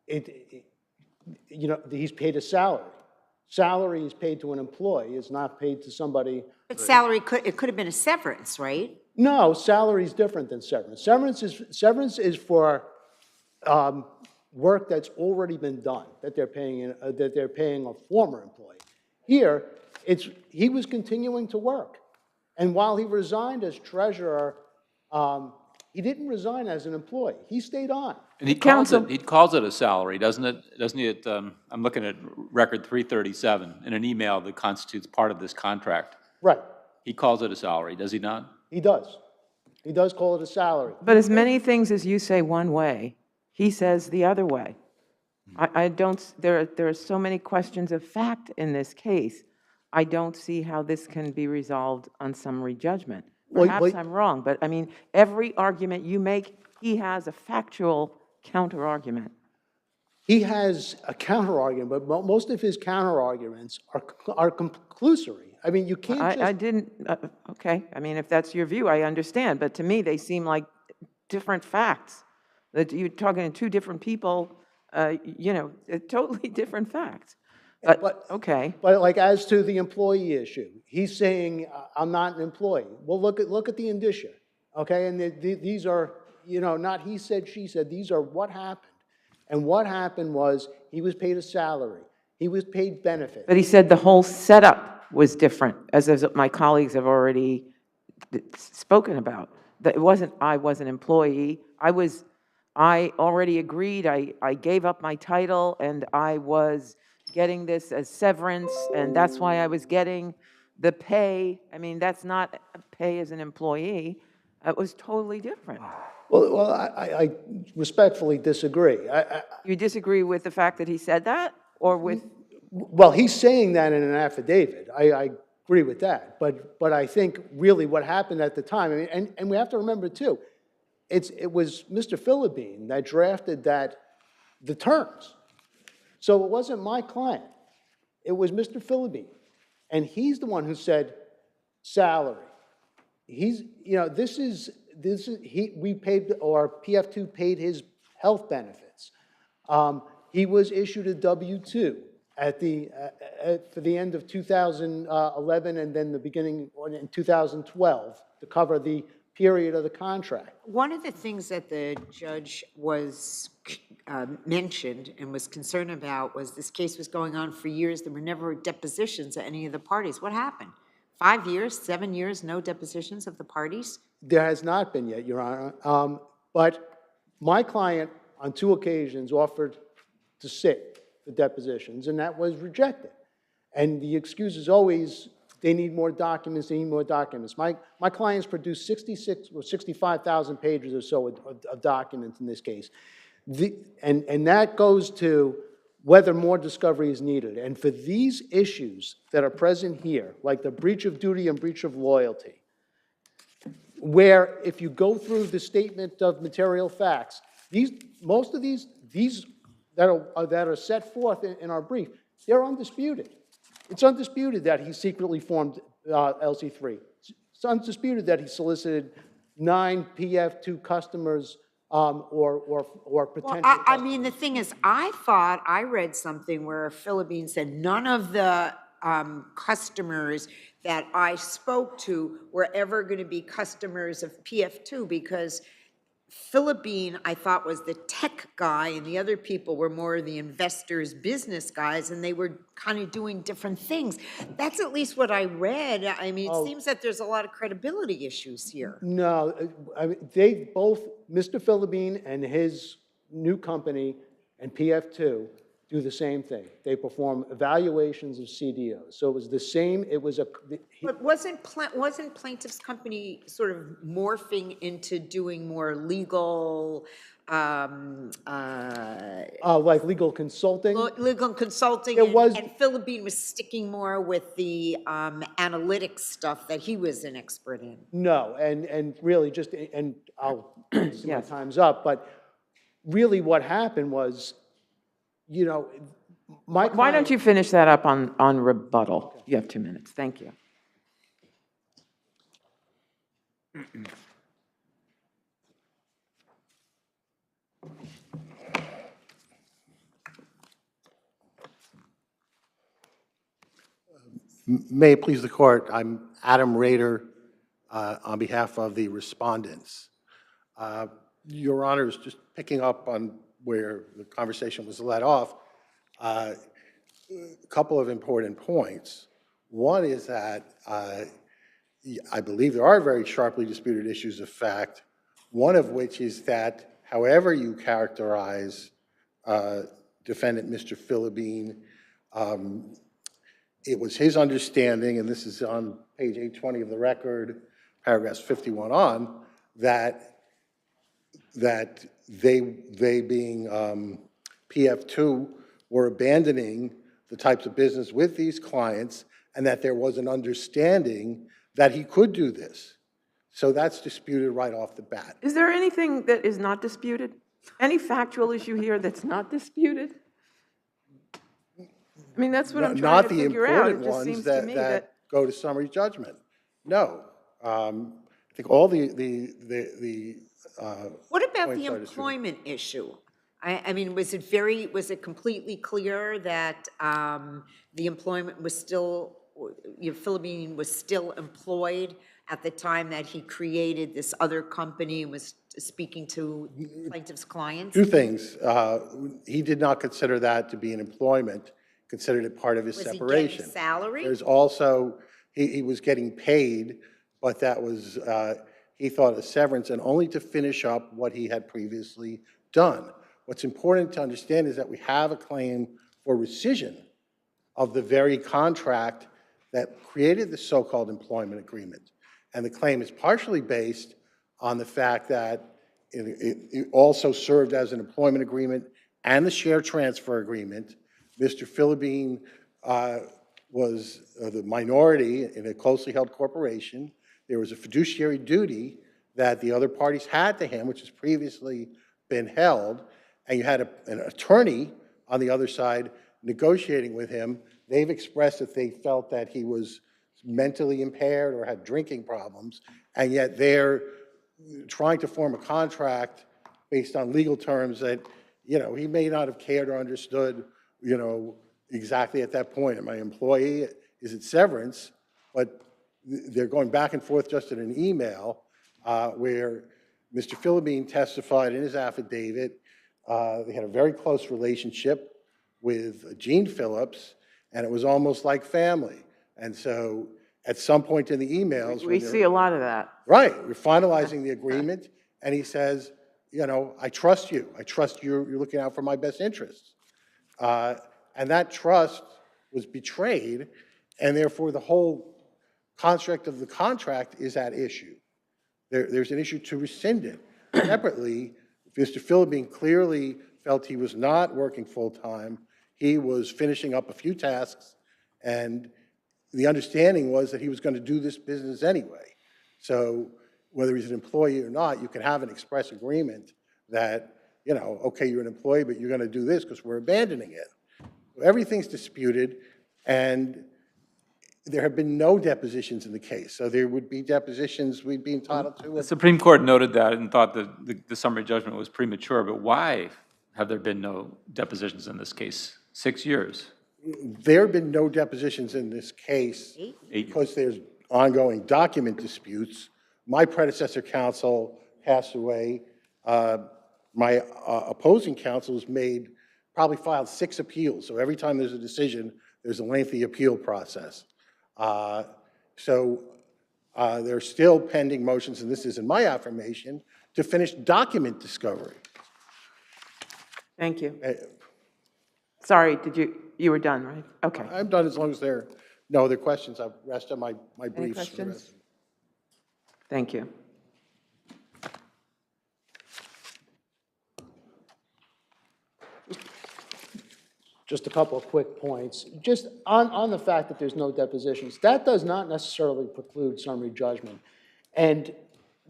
you know, he's paid a salary. Salary is paid to an employee, it's not paid to somebody. But salary it could have been a severance, right? No, salary is different than severance. Severance is for work that's already been done, that they're paying a former employee. Here, he was continuing to work. And while he resigned as treasurer, he didn't resign as an employee. He stayed on. And he calls it a salary, doesn't it? Doesn't he? I'm looking at record 337 in an email that constitutes part of this contract. Right. He calls it a salary, does he not? He does. He does call it a salary. But as many things as you say one way, he says the other way. I don't, there are so many questions of fact in this case. I don't see how this can be resolved on summary judgment. Perhaps I'm wrong, but I mean, every argument you make, he has a factual counter-argument. He has a counter-argument, but most of his counter-arguments are conclusory. I mean, you can't just... I didn't, okay, I mean, if that's your view, I understand, but to me, they seem like different facts. That you're talking to two different people, you know, totally different facts. But okay. But like as to the employee issue, he's saying, I'm not an employee. Well, look at the indicia, okay? And these are, you know, not he said, she said, these are what happened. And what happened was he was paid a salary. He was paid benefits. But he said the whole setup was different, as my colleagues have already spoken about. That it wasn't, I was an employee. I already agreed. I gave up my title, and I was getting this as severance, and that's why I was getting the pay. I mean, that's not pay as an employee. It was totally different. Well, I respectfully disagree. You disagree with the fact that he said that, or with? Well, he's saying that in an affidavit. I agree with that. But I think really what happened at the time, I mean, and we have to remember too, it was Mr. Philibine that drafted the terms. So it wasn't my client. It was Mr. Philibine. And he's the one who said salary. He's, you know, we paid, or PF2 paid his health benefits. He was issued a W-2 for the end of 2011 and then the beginning in 2012 to cover the period of the contract. One of the things that the judge was mentioned and was concerned about was this case was going on for years. There were never depositions of any of the parties. What happened? 5 years, 7 years, no depositions of the parties? There has not been yet, Your Honor. But my client, on 2 occasions, offered to sit the depositions, and that was rejected. And the excuse is always, they need more documents, they need more documents. My clients produced 66 or 65,000 pages or so of documents in this case. And that goes to whether more discovery is needed. And for these issues that are present here, like the breach of duty and breach of loyalty, where if you go through the statement of material facts, most of these that are set forth in our brief, they're undisputed. It's undisputed that he secretly formed LC3. It's undisputed that he solicited 9 PF2 customers or potential Well, I mean, the thing is, I thought I read something where Philibine said none of the customers that I spoke to were ever going to be customers of PF2 because Philippine, I thought, was the tech guy, and the other people were more the investors, business guys, and they were kind of doing different things. That's at least what I read. I mean, it seems that there's a lot of credibility issues here. No, I mean, they both, Mr. Philippine and his new company and PF2 do the same thing. They perform evaluations of CDOs. So it was the same, it was a... But wasn't plaintiff's company sort of morphing into doing more legal, like legal consulting? legal consulting, It was- and Philippine was sticking more with the analytics stuff that he was an expert in? No, and really just, and I'll, see my time's up, but really what happened was, you know, my Why don't client- you finish that up on rebuttal? You have 2 minutes. Thank you. May it please the court, I'm Adam Rader on behalf of the respondents. Your Honor, is just picking up on where the conversation was let off. A couple of important points. One is that I believe there are very sharply disputed issues of fact, one of which is that however you characterize defendant Mr. Philippine, it was his understanding, and this is on page 820 of the record, paragraphs 51 on, that they being PF2 were abandoning the types of business with these clients, and that there was an understanding that he could do this. So that's disputed right off the bat. Is there anything that is not disputed? Any factual issue here that's not disputed? I mean, that's what I'm trying to figure out. It just seems to me that... go to summary judgment. No. I think all the What about points the are disputed. employment issue? I mean, was it completely clear that the employment was still, Philippine was still employed at the time that he created this other company and was speaking to plaintiff's clients? Two things. He did not consider that to be an employment, considered it part of his separation. Was he getting salary? There's also, he was getting paid, but that was, he thought a severance and only to finish up what he had previously done. What's important to understand is that we have a claim for rescission of the very contract that created the so-called employment agreement. And the claim is partially based on the fact that it also served as an employment agreement and the share transfer agreement. Mr. Philippine was the minority in a closely held corporation. There was a fiduciary duty that the other parties had to him, which has previously been held, and you had an attorney on the other side negotiating with him. They've expressed that they felt that he was mentally impaired or had drinking problems, and yet they're trying to form a contract based on legal terms that, you know, he may not have cared or understood, you know, exactly at that point. Am I an employee? Is it severance? But they're going back and forth just in an email where Mr. Philippine testified in his affidavit. They had a very close relationship with Gene Phillips, and it was almost like family. And so at some point in the emails... We see a lot of that. Right. We're finalizing the agreement, and he says, you know, I trust you. I trust you're looking out for my best interests. And that trust was betrayed, and therefore the whole construct of the contract is at issue. There's an issue to rescind it. Separately, Mr. Philippine clearly felt he was not working full-time. He was finishing up a few tasks, and the understanding was that he was going to do this business anyway. So whether he's an employee or not, you can have an express agreement that, you know, okay, you're an employee, but you're going to do this because we're abandoning it. Everything's disputed, and there have been no depositions in the case. So there would be depositions we'd be entitled to. The Supreme Court noted that and thought that the summary judgment was premature, but why have there been no depositions in this case? 6 years. There have been no depositions in this case because there's ongoing document disputes. My predecessor counsel passed away My opposing counsel has probably filed 6 appeals. So every time there's a decision, there's a lengthy appeal process. There's still pending motions, and this is in my affirmation, to finish document discovery. Thank you. Sorry, you were done, right? Okay. I'm done as long as there are no other questions. I've rested my briefs. Any for the questions? rest. Thank you. Just a couple of quick points. Just on the fact that there's no depositions, that does not necessarily preclude summary judgment. And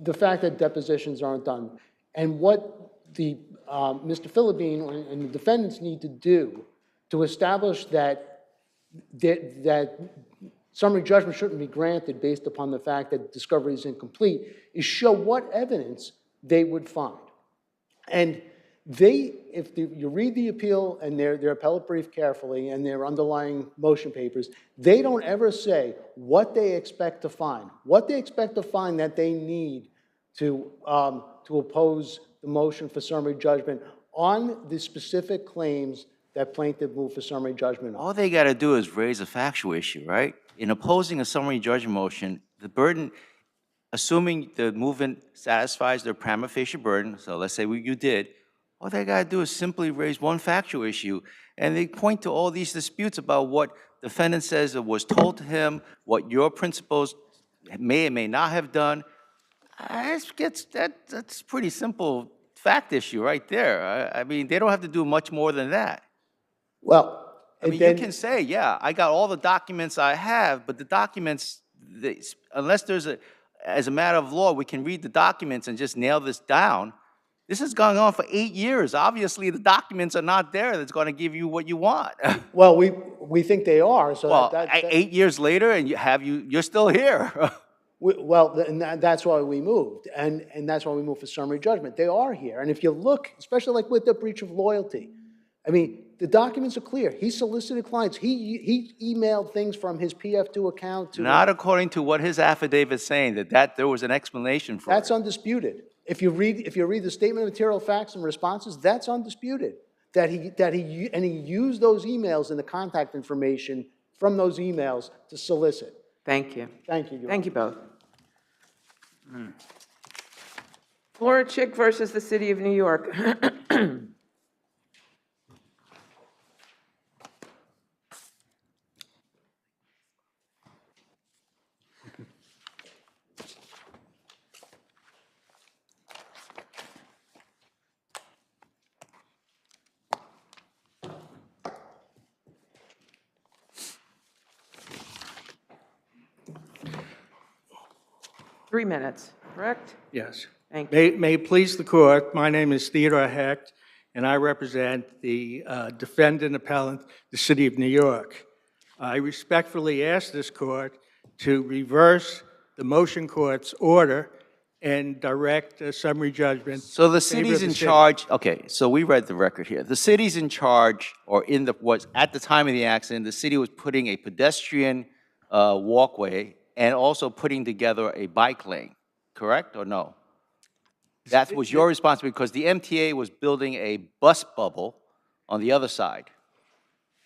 the fact that depositions aren't done, and what Mr. Philibine and the defendants need to do to establish that summary judgment shouldn't be granted based upon the fact that discovery is incomplete is show what evidence they would find. And if you read the appeal and their appellate brief carefully and their underlying motion papers, they don't ever say what they expect to find, that they need to oppose the motion for summary judgment on the specific claims that plaintiff moved for summary judgment on. All they got to do is raise a factual issue, right? In opposing a summary judgment motion, the burden, assuming the movement satisfies their prima facie burden, so let's say you did, all they got to do is simply raise one factual issue, and they point to all these disputes about what the defendant says that was told to him, what your principals may or may not have done. That's pretty simple fact issue right there. I mean, they don't have to do much more than that. Well, I mean, you can say, yeah, I got all the documents I have, but the documents, unless there's as a matter of law, we can read the documents and just nail this down. This has gone on for 8 years. Obviously, the documents are not there that's going to give you what you want. Well, we think they are. So well, 8 years later, and you're still here. That's why we moved, and that's why we moved for summary judgment. They are here, and if you look, especially like with the breach of loyalty, I mean, the documents are clear. He solicited clients. He emailed things from his PF2 account to... Not according to what his affidavit is saying, that there was an explanation for That's it. undisputed. If you read the statement of material facts and responses, that's undisputed. That he used those emails and the contact information from those emails to solicit. Thank you. Thank you. Thank you both. Flora-Chick versus the City of New York. 3 minutes, correct? Yes. Thank you. May it please the court, my name is Theodore Hecht, and I represent the defendant appellant, the City of New York. I respectfully ask this court to reverse the motion court's order and direct a summary judgment. So the city's in charge, okay, so we read the record here. The city's in charge, or was at the time of the accident, the city was putting a pedestrian walkway and also putting together a bike lane, correct or no? That was your responsibility because the MTA was building a bus bubble on the other side.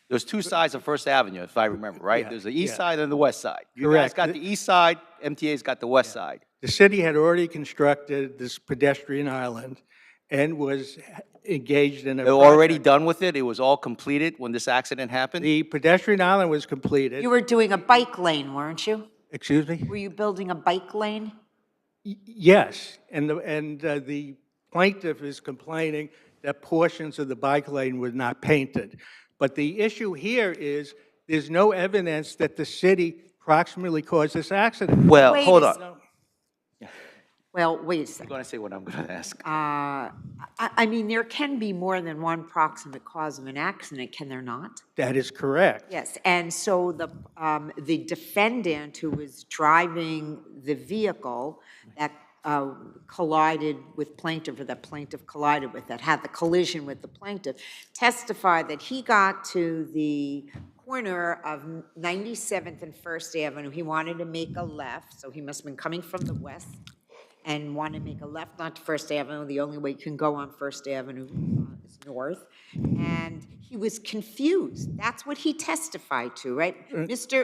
There's 2 sides of First Avenue, if I remember, right? There's the east side and the west side. You guys got the east side, MTA's got the west side. The city had already constructed this pedestrian island and was engaged in a... They were already done with it? It was all completed when this accident happened? The pedestrian island was completed. You were doing a bike lane, weren't you? Excuse me? Were you building a bike lane? Yes, and the plaintiff is complaining that portions of the bike lane were not painted. But the issue here is there's no evidence that the city proximately caused this accident. Well, hold on. Well, wait a second. I'm going to say what I'm going to ask. I mean, there can be more than one proximate cause of an accident, can there not? That is correct. Yes, and so the defendant who was driving the vehicle that collided with plaintiff, or that plaintiff collided with, that had the collision with the plaintiff, testified that he got to the corner of 97th and 1st Avenue. He wanted to make a left, so he must have been coming from the west. and want to make a left onto First Avenue. The only way you can go on First Avenue is north. And he was confused. That's what he testified to, right?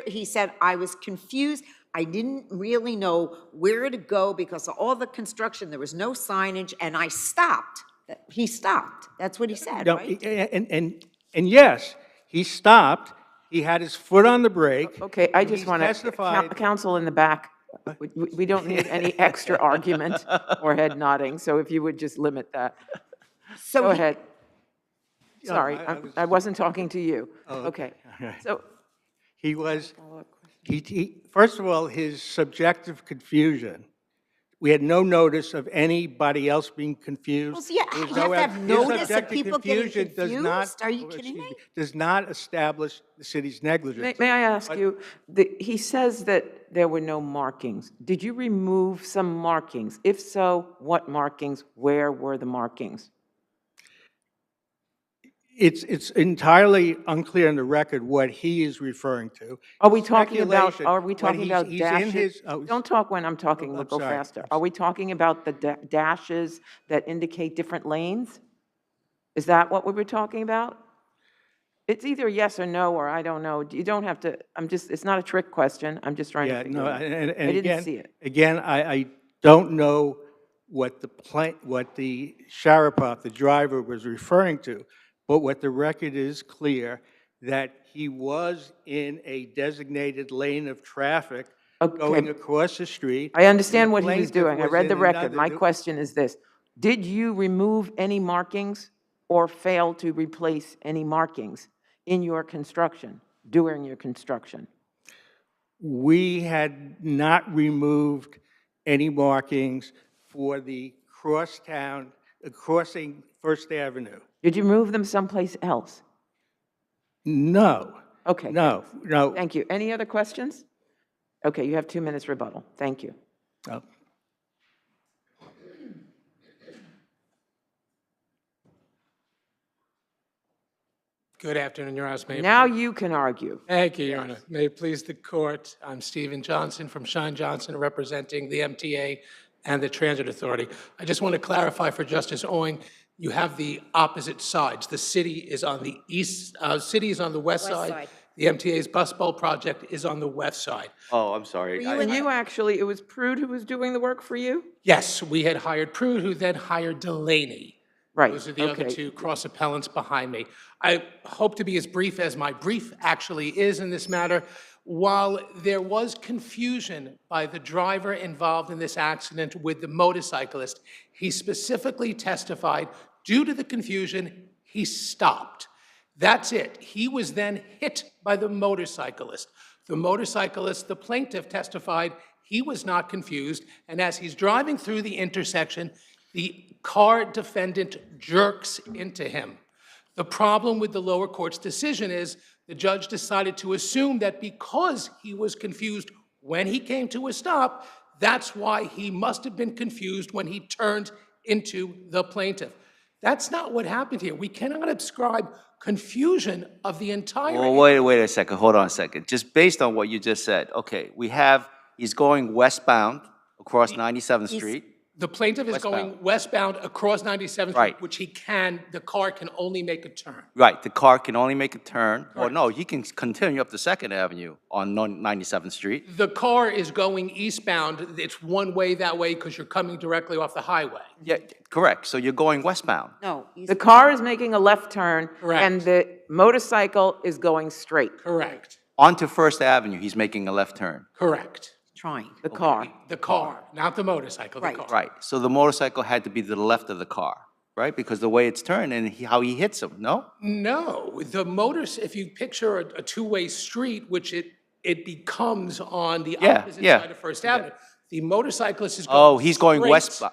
He said, I was confused. I didn't really know where to go because of all the construction. There was no signage, and I stopped. He stopped. That's what he said, No, right? and yes, he stopped. He had his foot on the brake. Okay, I and just he want to, testified. counsel in the back, we don't need any extra argument or head nodding, so if you would just limit that. So Go he- ahead. Yeah, Sorry, I was- I wasn't talking to you. Oh, Okay. okay. So, He was, first of all, his subjective confusion. We had no notice of anybody else being confused. Well, yeah, There was you no have to have his notice of subjective people getting confusion does not- confused? Are you oh, kidding excuse me? Does not establish the city's negligence. may I ask But- you, he says that there were no markings. Did you remove some markings? If so, what markings? Where were the markings? It's entirely unclear in the record what he is referring to. Are we talking about, Speculation, are we but talking about he's in dashes? his- oh, Don't talk when I'm talking, I'm go sorry. faster. Are we talking about the dashes that indicate different lanes? Is that what we were talking about? It's either yes or no, or I don't know. You don't have to, it's not a trick question. I'm just trying to Yeah, figure no, it out. and I didn't again, see it. again, I don't know what the Sharapov, the driver, was referring to, but what the record is clear, that he was in a designated lane of traffic going across the street. I understand and what the he was plaintiff doing. I read the in record. another- My question is this: did you remove any markings or fail to replace any markings in your construction, during your construction? We had not removed any markings for the crossing First Avenue. Did you move them someplace else? No. Okay. No, no. Thank you. Any other questions? Okay, you have 2 minutes rebuttal. Thank you. No. Good afternoon, Your Honor. May it Now you can argue. Thank you, Your Honor. May it please the court, I'm Stephen Johnson from Shine Johnson, representing the MTA and the Transit Authority. I just want to clarify for Justice Owing, you have the opposite sides. The city is on the city is on the west side. The MTA's Bus Bowl project is on the west side. Oh, I'm sorry. And you actually, it was Prude who was doing the work for you? Yes, we had hired Prude, who then hired Delaney. Right, Those are the other two cross appellants behind me. I hope to be as brief as my brief actually is in this matter. While there was confusion by the driver involved in this accident with the motorcyclist, he specifically testified, due to the confusion, he stopped. That's it. He was then hit by the motorcyclist. The motorcyclist, the plaintiff, testified he was not confused, and as he's driving through the intersection, the car defendant jerks into him. The problem with the lower court's decision is the judge decided to assume that because he was confused when he came to a stop, that's why he must have been confused when he turned into the plaintiff. That's not what happened here. We cannot ascribe confusion of the entire... Well, wait a second. Hold on a second. Just based on what you just said, okay, he's going westbound across 97th Street. The plaintiff is going westbound across 97th Street, which the car can only make a turn. Right, the car can only make a turn. Or no, he can continue up the 2nd Avenue on 97th Street. The car is going eastbound. It's one way that way because you're coming directly off the highway. Yeah, correct. So you're going westbound. No. The car is making a left turn. Correct. And the motorcycle is going straight. Correct. Onto First Avenue, he's making a left turn. Correct. Trying. The car. The car, not the motorcycle, the car. Right, so the motorcycle had to be to the left of the car, right? Because the way it's turned and how he hits him, no? No, if you picture a two-way street, which it becomes on the opposite side of First Avenue, the motorcyclist is going he's going westbound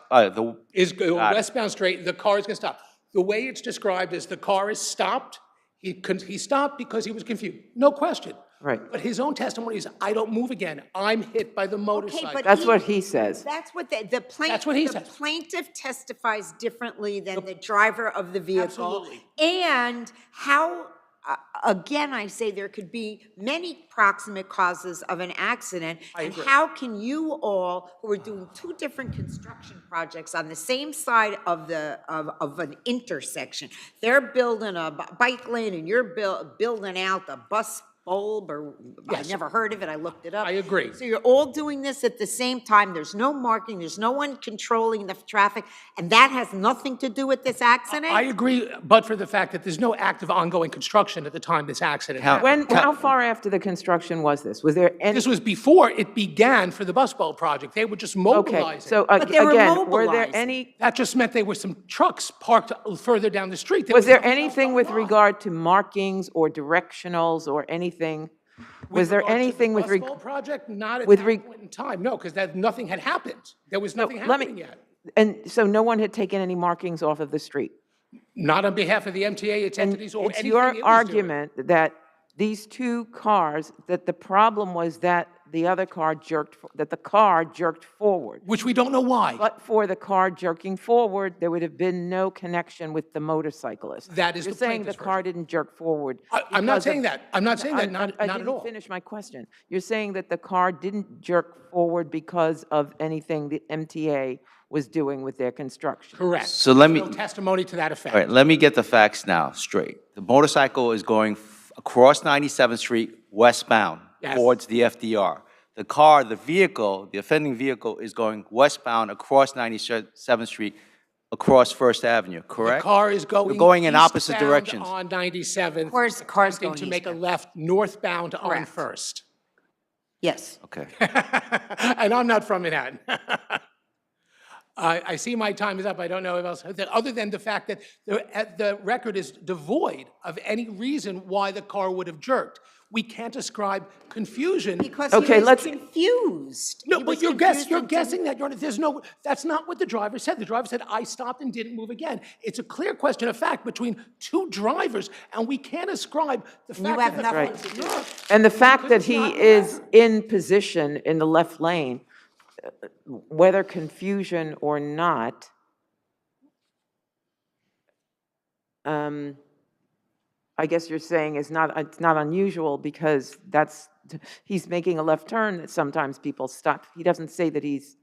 straight, the car is going to stop. The way it's described is the car is stopped. He stopped because he was confused, no question. Right. But his own testimony is, I don't move again. I'm hit by the motorcycle. but That's what he says. That's what the plaintiff. That's what he the says. plaintiff testifies differently than the driver of the vehicle. Absolutely. And how again, I say there could be many proximate causes of an accident. And how can you all, who are doing two different construction projects on the same side of of an intersection, they're building a bike lane and you're building out the bus bulb, or I never heard of it, I looked it up. I agree. So you're all doing this at the same time, there's no marking, there's no one controlling the traffic, and that has nothing to do with this accident? I agree, but for the fact that there's no active ongoing construction at the time this accident happened. How far after the construction was this? Was there any? This was before it began for the bus bulb project. They were just mobilizing. Okay, so But they were again, were there mobilizing. any, That just meant there were some trucks parked further down the street. was there nothing else anything going with on. regard to markings or directionals or anything? Was there regard to the anything with bus bulb project? Not at with that re- point in time, no, because nothing had happened. There was nothing let me- happening yet. And so no one had taken any markings off of the street? Not on behalf of the MTA, its And entities, or it's anything your it was doing. argument that these two cars, that the problem was that the other car that the car jerked forward. Which we don't know why. But for the car jerking forward, there would have been no connection with the motorcyclist. That is You're the saying the plaintiff's car didn't jerk forward. I'm not because saying of- that. I'm not saying that, not I at didn't all. finish my question. You're saying that the car didn't jerk forward because of anything the MTA was doing with their construction? Correct. So let me, No testimony to that effect. all right, let me get the facts now straight. The motorcycle is going across 97th Street westbound Yes. towards the FDR. The car, the vehicle, the offending vehicle is going westbound across 97th Street, across First Avenue, The correct? car is going You're going in opposite eastbound directions. on 97th. Of course, the car's attempting going to make a eastbound. left northbound on Correct. First. Yes. Okay. And I'm not from Manhattan. I see my time is up. I don't know if else, other than the fact that the record is devoid of any reason why the car would have jerked. We can't ascribe confusion. Because Okay, he was let's- confused. No, He but was you're confused guessing that. There's no, that's not what the driver said. The driver said, I stopped and didn't move again. It's a clear question of fact between two drivers, and we can't ascribe the fact have that the nothing car to do jerked. And the fact that Because he it's not is in position in the left lane, whether confusion or not, I guess you're saying it's not unusual because he's making a left turn that sometimes people stop. He doesn't say that he's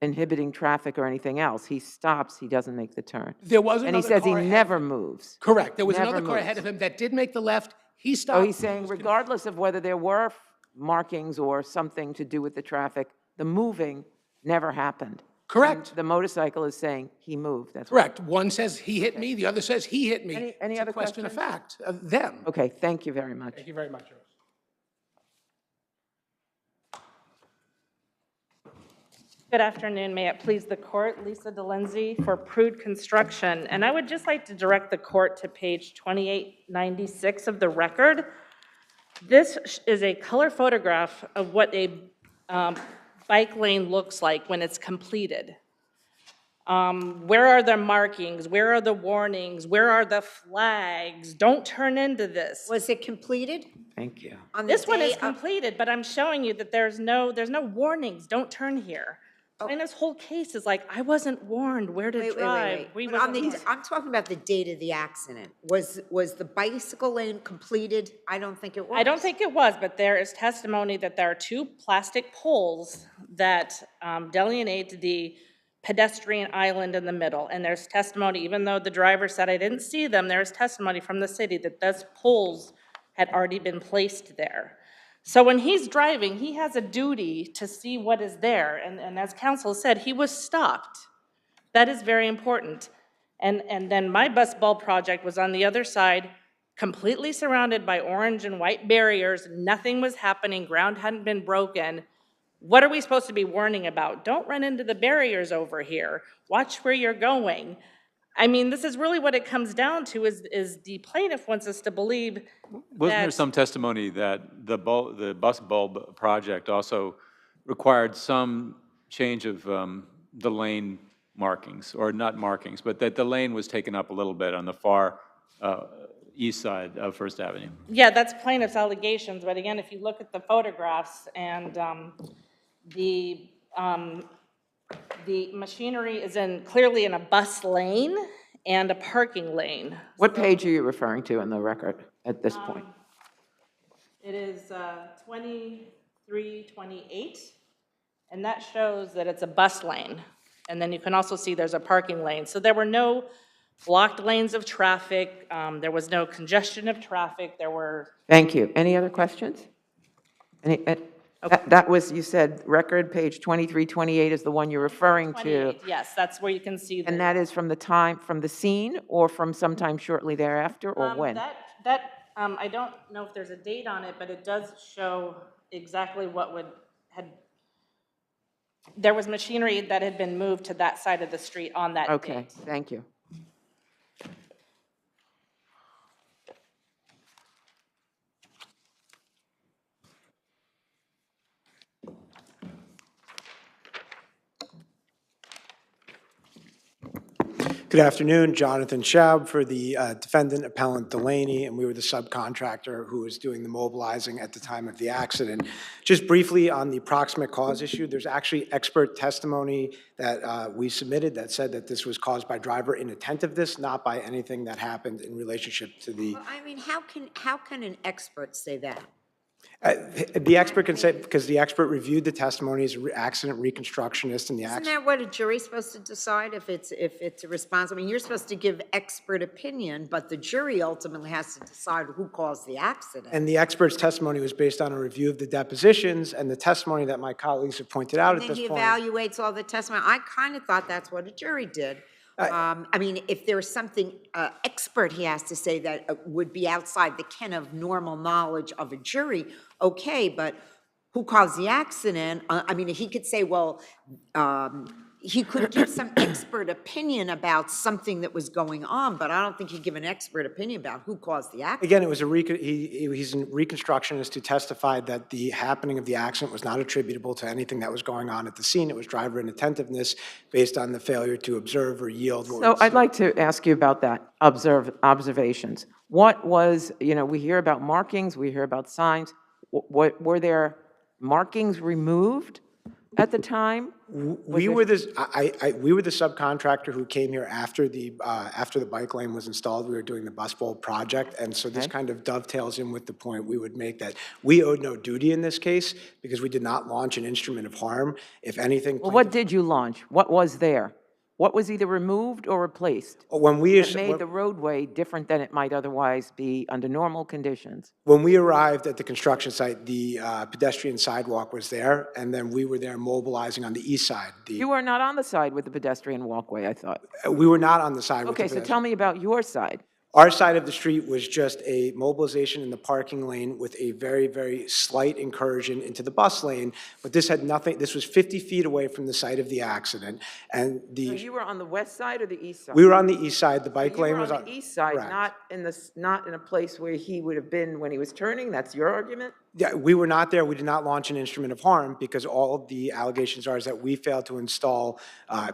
inhibiting traffic or anything else. He stops, he doesn't make the turn. There was And he another says he car ahead. never moves. Correct. There was Never another car ahead moves. of him that did make the left. He stopped. So he's saying regardless of whether there were markings or something to do with the traffic, the moving never happened. Correct. And the motorcycle is saying he moved. That's Correct. One says he hit me, the other says he hit me. Any It's other a question of questions? fact, of them. Okay, thank you very much. Thank you very much, Rose. Good afternoon. May it please the court. Lisa DeLenzi for Prude Construction. And I would just like to direct the court to page 2896 of the record. This is a color photograph of what a bike lane looks like when it's completed. Where are the markings? Where are the warnings? Where are the flags? Don't turn into this. Was it completed? Thank you. On the This one day is of- completed, but I'm showing you that there's no warnings. Don't turn here. And this whole case is like, I wasn't warned where to Wait, drive. wait. We But on wasn't the, warned. I'm talking about the date of the accident. Was the bicycle lane completed? I don't think it was. I don't think it was, but there is testimony that there are two plastic poles that delineate the pedestrian island in the middle. And there's testimony, even though the driver said I didn't see them, there's testimony from the city that those poles had already been placed there. So when he's driving, he has a duty to see what is there. And as counsel said, he was stopped. That is very important. And then my bus bulb project was on the other side, completely surrounded by orange and white barriers. Nothing was happening. Ground hadn't been broken. What are we supposed to be warning about? Don't run into the barriers over here. Watch where you're going. I mean, this is really what it comes down to is the plaintiff wants us to believe Wasn't there that- some testimony that the bus bulb project also required some change of the lane markings, or not markings, but that the lane was taken up a little bit on the far east side of First Avenue? Yeah, that's plaintiff's allegations, but again, if you look at the photographs and the machinery is clearly in a bus lane and a parking lane. What page are you referring to in the record? at this point? It is 2328, and that shows that it's a bus lane. And then you can also see there's a parking lane. So there were no blocked lanes of traffic. There was no congestion of traffic. There were... Thank you. Any other questions? That was, you said, record page 2328 is the one you're referring to. 28, yes, that's where you can see the... And that is from the scene, or from sometime shortly thereafter, or when? I don't know if there's a date on it, but it does show exactly what there was machinery that had been moved to that side of the street on that date. Okay, thank you. Good afternoon, Jonathan Schaub for the defendant appellant Delaney, and we were the subcontractor who was doing the mobilizing at the time of the accident. Just briefly on the proximate cause issue, there's actually expert testimony that we submitted that said that this was caused by driver inattentiveness, not by anything that happened in relationship to the... Well, I mean, how can an expert say that? The expert can say, because the expert reviewed the testimony as an accident reconstructionist and the Isn't accident... that what a jury's supposed to decide if it's a response? I mean, you're supposed to give expert opinion, but the jury ultimately has to decide who caused the accident. And the expert's testimony was based on a review of the depositions and the testimony that my colleagues have pointed out at this point. And then he evaluates all the testimony. I kind of thought that's what a jury did. I mean, if there's something expert he has to say that would be outside the ken of normal knowledge of a jury, okay, but who caused the accident? I mean, he could say, well, he could give some expert opinion about something that was going on, but I don't think he'd give an expert opinion about who caused the accident. Again, it was he's a reconstructionist who testified that the happening of the accident was not attributable to anything that was going on at the scene. It was driver inattentiveness based on the failure to observe or yield. So I'd like to ask you about that, observations. What was, we hear about markings, we hear about signs. Were there markings removed at the time? We were the subcontractor who came here after the bike lane was installed. We were doing the bus bowl project, and so this kind of dovetails in with the point we would make that we owed no duty in this case because we did not launch an instrument of harm. If anything, well, what did you launch? What was there? What was either removed or replaced that made the roadway different than it might otherwise be under normal conditions? When we arrived at the construction site, the pedestrian sidewalk was there, and then we were there mobilizing on the east side. You were not on the side with the pedestrian walkway, I thought. We were not on the side with the Okay, so tell me about your side. Our side of the street was just a mobilization in the parking lane with a very, very slight incursion into the bus lane, but this had nothing, this was 50 feet away from the site of the accident, and So you were on the west side or the east side? we were on the east side, the bike lane was on the east side, correct. not in a place where he would have been when he was turning? That's your argument? Yeah, we were not there, we did not launch an instrument of harm because all of the allegations are is that we failed to install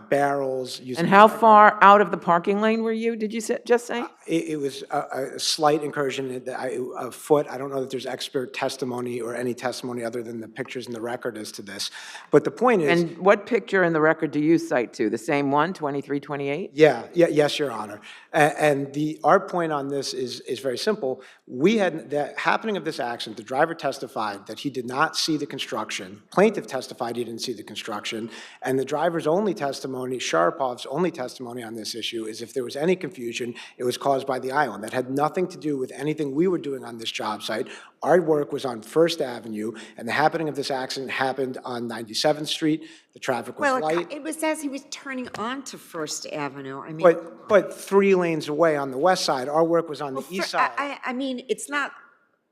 barrels. And how far out of the parking lane were you, did you just say? It was a slight incursion, a foot. I don't know that there's expert testimony or any testimony other than the pictures in the record as to this. But the point is... And what picture in the record do you cite to? The same one, 2328? Yes, Your Honor. And our point on this is very simple. We had the happening of this accident, the driver testified that he did not see the construction. Plaintiff testified he didn't see the construction. And the driver's only testimony, Sharapov's only testimony on this issue is if there was any confusion, it was caused by the island. That had nothing to do with anything we were doing on this job site. Our work was on First Avenue, and the happening of this accident happened on 97th Street. The traffic was light. It was as he was turning onto First Avenue. I mean, but 3 lanes away on the west side. Our work was on the east side. I mean, it's not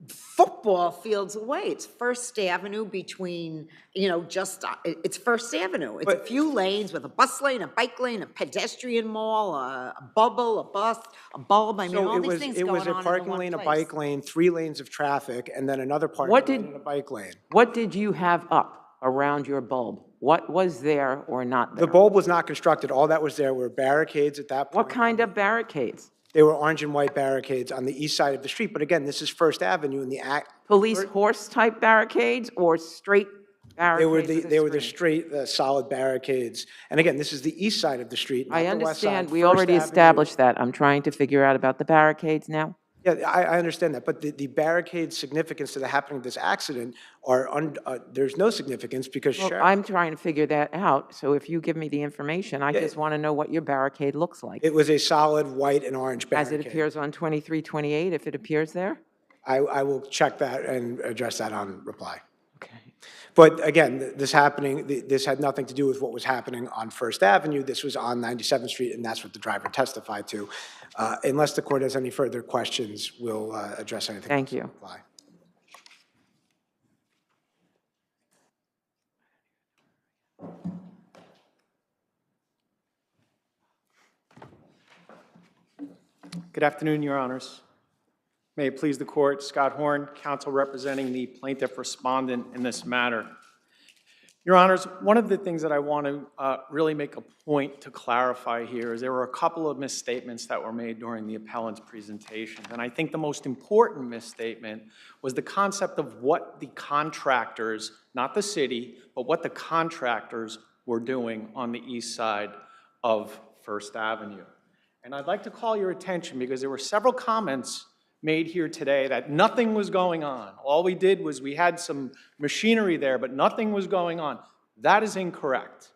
football fields away. It's First Avenue between, it's First Avenue. It's a few lanes with a bus lane, a bike lane, a pedestrian mall, a bubble, a bus, a bulb. I mean, all these things going on in It was a parking lane, a bike lane, 3 lanes of traffic, and then another parking lane and a bike lane. What did you have up around your bulb? What was there or not there? The bulb was not constructed. All that was there were barricades at that point. What kind of barricades? They were orange and white barricades on the east side of the street. But again, this is First Avenue and the police horse-type barricades or straight barricades? They were the straight, solid barricades. And again, this is the east side of the street, not I the west side. understand. We First already Avenue. established that. I'm trying to figure out about the barricades now. Yeah, I understand that, but the barricade significance to the happening of this accident there's no significance because Well, Sheriff. I'm trying to figure that out, so if you give me the information, I Yeah, just want to know what your barricade looks like. It was a solid white and orange As it barricade. appears on 2328, if it appears there? I will check that and address that on reply. Okay. But again, this had nothing to do with what was happening on First Avenue. This was on 97th Street, and that's what the driver testified to. Unless the court has any further questions, we'll address anything. Thank else in you. reply. Good afternoon, Your Honors. May it please the Court, Scott Horn, counsel representing the plaintiff respondent in this matter. Your Honors, one of the things that I want to really make a point to clarify here is there were a couple of misstatements that were made during the appellant's presentation. And I think the most important misstatement was the concept of what the contractors, not the city, but what the contractors were doing on the east side of First Avenue. And I'd like to call your attention because there were several comments made here today that nothing was going on. All we did was we had some machinery there, but nothing was going on. That is incorrect.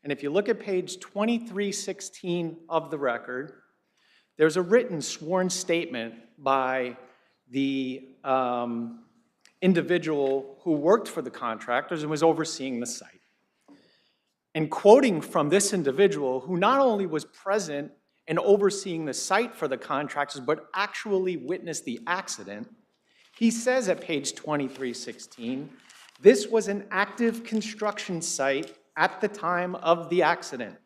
And if you look at page 2316 of the record, there's a written sworn statement by the individual who worked for the contractors and was overseeing the site. And quoting from this individual, who not only was present and overseeing the site for the contractors, but actually witnessed the accident, he says at page 2316, this was an active construction site at the time of the accident.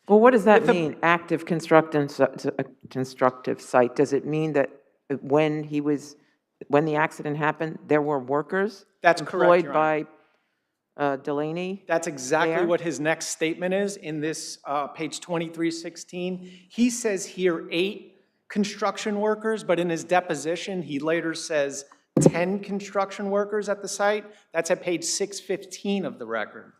Well, what does that mean, active constructive site? Does it mean that when the accident happened, there were workers That's correct, employed Your Honor. by Delaney? That's exactly there? what his next statement is in this page 2316. He says here 8 construction workers, but in his deposition, he later says 10 construction workers at the site. That's at page 615 of the record.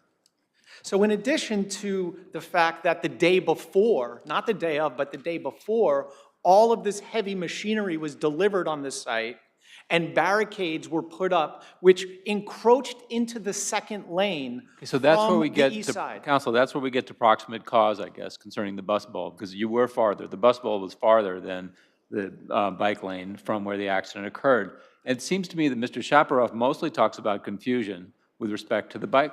So in addition to the fact that the day before, not the day of, but the day before, all of this heavy machinery was delivered on the site, and barricades were put up, which encroached into the second lane. Okay, so that's where we from get the east to, side. counsel, that's where we get to proximate cause, I guess, concerning the bus bulb, because you were farther. The bus bulb was farther than the bike lane from where the accident occurred. And it seems to me that Mr. Shapiroff mostly talks about confusion with respect to the bike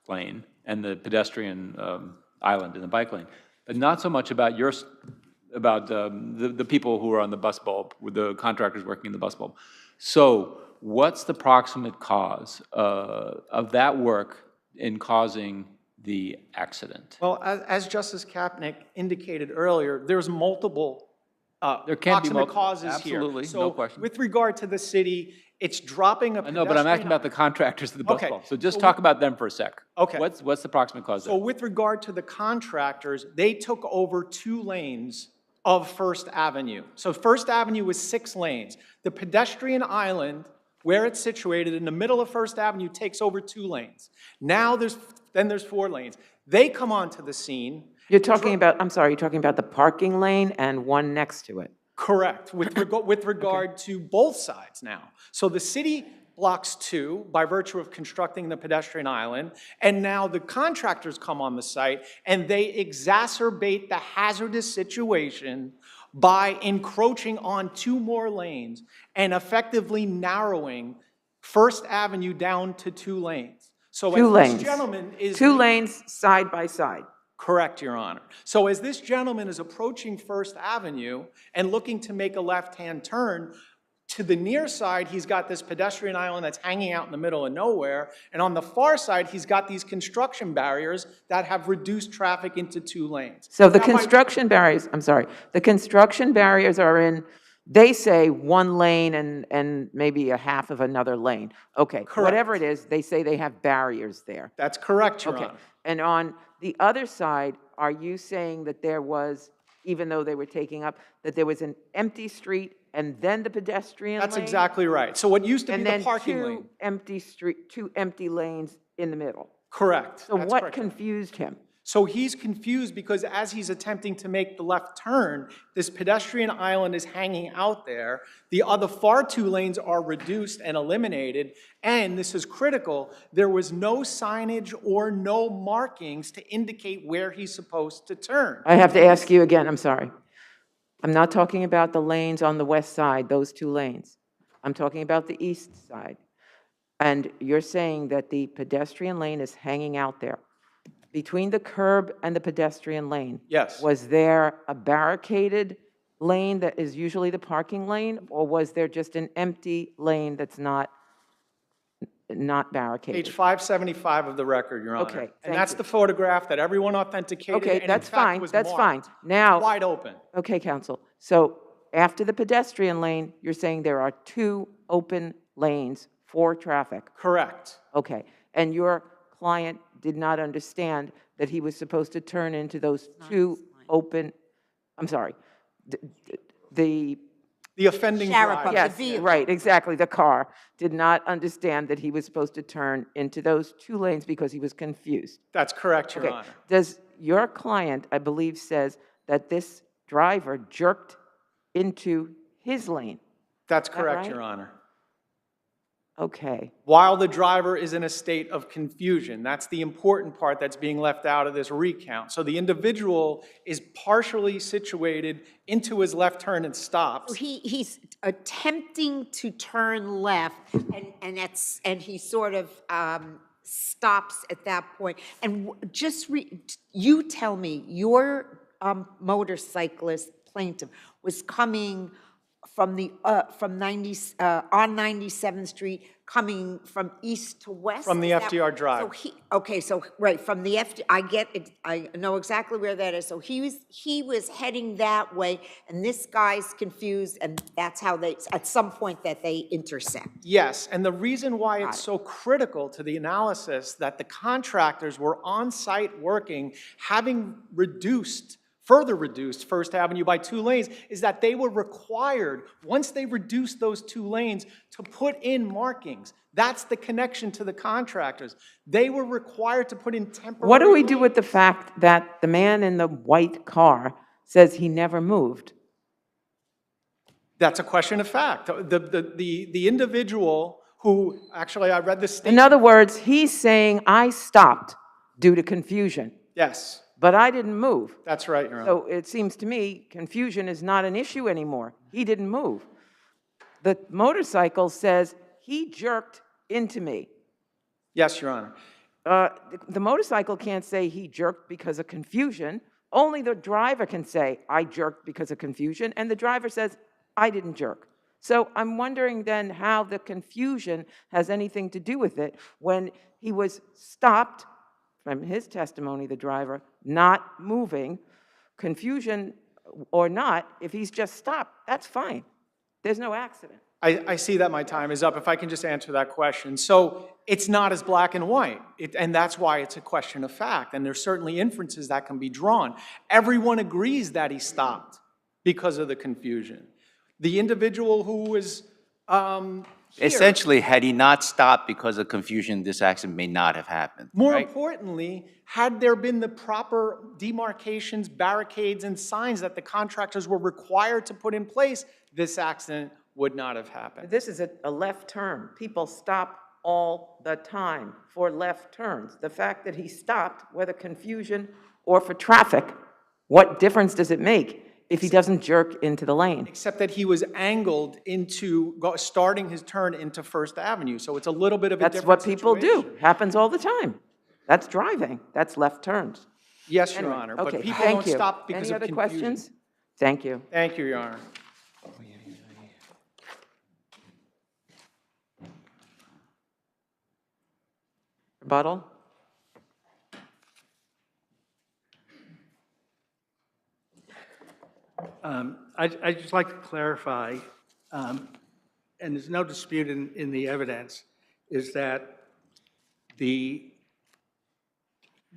lane and the pedestrian island in the bike lane, but not so much about the people who are on the bus bulb, with the contractors working in the bus bulb. So what's the proximate cause of that work in causing the accident? Well, as Justice Kapnick indicated earlier, there's multiple There can be proximate causes absolutely, here. no So question. with regard to the city, it's dropping a I know, but I'm asking about the contractors of the bus Okay, bulb. So just so talk about them for a sec. Okay. What's the proximate cause So there? with regard to the contractors, they took over 2 lanes of First Avenue. So First Avenue was 6 lanes. The pedestrian island, where it's situated in the middle of First Avenue, takes over 2 lanes. Now there's 4 lanes. They come onto the scene. You're talking about, I'm sorry, you're talking about the parking lane and one next to it? Correct, with regard to both sides now. So the city blocks 2 by virtue of constructing the pedestrian island, and now the contractors come on the site and they exacerbate the hazardous situation by encroaching on 2 more lanes and effectively narrowing First Avenue down to 2 lanes. So 2 as lanes. this gentleman is 2 lanes side by side. Correct, Your Honor. So as this gentleman is approaching First Avenue and looking to make a left-hand turn, to the near side, he's got this pedestrian island that's hanging out in the middle of nowhere, and on the far side, he's got these construction barriers that have reduced traffic into 2 lanes. So the Now, construction barriers, I'm sorry, the construction barriers are in, they say 1 lane and maybe a half of another lane. Okay, whatever it is, they say they have barriers there. That's correct, Your Okay, Honor. and on the other side, are you saying that there was, even though they were taking up, that there was an empty street and then the pedestrian lane? That's exactly right. So what used to be the parking lane. And then 2 empty lanes in the middle? Correct. So That's what correct. confused him? So he's confused because as he's attempting to make the left turn, this pedestrian island is hanging out there. The other far two lanes are reduced and eliminated. And this is critical, there was no signage or no markings to indicate where he's supposed to turn. I have to ask you again, I'm sorry. I'm not talking about the lanes on the west side, those two lanes. I'm talking about the east side. And you're saying that the pedestrian lane is hanging out there. Between the curb and the pedestrian lane? Yes. Was there a barricaded lane that is usually the parking lane, or was there just an empty lane that's not barricaded? Page 575 of the record, Your Honor. Okay, And thank that's you. the photograph that everyone authenticated. Okay, and in that's fact fine, was that's marked. fine. Now, Wide open. okay, counsel. So after the pedestrian lane, you're saying there are two open lanes for traffic? Correct. Okay, and your client did not understand that he was supposed to turn into those two open, I'm sorry, the offending driver. Yes, right, exactly, the car did not understand that he was supposed to turn into those two lanes because he was confused. That's correct, Your Okay, Honor. does your client, I believe, says that this driver jerked into his lane? That's that correct, right? Your Honor. Okay. While the driver is in a state of confusion. That's the important part that's being left out of this recount. So the individual is partially situated into his left turn and stops. So he's attempting to turn left, and he sort of stops at that point. And you tell me, your motorcyclist plaintiff was coming from on 97th Street, coming from east to west? From the FDR Drive. So right, from the FDR, I get it, I know exactly where that is. So he was heading that way, and this guy's confused, and that's how at some point that they intersect. Yes, and the reason why it's so critical to the analysis that the contractors were on site working, having further reduced First Avenue by 2 lanes, is that they were required, once they reduced those 2 lanes, to put in markings. That's the connection to the contractors. They were required to put in temporary What do we do with the fact that the man in the white car says he never moved? That's a question of fact. The individual who, actually, I read this statement. In other words, he's saying, I stopped due to confusion. Yes. But I didn't move. That's right, Your Honor. So it seems to me confusion is not an issue anymore. He didn't move. The motorcycle says he jerked into me. Yes, Your Honor. The motorcycle can't say he jerked because of confusion. Only the driver can say, I jerked because of confusion, and the driver says, I didn't jerk. So I'm wondering then how the confusion has anything to do with it when he was stopped, from his testimony, the driver, not moving, confusion or not, if he's just stopped, that's fine. There's no accident. I see that my time is up. If I can just answer that question. So it's not as black and white, and that's why it's a question of fact, and there's certainly inferences that can be drawn. Everyone agrees that he stopped because of the confusion. The individual who was Essentially, had he not stopped because of confusion, this accident may not have happened. More right? importantly, had there been the proper demarcations, barricades, and signs that the contractors were required to put in place, this accident would not have happened. This is a left turn. People stop all the time for left turns. The fact that he stopped, whether confusion or for traffic, what difference does it make if he doesn't jerk into the lane? Except that he was angled into starting his turn into First Avenue, so it's a little bit of a different That's what people do. Happens all the time. That's driving. That's left turns. Yes, Anyway, Your Honor, okay, but people thank don't you. stop because Any of other confusion. questions? Thank you. Thank you, Your Honor. Rebuttal? I'd just like to clarify, and there's no dispute in the evidence, is that the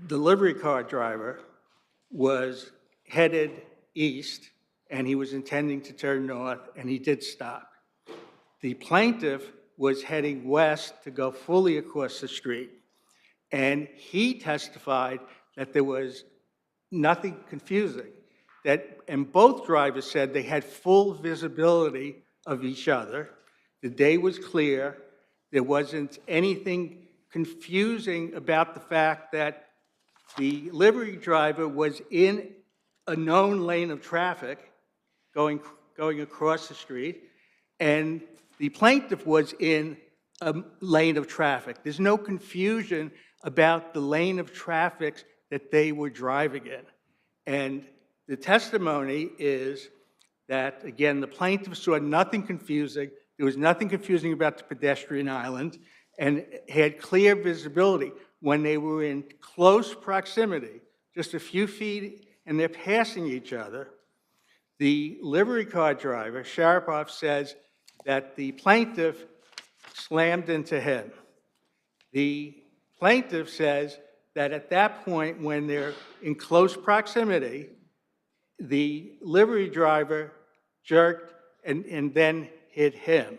delivery car driver was headed east, and he was intending to turn north, and he did stop. The plaintiff was heading west to go fully across the street, and he testified that there was nothing confusing, and both drivers said they had full visibility of each other. The day was clear. There wasn't anything confusing about the fact that the livery driver was in a known lane of traffic going across the street, and the plaintiff was in a lane of traffic. There's no confusion about the lane of traffic that they were driving in. And the testimony is that, again, the plaintiff saw nothing confusing. There was nothing confusing about the pedestrian island, and had clear visibility when they were in close proximity, just a few feet, and they're passing each other. The livery car driver, Sharapov, says that the plaintiff slammed into him. The plaintiff says that at that point, when they're in close proximity, the livery driver jerked and then hit him.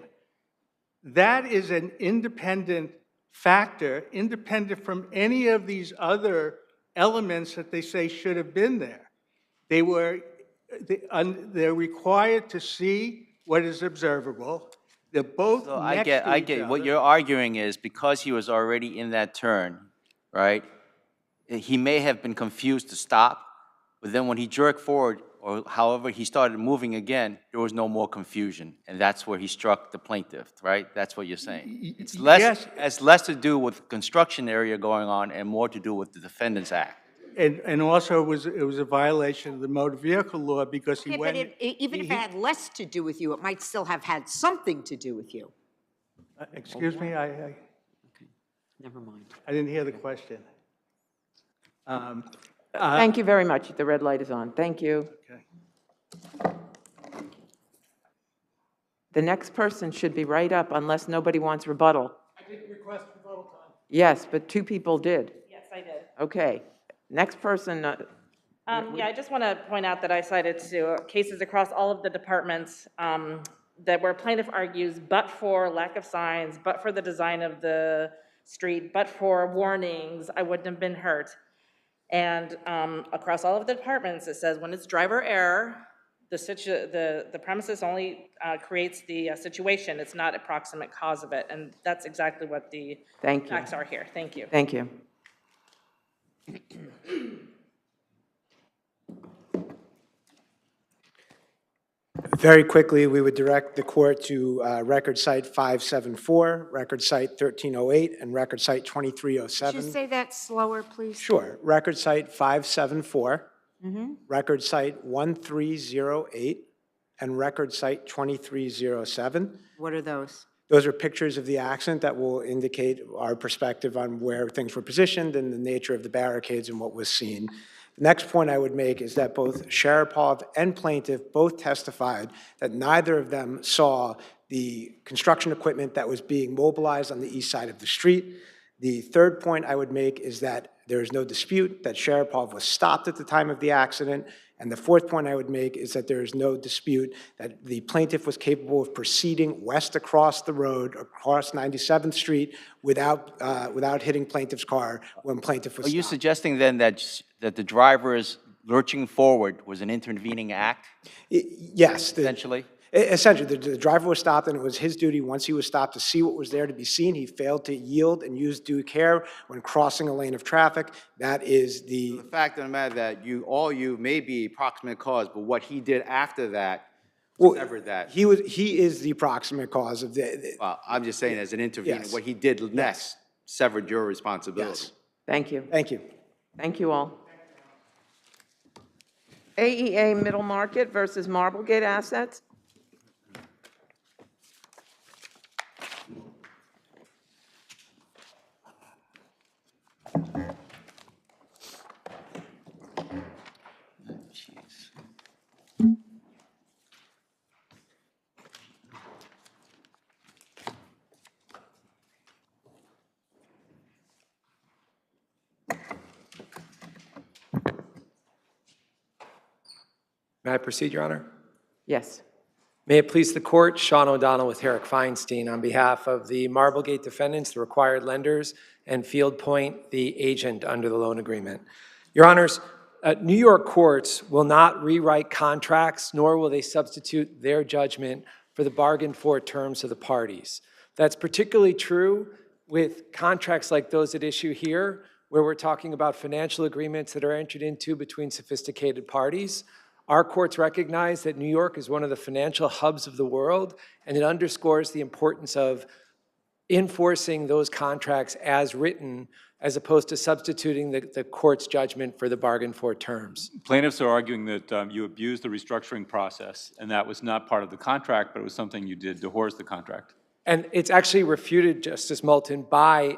That is an independent factor, independent from any of these other elements that they say should have been there. They're required to see what is observable. They're both So next to I each get, other. what you're arguing is because he was already in that turn, right? He may have been confused to stop, but then when he jerked forward, or however he started moving again, there was no more confusion, and that's where he struck the plaintiff, right? That's what you're saying. It's less to do with construction area going on and more to do with the Defendant's Act. And also, it was a violation of the motor vehicle law because he Okay, went... but even if it had less to do with you, it might still have had something to do with you. Excuse me, Never mind. I didn't hear the question. Thank you very much. The red light is on. Thank you. Okay. The next person should be right up unless nobody wants rebuttal. I didn't request rebuttal time. Yes, but two people did. Yes, I did. Okay. Next person. Yeah, I just want to point out that I cited cases across all of the departments that where plaintiff argues, but for lack of signs, but for the design of the street, but for warnings, I wouldn't have been hurt. And across all of the departments, it says when it's driver error, the premises only creates the situation. It's not a proximate cause of it, and that's exactly what the facts are here. Thank you. Thank you. Very quickly, we would direct the court to record site 574, record site 1308, and record site 2307. Could you say that slower, please? Sure. Record site 574, record site 1308, and record site 2307. What are those? Those are pictures of the accident that will indicate our perspective on where things were positioned and the nature of the barricades and what was seen. The next point I would make is that both Sharapov and plaintiff both testified that neither of them saw the construction equipment that was being mobilized on the east side of the street. The third point I would make is that there is no dispute that Sharapov was stopped at the time of the accident. And the fourth point I would make is that there is no dispute that the plaintiff was capable of proceeding west across the road, across 97th Street, without hitting plaintiff's car when plaintiff was stopped. Are you suggesting then that the driver's lurching forward was an intervening act? Yes. Essentially? Essentially, the driver was stopped, and it was his duty, once he was stopped, to see what was there to be seen. He failed to yield and use due care when crossing a lane of traffic. That is the... So the fact of the matter that all you may be proximate cause, but what he did after that severed that. He is the proximate cause of the... Well, I'm just saying as an intervener, Yes. what he did next severed your responsibility. Yes. Thank you. Thank you. Thank you all. AEA Middle Market versus Marblegate Assets. May I proceed, Your Honor? Yes. May it please the court, Sean O'Donnell with Herrick Feinstein on behalf of the Marblegate defendants, the required lenders, and Field Point, the agent under the loan agreement. Your Honors, New York courts will not rewrite contracts, nor will they substitute their judgment for the bargained for terms of the parties. That's particularly true with contracts like those at issue here, where we're talking about financial agreements that are entered into between sophisticated parties. Our courts recognize that New York is one of the financial hubs of the world, and it underscores the importance of enforcing those contracts as written, as opposed to substituting the court's judgment for the bargain for terms. Plaintiffs are arguing that you abused the restructuring process, and that was not part of the contract, but it was something you did to horse the contract. And it's actually refuted, Justice Moulton, by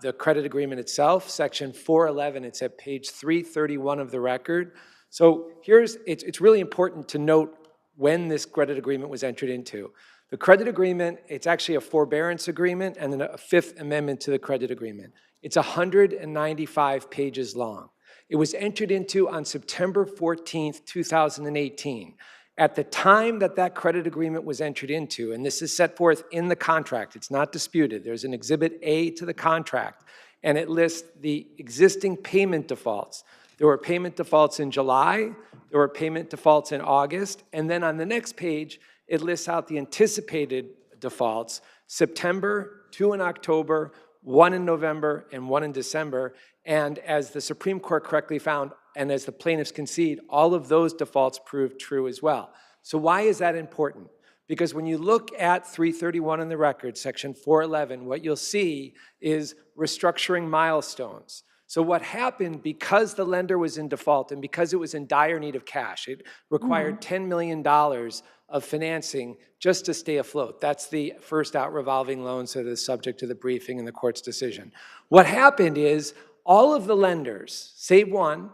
the credit agreement itself, section 411. It's at page 331 of the record. So it's really important to note when this credit agreement was entered into. The credit agreement, it's actually a forbearance agreement and then a Fifth Amendment to the credit agreement. It's 195 pages long. It was entered into on September 14th, 2018. At the time that that credit agreement was entered into, and this is set forth in the contract, it's not disputed, there's an Exhibit A to the contract, and it lists the existing payment defaults. There were payment defaults in July, there were payment defaults in August, and then on the next page, it lists out the anticipated defaults, September, 2 in October, 1 in November, and 1 in December. And as the Supreme Court correctly found, and as the plaintiffs concede, all of those defaults proved true as well. So why is that important? Because when you look at 331 in the record, section 411, what you'll see is restructuring milestones. So what happened, because the lender was in default and because it was in dire need of cash, it required $10 million of financing just to stay afloat. That's the first out revolving loans that are subject to the briefing and the court's decision. What happened is all of the lenders, save one,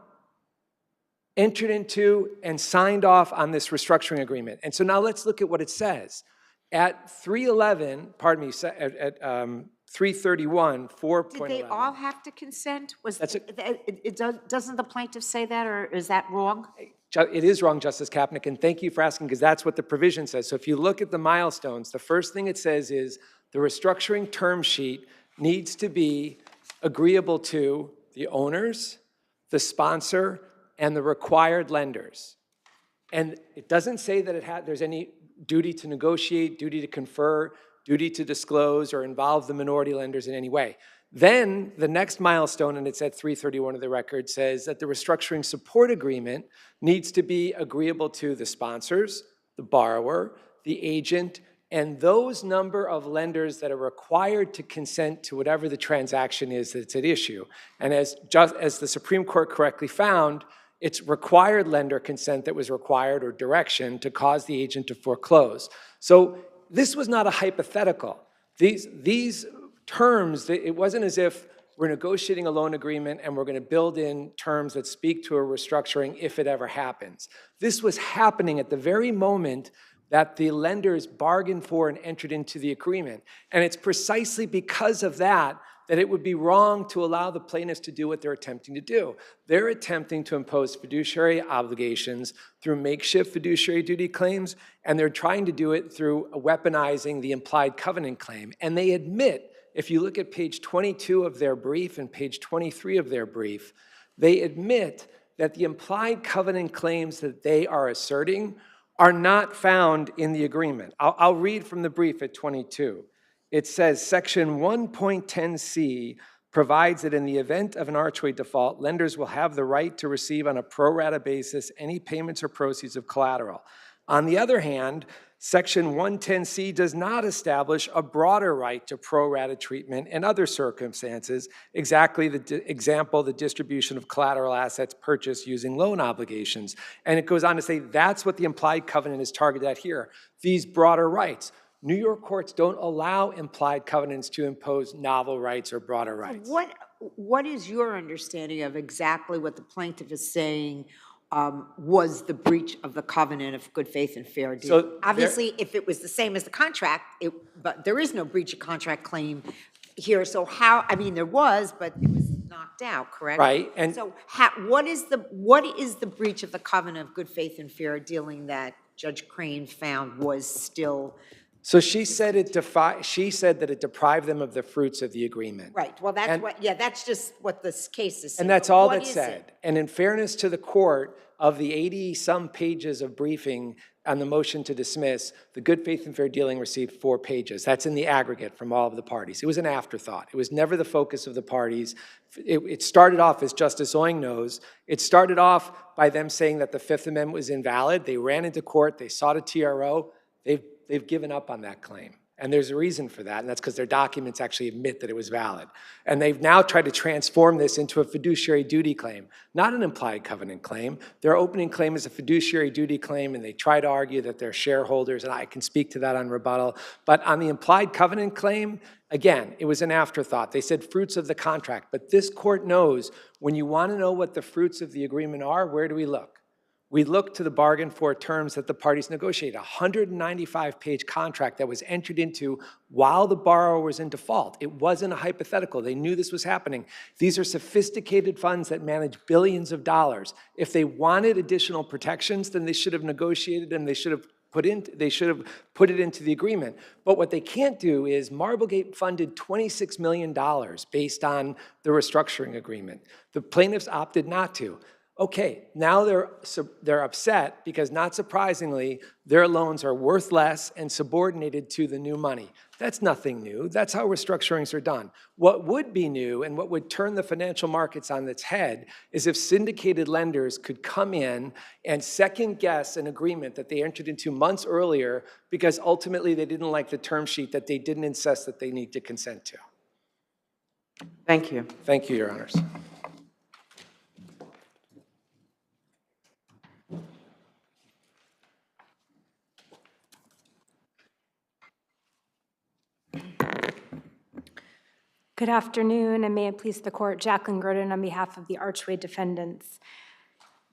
entered into and signed off on this restructuring agreement. And so now let's look at what it says. At 311, pardon me, at 331, 4.11. Did they all have to consent? Doesn't the plaintiff say that, or is that wrong? It is wrong, Justice Kapnick, and thank you for asking, because that's what the provision says. So if you look at the milestones, the first thing it says is the restructuring term sheet needs to be agreeable to the owners, the sponsor, and the required lenders. And it doesn't say that there's any duty to negotiate, duty to confer, duty to disclose, or involve the minority lenders in any way. Then the next milestone, and it's at 331 of the record, says that the restructuring support agreement needs to be agreeable to the sponsors, the borrower, the agent, and those number of lenders that are required to consent to whatever the transaction is that's at issue. And as the Supreme Court correctly found, it's required lender consent that was required, or direction to cause the agent to foreclose. So this was not a hypothetical. These terms, it wasn't as if we're negotiating a loan agreement and we're going to build in terms that speak to a restructuring if it ever happens. This was happening at the very moment that the lenders bargained for and entered into the agreement. And it's precisely because of that that it would be wrong to allow the plaintiffs to do what they're attempting to do. They're attempting to impose fiduciary obligations through makeshift fiduciary duty claims, and they're trying to do it through weaponizing the implied covenant claim. And they admit, if you look at page 22 of their brief and page 23 of their brief, they admit that the implied covenant claims that they are asserting are not found in the agreement. I'll read from the brief at 22. It says, section 1.10c provides that in the event of an archway default, lenders will have the right to receive on a pro rata basis any payments or proceeds of collateral. On the other hand, section 110c does not establish a broader right to pro rata treatment in other circumstances, exactly the example, the distribution of collateral assets purchased using loan obligations. And it goes on to say that's what the implied covenant is targeted at here, these broader rights. New York courts don't allow implied covenants to impose novel rights or broader rights. What is your understanding of exactly what the plaintiff is saying was the breach of the covenant of good faith and fair dealing? So obviously, if it was the same as the contract, but there is no breach of contract claim here. So how? I mean, there was, but it was knocked out, correct? Right. And so, what is the breach of the covenant of good faith and fair dealing that Judge Crane found was still So she said she said that it deprived them of the fruits of the agreement. Right, well, that's what, yeah, that's just what this case is saying. And that's but all what that is said. it? And in fairness to the court, of the 80-some pages of briefing on the motion to dismiss, the good faith and fair dealing received 4 pages. That's in the aggregate from all of the parties. It was an afterthought. It was never the focus of the parties. It started off, as Justice Oing knows, it started off by them saying that the Fifth Amendment was invalid. They ran into court. They sought a TRO. They've given up on that claim. And there's a reason for that, and that's because their documents actually admit that it was valid. And they've now tried to transform this into a fiduciary duty claim, not an implied covenant claim. Their opening claim is a fiduciary duty claim, and they try to argue that they're shareholders, and I can speak to that on rebuttal. But on the implied covenant claim, again, it was an afterthought. They said fruits of the contract. But this court knows when you want to know what the fruits of the agreement are, where do we look? We look to the bargain for terms that the parties negotiated, a 195-page contract that was entered into while the borrower was in default. It wasn't a hypothetical. They knew this was happening. These are sophisticated funds that manage billions of dollars. If they wanted additional protections, then they should have negotiated them. They should have put it into the agreement. But what they can't do is Marblegate funded $26 million based on the restructuring agreement. The plaintiffs opted not to. Okay, now they're upset because, not surprisingly, their loans are worth less and subordinated to the new money. That's nothing new. That's how restructurings are done. What would be new and what would turn the financial markets on its head is if syndicated lenders could come in and second-guess an agreement that they entered into months earlier because ultimately they didn't like the term sheet that they didn't insist that they need to consent to. Thank you. Thank you, Your Honors. Good afternoon, and may it please the court, Jacqueline Groden on behalf of the Archway defendants.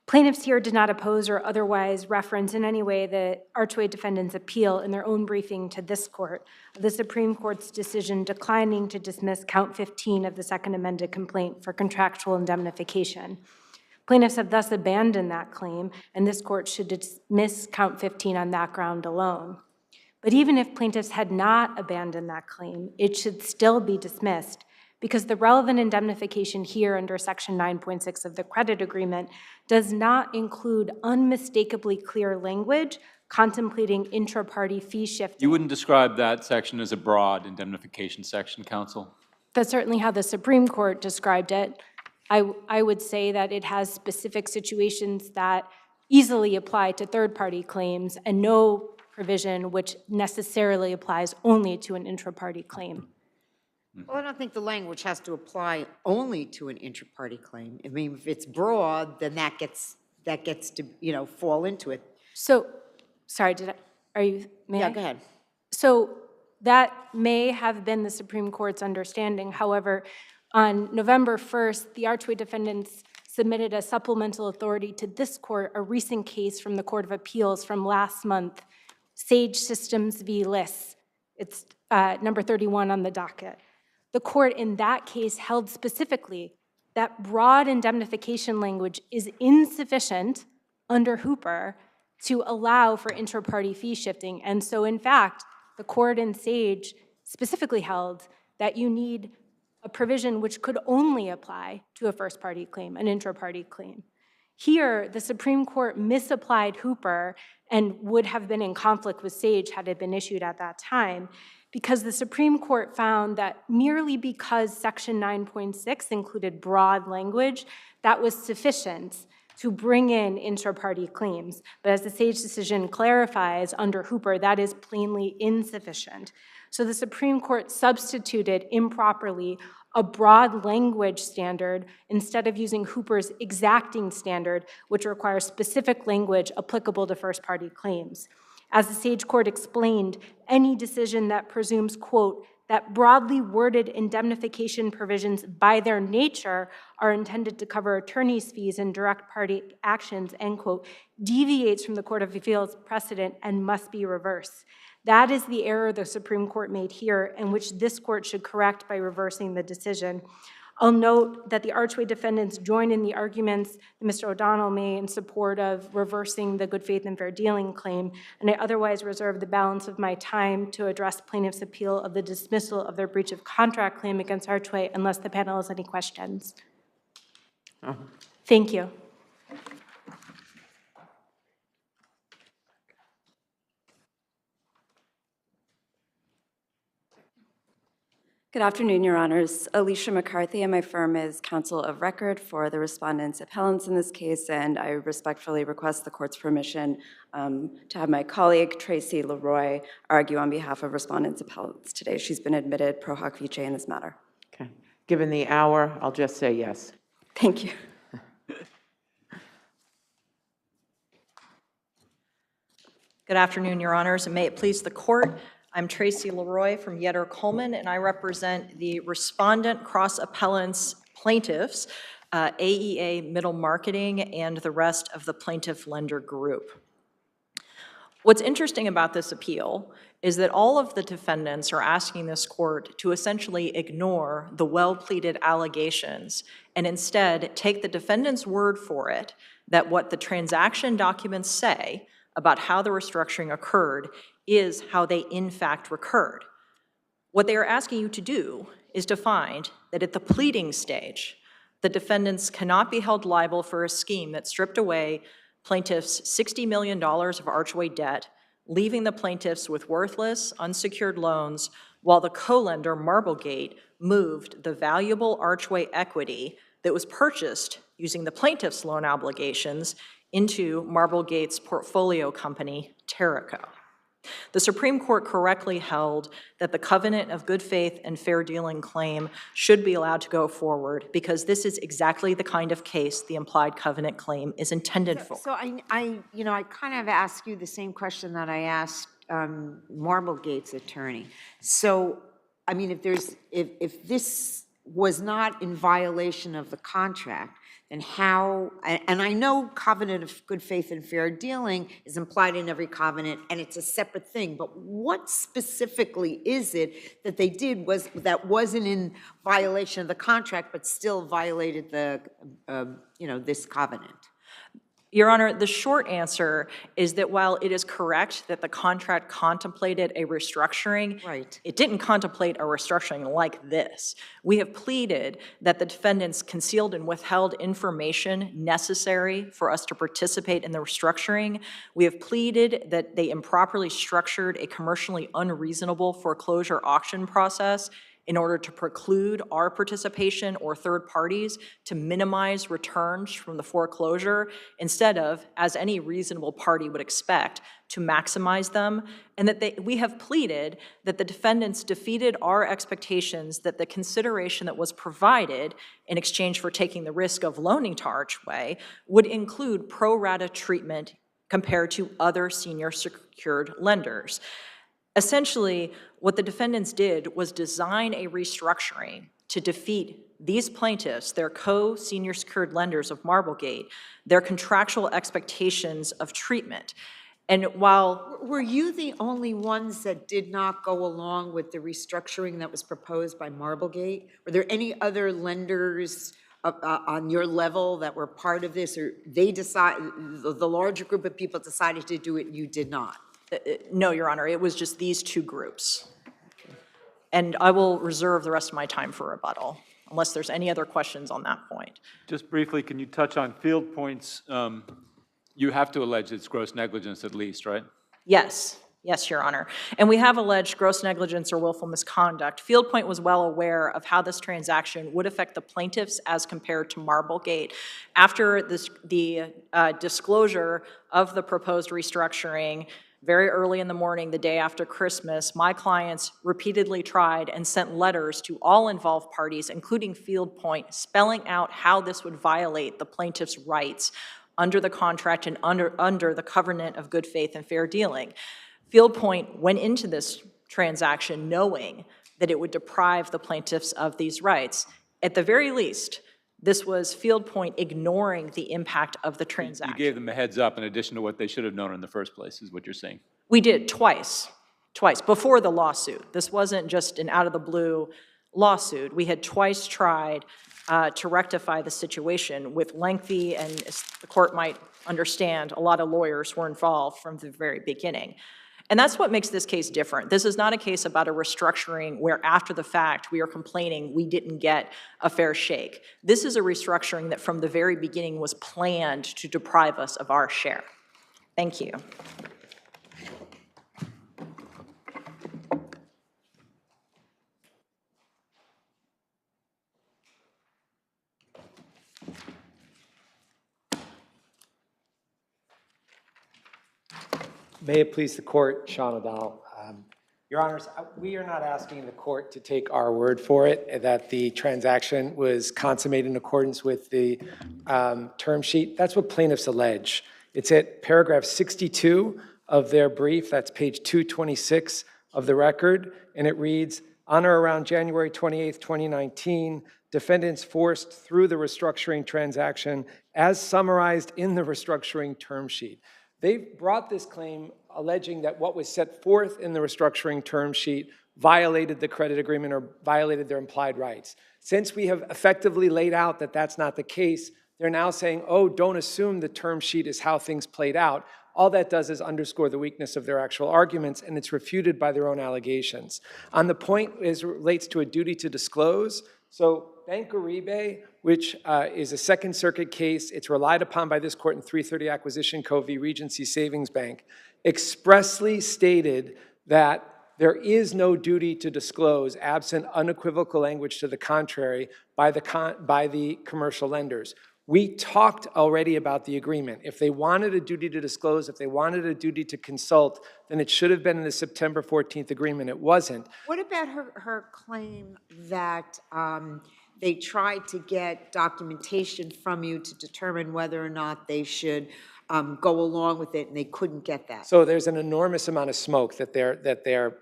Plaintiffs here did not oppose or otherwise reference in any way the Archway defendants' appeal in their own briefing to this court, the Supreme Court's decision declining to dismiss count 15 of the second amended complaint for contractual indemnification. Plaintiffs have thus abandoned that claim, and this court should dismiss count 15 on that ground alone. But even if plaintiffs had not abandoned that claim, it should still be dismissed because the relevant indemnification here under Section 9.6 of the credit agreement does not include unmistakably clear language contemplating intra-party fee shifting. You wouldn't describe that section as a broad indemnification section, counsel? That's certainly how the Supreme Court described it. I would say that it has specific situations that easily apply to third-party claims and no provision which necessarily applies only to an intra-party claim. Well, I don't think the language has to apply only to an intra-party claim. I mean, if it's broad, then that gets to, fall into it. So, sorry, may I? Go ahead. So that may have been the Supreme Court's understanding. However, on November 1st, the Archway defendants submitted a supplemental authority to this court, a recent case from the Court of Appeals from last month, Sage Systems v. Liss. It's number 31 on the docket. The court in that case held specifically that broad indemnification language is insufficient under Hooper to allow for intra-party fee shifting. And so, in fact, the court in Sage specifically held that you need a provision which could only apply to a first-party claim, an intra-party claim. Here, the Supreme Court misapplied Hooper and would have been in conflict with Sage had it been issued at that time, because the Supreme Court found that merely because Section 9.6 included broad language, that was sufficient to bring in intra-party claims. But as the Sage decision clarifies under Hooper, that is plainly insufficient. So the Supreme Court substituted improperly a broad language standard instead of using Hooper's exacting standard, which requires specific language applicable to first-party claims. As the Sage Court explained, any decision that presumes, quote, that broadly worded indemnification provisions by their nature are intended to cover attorney's fees and direct party actions, end quote, deviates from the Court of Appeals precedent and must be reversed. That is the error the Supreme Court made here, and which this court should correct by reversing the decision. I'll note that the Archway defendants joined in the arguments that Mr. O'Donnell made in support of reversing the good faith and fair dealing claim, and I otherwise reserve the balance of my time to address plaintiff's appeal of the dismissal of their breach of contract claim against Archway, unless the panel has any questions. Thank you. Good afternoon, Your Honors. Alicia McCarthy, and my firm is counsel of record for the respondents' appellants in this case, and I respectfully request the court's permission to have my colleague, Tracy Leroy, argue on behalf of respondents' appellants today. She's been admitted pro hoc vice in this matter. Okay. Given the hour, I'll just say yes. Thank you. Good afternoon, Your Honors, and may it please the court. I'm Tracy Leroy from Yetter Coleman, and I represent the respondent cross-appellants plaintiffs, AEA Middle Marketing, and the rest of the plaintiff lender group. What's interesting about this appeal is that all of the defendants are asking this court to essentially ignore the well-pleaded allegations and instead take the defendant's word for it that what the transaction documents say about how the restructuring occurred is how they in fact recurred. What they are asking you to do is to find that at the pleading stage, the defendants cannot be held liable for a scheme that stripped away plaintiffs' $60 million of Archway debt, leaving the plaintiffs with worthless, unsecured loans, while the co-lender, Marblegate, moved the valuable Archway equity that was purchased using the plaintiff's loan obligations into Marblegate's portfolio company, Terrico. The Supreme Court correctly held that the covenant of good faith and fair dealing claim should be allowed to go forward because this is exactly the kind of case the implied covenant claim is intended for. So I kind of ask you the same question that I asked Marblegate's attorney. So, I mean, if this was not in violation of the contract, then how, and I know covenant of good faith and fair dealing is implied in every covenant and it's a separate thing, but what specifically is it that they did that wasn't in violation of the contract but still violated the, this covenant? Your Honor, the short answer is that while it is correct that the contract contemplated a restructuring, right, it didn't contemplate a restructuring like this. We have pleaded that the defendants concealed and withheld information necessary for us to participate in the restructuring. We have pleaded that they improperly structured a commercially unreasonable foreclosure auction process in order to preclude our participation or third parties to minimize returns from the foreclosure instead of, as any reasonable party would expect, to maximize them, and that we have pleaded that the defendants defeated our expectations that the consideration that was provided in exchange for taking the risk of loaning to Archway would include pro rata treatment compared to other senior secured lenders. Essentially, what the defendants did was design a restructuring to defeat these plaintiffs, their co-senior secured lenders of Marblegate, their contractual expectations of treatment. And while— Were you the only ones that did not go along with the restructuring that was proposed by Marblegate? Were there any other lenders on your level that were part of this, or they the larger group of people decided to do it and you did not? No, Your Honor, it was just these two groups. And I will reserve the rest of my time for rebuttal, unless there's any other questions on that point. Just briefly, can you touch on Field Point's, you have to allege it's gross negligence at least, right? Yes. Yes, Your Honor. And we have alleged gross negligence or willful misconduct. Field Point was well aware of how this transaction would affect the plaintiffs as compared to Marblegate. After the disclosure of the proposed restructuring, very early in the morning, the day after Christmas, my clients repeatedly tried and sent letters to all involved parties, including Field Point, spelling out how this would violate the plaintiff's rights under the contract and under the covenant of good faith and fair dealing. Field Point went into this transaction knowing that it would deprive the plaintiffs of these rights. At the very least, this was Field Point ignoring the impact of the transaction. You gave them a heads up in addition to what they should have known in the first place, is what you're saying. We did twice, before the lawsuit. This wasn't just an out-of-the-blue lawsuit. We had twice tried to rectify the situation with lengthy, and as the court might understand, a lot of lawyers were involved from the very beginning. And that's what makes this case different. This is not a case about a restructuring where after the fact we are complaining we didn't get a fair shake. This is a restructuring that from the very beginning was planned to deprive us of our share. Thank you. May it please the court, Sean O'Donnell. Your Honors, we are not asking the court to take our word for it that the transaction was consummated in accordance with the term sheet. That's what plaintiffs allege. It's at paragraph 62 of their brief. That's page 226 of the record. And it reads, on or around January 28th, 2019, defendants forced through the restructuring transaction as summarized in the restructuring term sheet. They've brought this claim alleging that what was set forth in the restructuring term sheet violated the credit agreement or violated their implied rights. Since we have effectively laid out that that's not the case, they're now saying, oh, don't assume the term sheet is how things played out. All that does is underscore the weakness of their actual arguments, and it's refuted by their own allegations. On the point as it relates to a duty to disclose, so Banco Uribe, which is a Second Circuit case, it's relied upon by this court in 330 Acquisition Co. v. Regency Savings Bank, expressly stated that there is no duty to disclose absent unequivocal language to the contrary by the commercial lenders. We talked already about the agreement. If they wanted a duty to disclose, if they wanted a duty to consult, then it should have been in the September 14th agreement. It wasn't. What about her claim that they tried to get documentation from you to determine whether or not they should go along with it, and they couldn't get that? So there's an enormous amount of smoke that they're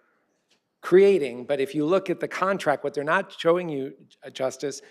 creating, but if you look at the contract, what they're not showing you, Justice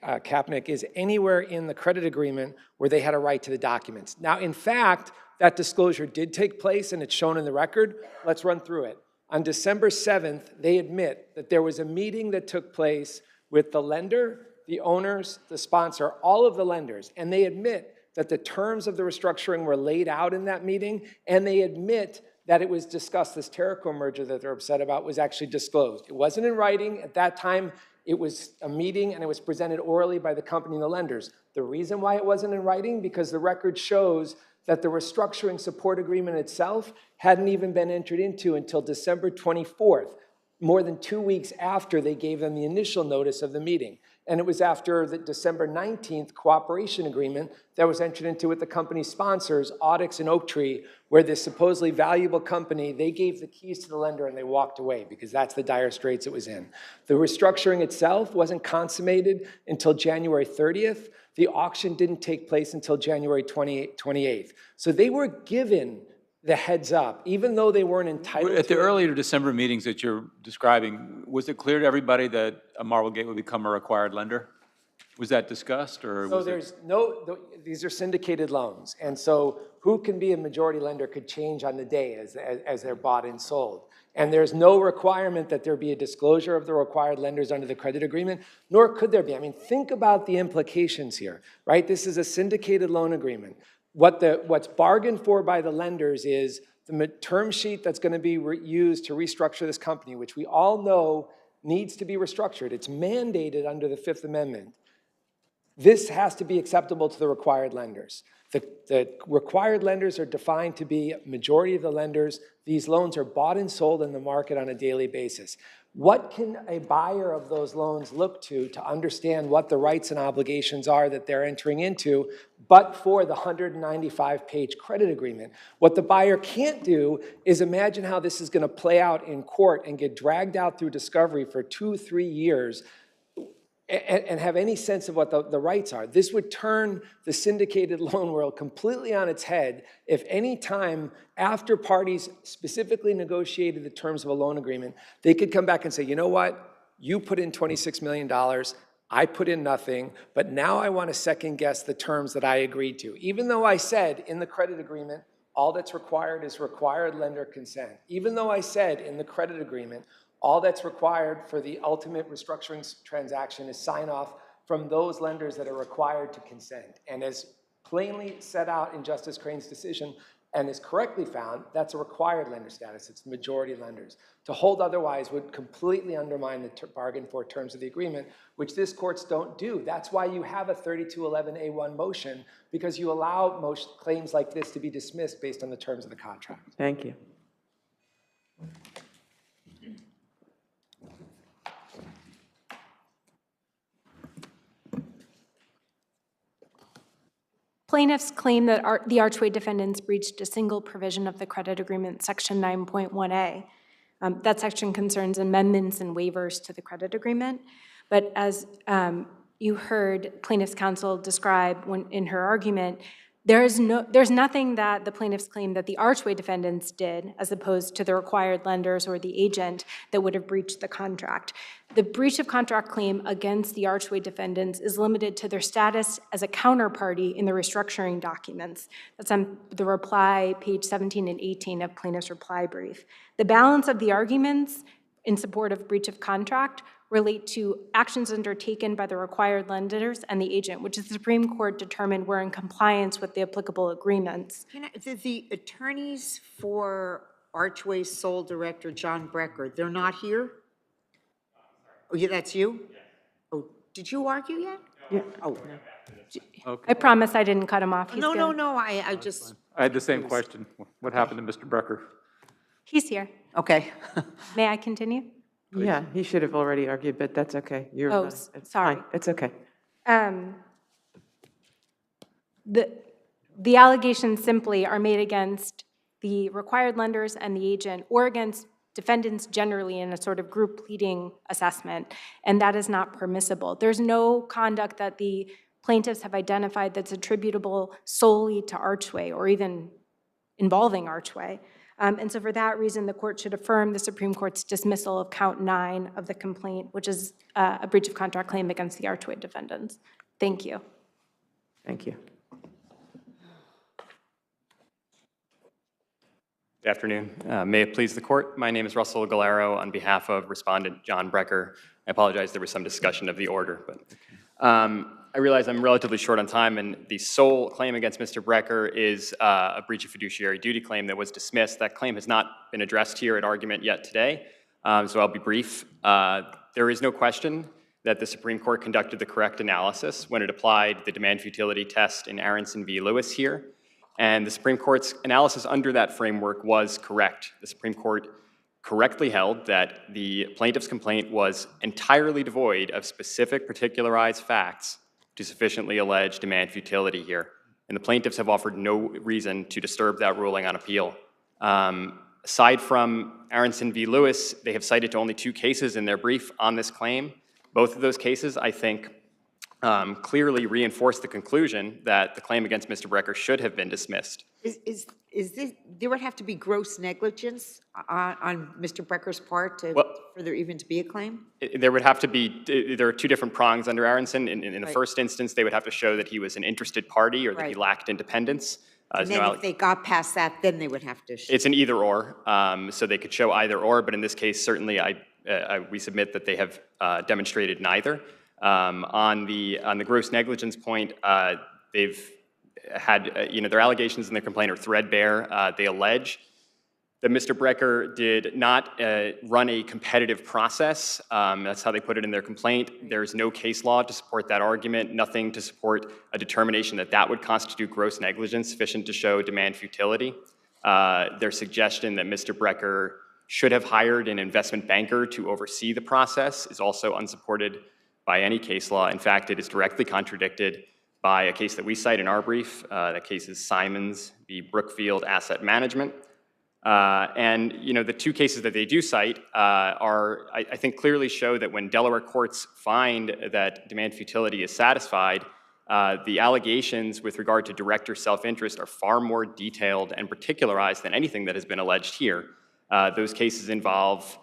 Kapnick, is anywhere in the credit agreement where they had a right to the documents. Now, in fact, that disclosure did take place, and it's shown in the record. Let's run through it. On December 7th, they admit that there was a meeting that took place with the lender, the owners, the sponsor, all of the lenders, and they admit that the terms of the restructuring were laid out in that meeting, and they admit that it was discussed, this Terraco merger that they're upset about was actually disclosed. It wasn't in writing. At that time, it was a meeting, and it was presented orally by the company and the lenders. The reason why it wasn't in writing, because the record shows that the restructuring support agreement itself hadn't even been entered into until December 24th, more than 2 weeks after they gave them the initial notice of the meeting. And it was after the December 19th cooperation agreement that was entered into with the company's sponsors, Audix and Oaktree, where this supposedly valuable company, they gave the keys to the lender and they walked away because that's the dire straits it was in. The restructuring itself wasn't consummated until January 30th. The auction didn't take place until January 28th. So they were given the heads up, even though they weren't entitled At the to it. earlier December meetings that you're describing, was it clear to everybody that Marvelgate would become a required lender? Was that discussed, or So was there's these are syndicated loans, and so who can be a majority lender could change on the day as they're bought and sold. And there's no requirement that there be a disclosure of the required lenders under the credit agreement, nor could there be. I mean, think about the implications here, right? This is a syndicated loan agreement. What's bargained for by the lenders is the term sheet that's going to be used to restructure this company, which we all know needs to be restructured. It's mandated under the Fifth Amendment. This has to be acceptable to the required lenders. The required lenders are defined to be majority of the lenders. These loans are bought and sold in the market on a daily basis. What can a buyer of those loans look to understand what the rights and obligations are that they're entering into, but for the 195-page credit agreement? What the buyer can't do is imagine how this is going to play out in court and get dragged out through discovery for 2-3 years and have any sense of what the rights are. This would turn the syndicated loan world completely on its head if any time after parties specifically negotiated the terms of a loan agreement, they could come back and say, you know what, you put in $26 million, I put in nothing, but now I want to second guess the terms that I agreed to. Even though I said in the credit agreement, all that's required is required lender consent. Even though I said in the credit agreement, all that's required for the ultimate restructuring transaction is sign off from those lenders that are required to consent. And as plainly set out in Justice Crane's decision, and is correctly found, that's a required lender status. It's majority lenders. To hold otherwise would completely undermine the bargain for terms of the agreement, which this courts don't do. That's why you have a 3211A1 motion, because you allow claims like this to be dismissed based on the terms of the contract. Thank you. Plaintiffs claim that the Archway defendants breached a single provision of the credit agreement, Section 9.1A. That section concerns amendments and waivers to the credit agreement. But as you heard plaintiff's counsel describe in her argument, there's nothing that the plaintiffs claim that the Archway defendants did, as opposed to the required lenders or the agent, that would have breached the contract. The breach of contract claim against the Archway defendants is limited to their status as a counterparty in the restructuring documents. That's on the reply, page 17 and 18 of plaintiff's reply brief. The balance of the arguments in support of breach of contract relate to actions undertaken by the required lenders and the agent, which the Supreme Court determined were in compliance with the applicable agreements. The attorneys for Archway's sole director, John Brecker, they're not here? Oh, yeah, that's you? Oh, did you argue yet? Yeah. Oh. Okay. I promise I didn't cut him off. He's No, no, good. no, I just, I had the same question. What happened to Mr. Brecker? He's here. okay. May I continue? Yeah, he should have already argued, but that's okay. You're Oh, it's sorry. fine. It's okay. The allegations simply are made against the required lenders and the agent, or against defendants generally in a sort of group pleading assessment, and that is not permissible. There's no conduct that the plaintiffs have identified that's attributable solely to Archway or even involving Archway. And so for that reason, the court should affirm the Supreme Court's dismissal of count 9 of the complaint, which is a breach of contract claim against the Archway defendants. Thank you. Thank you. Good afternoon. May it please the court. My name is Russell Galero on behalf of Respondent John Brecker. I apologize, there was some discussion of the order, but I realize I'm relatively short on time, and the sole claim against Mr. Brecker is a breach of fiduciary duty claim that was dismissed. That claim has not been addressed here at argument yet today, so I'll be brief. There is no question that the Supreme Court conducted the correct analysis when it applied the demand futility test in Aronson v. Lewis here. And the Supreme Court's analysis under that framework was correct. The Supreme Court correctly held that the plaintiff's complaint was entirely devoid of specific particularized facts to sufficiently allege demand futility here. And the plaintiffs have offered no reason to disturb that ruling on appeal. Aside from Aronson v. Lewis, they have cited to only 2 cases in their brief on this claim. Both of those cases, I think, clearly reinforce the conclusion that the claim against Mr. Brecker should have been dismissed. Is this, there would have to be gross negligence on Mr. Brecker's part for there even to be a claim? There would have to be, there are 2 different prongs under Aronson. In the Right. first instance, they would have to show that he was an interested party or that he Right. lacked independence. And then if they got past that, then they would have to. It's an either or, so they could show either or, but in this case, certainly we submit that they have demonstrated neither. On the gross negligence point, they've had, their allegations in their complaint are threadbare. They allege that Mr. Brecker did not run a competitive process. That's how they put it in their complaint. There's no case law to support that argument, nothing to support a determination that that would constitute gross negligence sufficient to show demand futility. Their suggestion that Mr. Brecker should have hired an investment banker to oversee the process is also unsupported by any case law. In fact, it is directly contradicted by a case that we cite in our brief. That case is Simons v. Brookfield Asset Management. And the 2 cases that they do cite I think, clearly show that when Delaware courts find that demand futility is satisfied, the allegations with regard to director self-interest are far more detailed and particularized than anything that has been alleged here. Those cases involve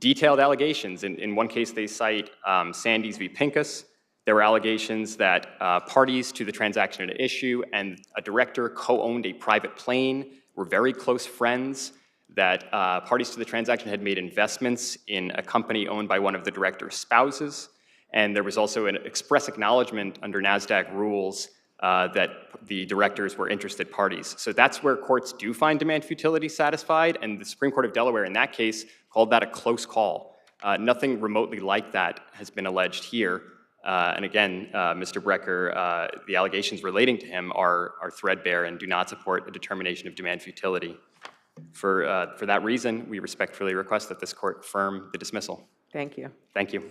detailed allegations. In one case, they cite Sandys v. Pincus. There were allegations that parties to the transaction at issue and a director co-owned a private plane, were very close friends, that parties to the transaction had made investments in a company owned by one of the director's spouses, And there was also an express acknowledgement under NASDAQ rules that the directors were interested parties. So that's where courts do find demand futility satisfied, and the Supreme Court of Delaware in that case called that a close call. Nothing remotely like that has been alleged here. And again, Mr. Brecker, the allegations relating to him are threadbare and do not support a determination of demand futility. For that reason, we respectfully request that this court affirm the dismissal. Thank you. Thank you.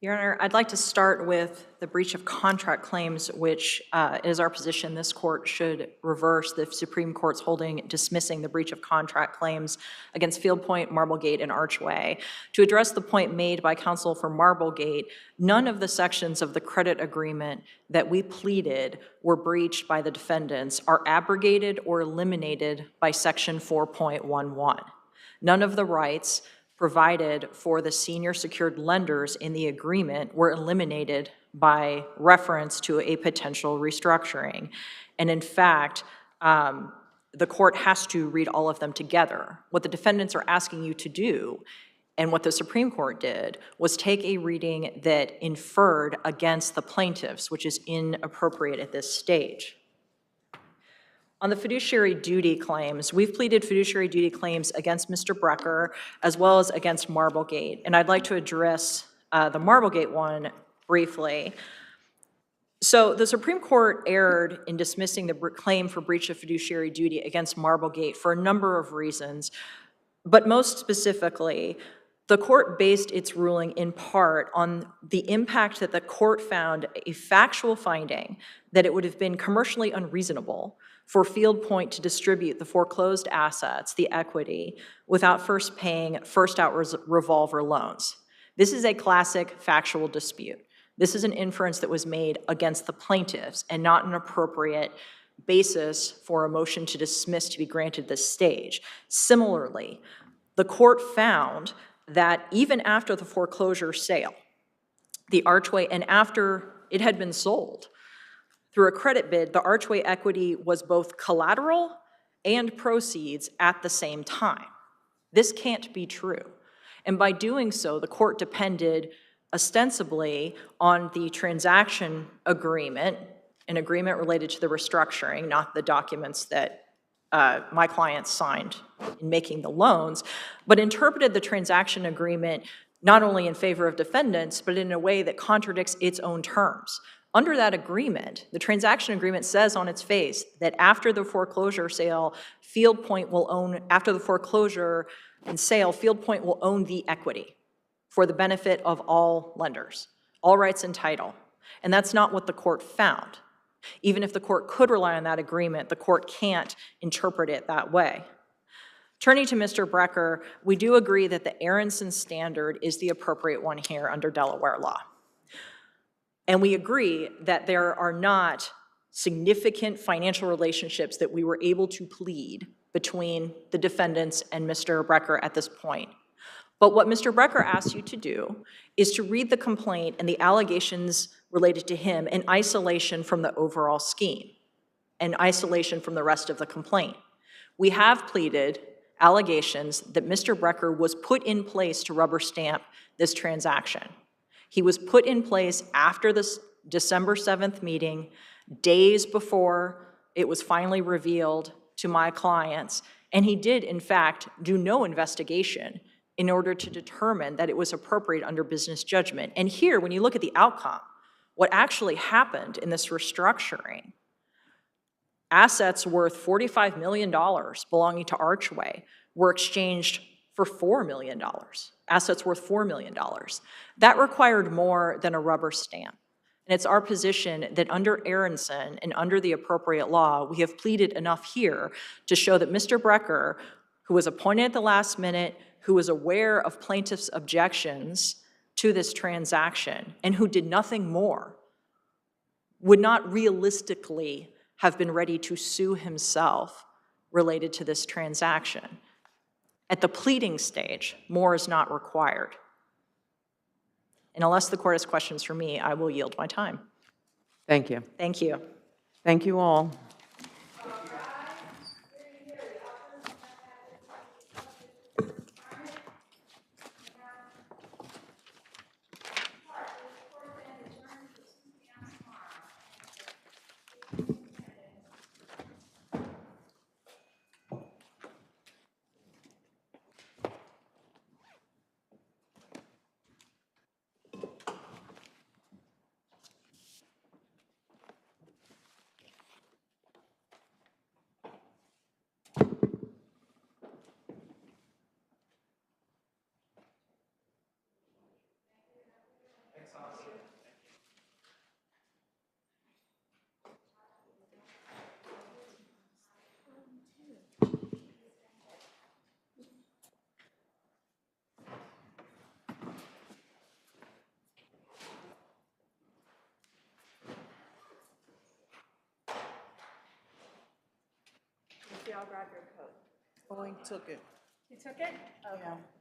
Your Honor, I'd like to start with the breach of contract claims, which is our position this court should reverse the Supreme Court's holding dismissing the breach of contract claims against Field Point, Marblegate, and Archway. To address the point made by counsel for Marblegate, none of the sections of the credit agreement that we pleaded were breached by the defendants are abrogated or eliminated by Section 4.11. None of the rights provided for the senior secured lenders in the agreement were eliminated by reference to a potential restructuring. And in fact, the court has to read all of them together. What the defendants are asking you to do, and what the Supreme Court did, was take a reading that inferred against the plaintiffs, which is inappropriate at this stage. On the fiduciary duty claims, we've pleaded fiduciary duty claims against Mr. Brecker as well as against Marblegate. And I'd like to address the Marblegate one briefly. So the Supreme Court erred in dismissing the claim for breach of fiduciary duty against Marblegate for a number of reasons. But most specifically, the court based its ruling in part on the impact that the court found a factual finding that it would have been commercially unreasonable for Field Point to distribute the foreclosed assets, the equity, without first paying first-out revolver loans. This is a classic factual dispute. This is an inference that was made against the plaintiffs and not an appropriate basis for a motion to dismiss to be granted this stage. Similarly, the court found that even after the foreclosure sale, the Archway, and after it had been sold, through a credit bid, the Archway equity was both collateral and proceeds at the same time. This can't be true. And by doing so, the court depended ostensibly on the transaction agreement, an agreement related to the restructuring, not the documents that my clients signed in making the loans, but interpreted the transaction agreement not only in favor of defendants, but in a way that contradicts its own terms. Under that agreement, the transaction agreement says on its face that after the foreclosure sale, Field Point will own, after the foreclosure and sale, Field Point will own the equity for the benefit of all lenders, all rights and title. And that's not what the court found. Even if the court could rely on that agreement, the court can't interpret it that way. Turning to Mr. Brecker, we do agree that the Aronson standard is the appropriate one here under Delaware law. And we agree that there are not significant financial relationships that we were able to plead between the defendants and Mr. Brecker at this point. But what Mr. Brecker asks you to do is to read the complaint and the allegations related to him in isolation from the overall scheme and isolation from the rest of the complaint. We have pleaded allegations that Mr. Brecker was put in place to rubber stamp this transaction. He was put in place after this December 7th meeting, days before it was finally revealed to my clients, and he did, in fact, do no investigation in order to determine that it was appropriate under business judgment. And here, when you look at the outcome, what actually happened in this restructuring, assets worth $45 million belonging to Archway were exchanged for $4 million, assets worth $4 million. That required more than a rubber stamp. And it's our position that under Aronson and under the appropriate law, we have pleaded enough here to show that Mr. Brecker, who was appointed at the last minute, who was aware of plaintiffs' objections to this transaction, and who did nothing more, would not realistically have been ready to sue himself related to this transaction. At the pleading stage, more is not required. And unless the court has questions for me, I will yield my time. Thank you. Thank you. Thank you all. I'll grab your coat. Oh, he took it. You took it? Okay. Yeah.